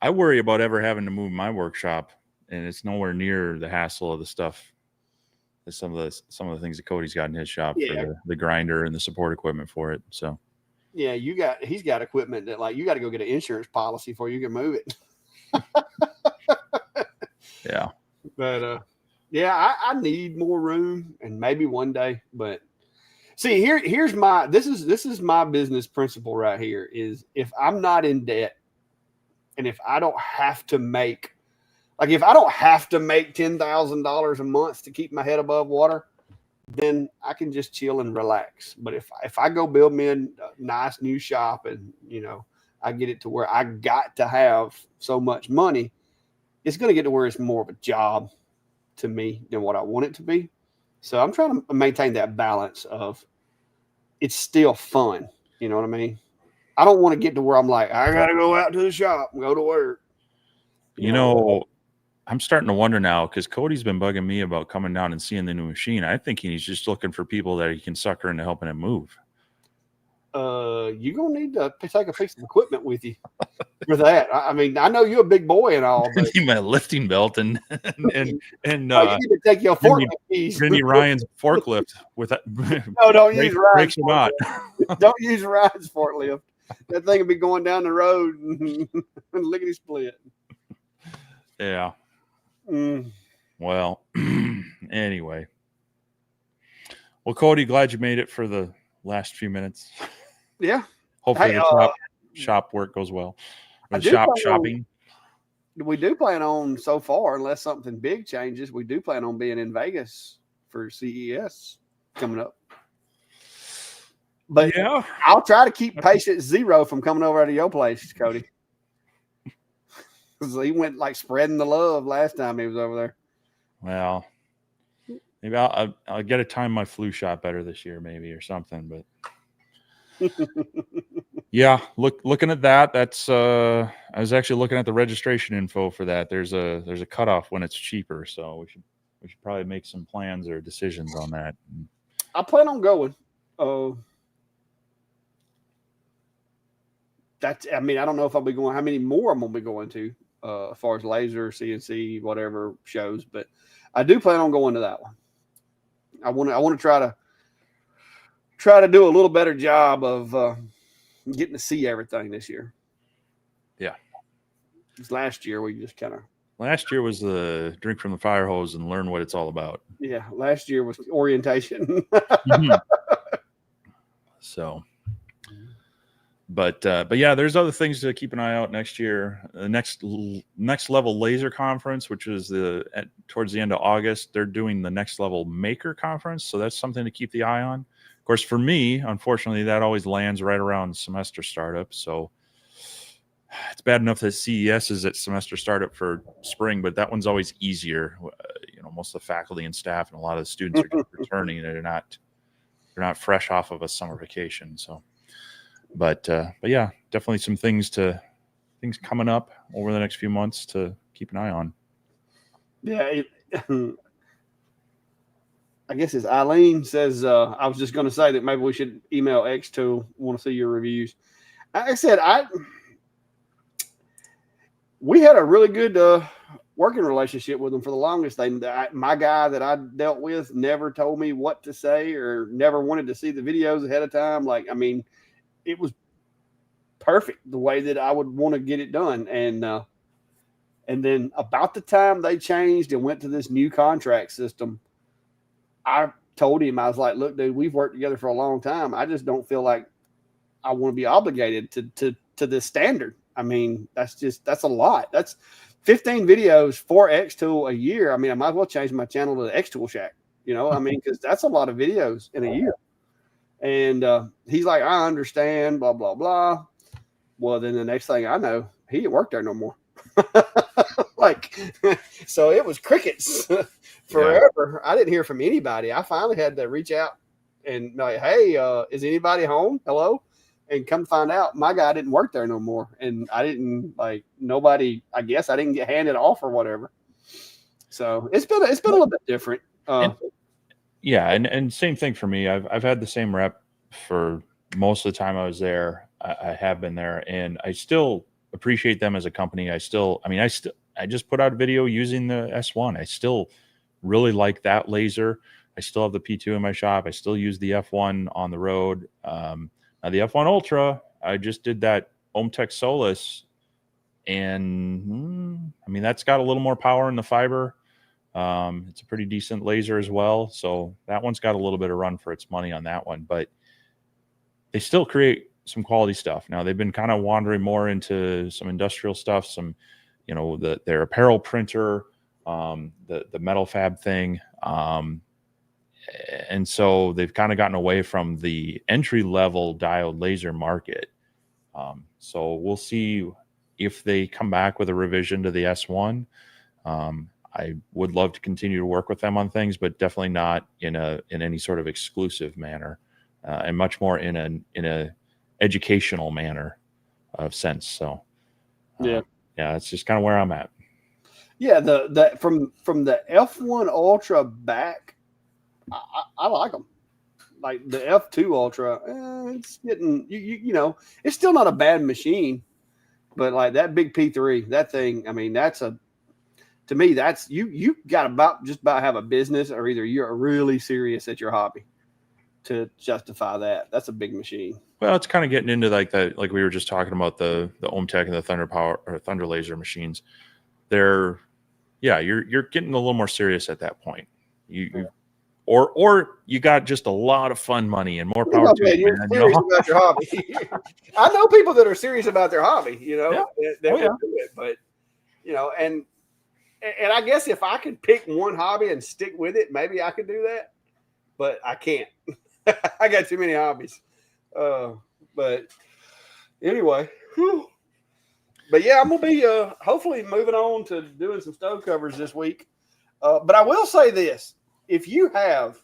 I worry about ever having to move my workshop, and it's nowhere near the hassle of the stuff. Some of the things that Cody's got in his shop for the grinder and the support equipment for it. So, yeah, he's got equipment that you got to go get an insurance policy before you can move it. Yeah, but I need more room, and maybe one day. But see, here's my this is my business principle right here. Is if I'm not in debt, and if I don't have to make $10,000 a month to keep my head above water, then I can just chill and relax. But if I go build me a nice new shop and I get it to where I got to have so much money, it's going to get to where it's more of a job to me than what I want it to be. So I'm trying to maintain that balance of it's still fun. You know what I mean? I don't want to get to where I'm like, I got to go out to the shop and go to work. You know, I'm starting to wonder now because Cody's been bugging me about coming down and seeing the new machine. I think he's just looking for people that he can sucker into helping him move. You're going to need to take a piece of equipment with you for that. I mean, I know you're a big boy and all, but I need my lifting belt and you need to take your forklift keys. Randy Ryan's forklift with that. No, don't use Ryan's forklift. Don't use Ryan's forklift. That thing will be going down the road and lickety split. Yeah. Well, anyway. Well, Cody, glad you made it for the last few minutes. Yeah. Hopefully the shop work goes well. Or the shopping. We do plan on, so far, unless something big changes, we do plan on being in Vegas for CES coming up. But yeah, I'll try to keep patient zero from coming over to your place, Cody. Because he went like spreading the love last time he was over there. Well, maybe I'll get to time my flu shot better this year, maybe, or something. But yeah, looking at that, that's I was actually looking at the registration info for that. There's a cutoff when it's cheaper, so we should probably make some plans or decisions on that. I plan on going. I mean, I don't know if I'll be going, how many more I'm going to be going to as far as laser, CNC, whatever shows, but I do plan on going to that one. I want to try to do a little better job of getting to see everything this year. Yeah. Because last year we just Last year was the drink from the fire hose and learn what it's all about. Yeah, last year was orientation. So, but yeah, there's other things to keep an eye out next year. The next level laser conference, which is towards the end of August, they're doing the next level maker conference. So that's something to keep the eye on. Of course, for me, unfortunately, that always lands right around semester startup. So it's bad enough that CES is at semester startup for spring, but that one's always easier. Most of the faculty and staff and a lot of the students are just returning. They're not fresh off of a summer vacation. So, but yeah, definitely some things coming up over the next few months to keep an eye on. Yeah. I guess it's Eileen says, I was just going to say that maybe we should email X2. Want to see your reviews. Like I said, we had a really good working relationship with them for the longest. My guy that I dealt with never told me what to say or never wanted to see the videos ahead of time. Like, I mean, it was perfect the way that I would want to get it done. And then about the time they changed and went to this new contract system, I told him, I was like, look, dude, we've worked together for a long time. I just don't feel like I want to be obligated to this standard. I mean, that's a lot. That's 15 videos for X-Tool a year. I mean, I might as well change my channel to the X-Tool Shack, I mean, because that's a lot of videos in a year. And he's like, I understand, blah, blah, blah. Well, then the next thing I know, he didn't work there no more. So it was crickets forever. Yeah. I didn't hear from anybody. I finally had to reach out and like, hey, is anybody home? Hello? And come find out my guy didn't work there no more. And I didn't nobody, I guess I didn't get handed off or whatever. So it's been a little bit different. And same thing for me. I've had the same rep for most of the time I was there. I have been there, and I still appreciate them as a company. I just put out a video using the S1. I still really like that laser. I still have the P2 in my shop. I still use the F1 on the road. Now the F1 Ultra, I just did that Ohmtech Solus, and I mean, that's got a little more power in the fiber. It's a pretty decent laser as well. So that one's got a little bit of run for its money on that one, but they still create some quality stuff. Now they've been kind of wandering more into some industrial stuff, some, their apparel printer, the metal fab thing. And so they've kind of gotten away from the entry level diode laser market. So we'll see if they come back with a revision to the S1. I would love to continue to work with them on things, but definitely not in any sort of exclusive manner, and much more in a educational manner of sense. So yeah, that's just kind of where I'm at. Yeah, the from the F1 Ultra back, I like them. Like the F2 Ultra, it's getting you know, it's still not a bad machine, but like that big P3, that thing, I mean, to me, that's you got just about have a business, or either you're really serious at your hobby to justify that. That's a big machine. Well, it's kind of getting into like we were just talking about the Ohmtech and the Thunder Power or Thunder Laser machines. You're getting a little more serious at that point. Or you got just a lot of fun money and more power to you. You're serious about your hobby. I know people that are serious about their hobby, you know, that will do it. But you know, and I guess if I could pick one hobby and stick with it, maybe I could do that. But I can't. I got too many hobbies. But anyway, whew. But yeah, I'm gonna be hopefully moving on to doing some stove covers this week. But I will say this: if you have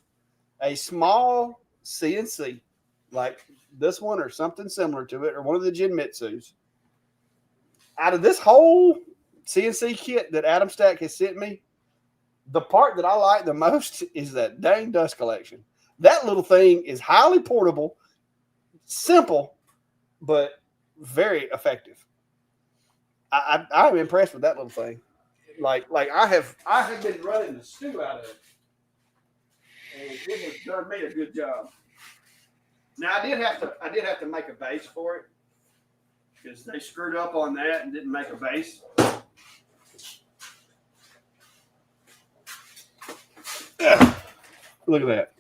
a small CNC like this one or something similar to it, or one of the Genmitsus, out of this whole CNC kit that Atomstack has sent me, the part that I like the most is that dang dust collection. That little thing is highly portable, simple, but very effective. I'm impressed with that little thing. Like I have been running the stew out of it, and it has done me a good job. Now I did have to make a base for it because they screwed up on that and didn't make a base. Look at that.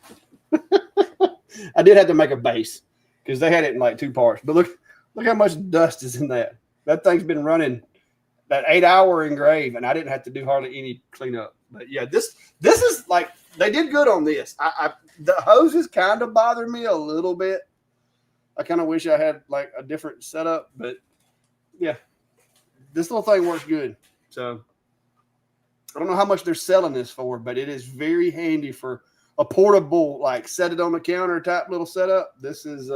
I did have to make a base because they had it in like 2 parts. But look how much dust is in that. That thing's been running that 8-hour engrave, and I didn't have to do hardly any cleanup. But yeah, this is like they did good on this. The hoses kind of bother me a little bit. I kind of wish I had like a different setup, but yeah, this little thing works good. So I don't know how much they're selling this for, but it is very handy for a portable, like set it on the counter type little setup. This is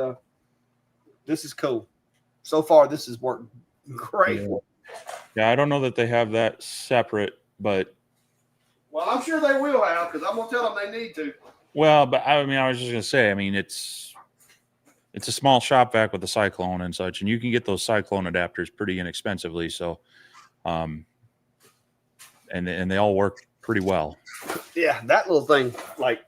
cool. So far, this has worked great. Yeah, I don't know that they have that separate, but well, I'm sure they will have, because I'm gonna tell them they need to. Well, but I mean, I was just gonna say, I mean, it's a small shop vac with a cyclone and such, and you can get those cyclone adapters pretty inexpensively. So, and they all work pretty well. Yeah, that little thing, like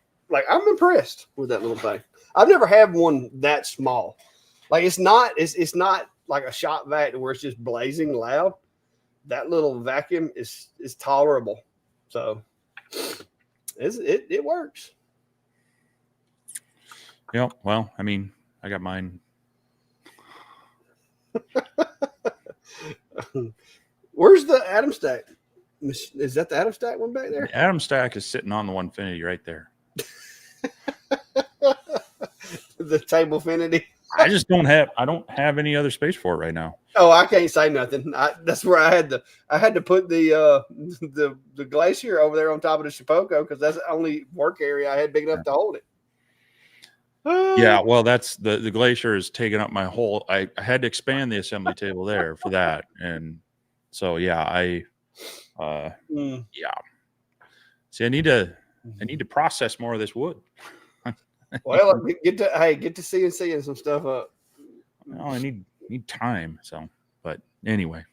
I'm impressed with that little thing. I've never had one that small. Like it's not like a shop vac where it's just blazing loud. That little vacuum is tolerable. So it works. Yeah, well, I mean, I got mine. Where's the Atomstack? Is that the Atomstack one back there? The Atomstack is sitting on the Onefinity right there. The table Finity. I don't have any other space for it right now. Oh, I can't say nothing. That's where I had to put the glacier over there on top of the Shipoko, because that's the only work area I had big enough to hold it. Yeah, well, that's the glacier is taking up my whole. I had to expand the assembly table there for that, and so yeah, yeah. See, I need to process more of this wood. Well, get to CNC and some stuff up. Oh, I need time. So, but anyway,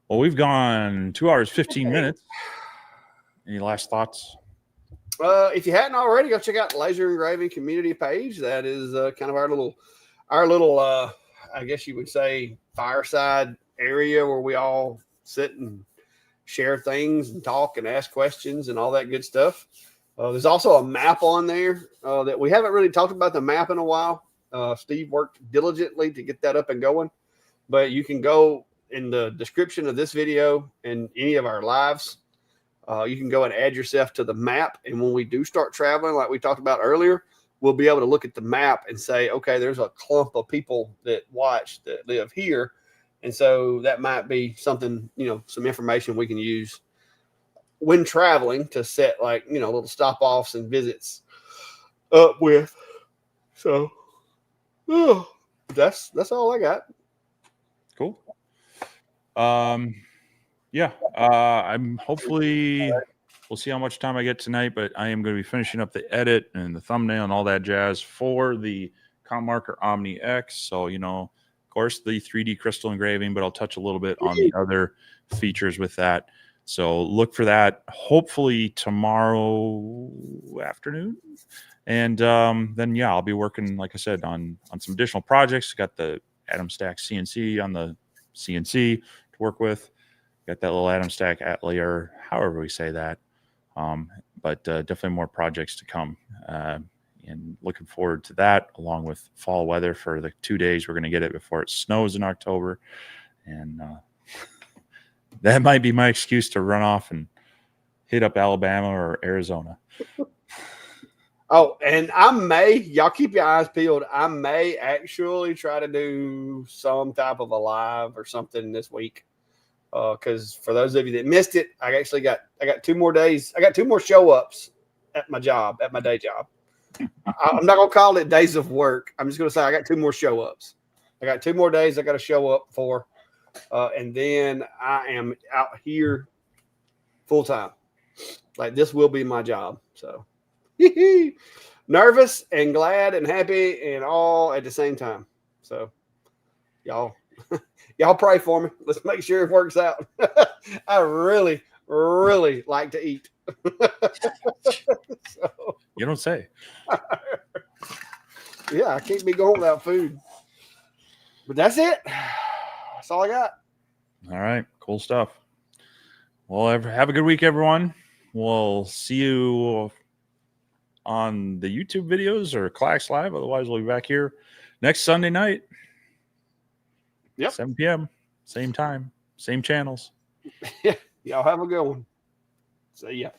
well, we've gone 2 hours 15 minutes. Any last thoughts? If you hadn't already, go check out the Laser Engraving community page. That is kind of our little I guess you would say fireside area where we all sit and share things and talk and ask questions and all that good stuff. There's also a map on there that we haven't really talked about the map in a while. Steve worked diligently to get that up and going, but you can go in the description of this video and any of our lives. You can go and add yourself to the map. And when we do start traveling, like we talked about earlier, we'll be able to look at the map and say, okay, there's a clump of people that watch that live here. And so that might be something, some information we can use when traveling to set like, you know, little stop offs and visits up with. So that's all I got. Cool. Yeah. I'm hopefully we'll see how much time I get tonight, but I am going to be finishing up the edit and the thumbnail and all that jazz for the Comp Marker Omni X. So, you know, of course, the 3D crystal engraving, but I'll touch a little bit on the other features with that. So look for that hopefully tomorrow afternoon. And then, yeah, I'll be working, like I said, on some additional projects. Got the Atomstack CNC on the CNC to work with. Got that little Atomstack at layer, however we say that. But definitely more projects to come. And looking forward to that, along with fall weather for the 2 days. We're going to get it before it snows in October. And that might be my excuse to run off and hit up Alabama or Arizona. Oh, and y'all keep your eyes peeled. I may actually try to do some type of a live or something this week. Because for those of you that missed it, I got 2 more days. I got 2 more show ups at my job, at my day job. I'm not gonna call it days of work. I'm just gonna say I got 2 more show ups. I got 2 more days I got to show up for, and then I am out here full time. Like this will be my job. So nervous and glad and happy and all at the same time. So y'all pray for me. Let's make sure it works out. I really, really like to eat. So, you don't say. Yeah, I can't be going without food. But that's it. That's all I got. All right. Cool stuff. Well, have a good week, everyone. We'll see you on the YouTube videos or Clax Live. Otherwise, we'll be back here next Sunday night. Yep. 7 p.m. Same time, same channels. Y'all have a good one. See ya.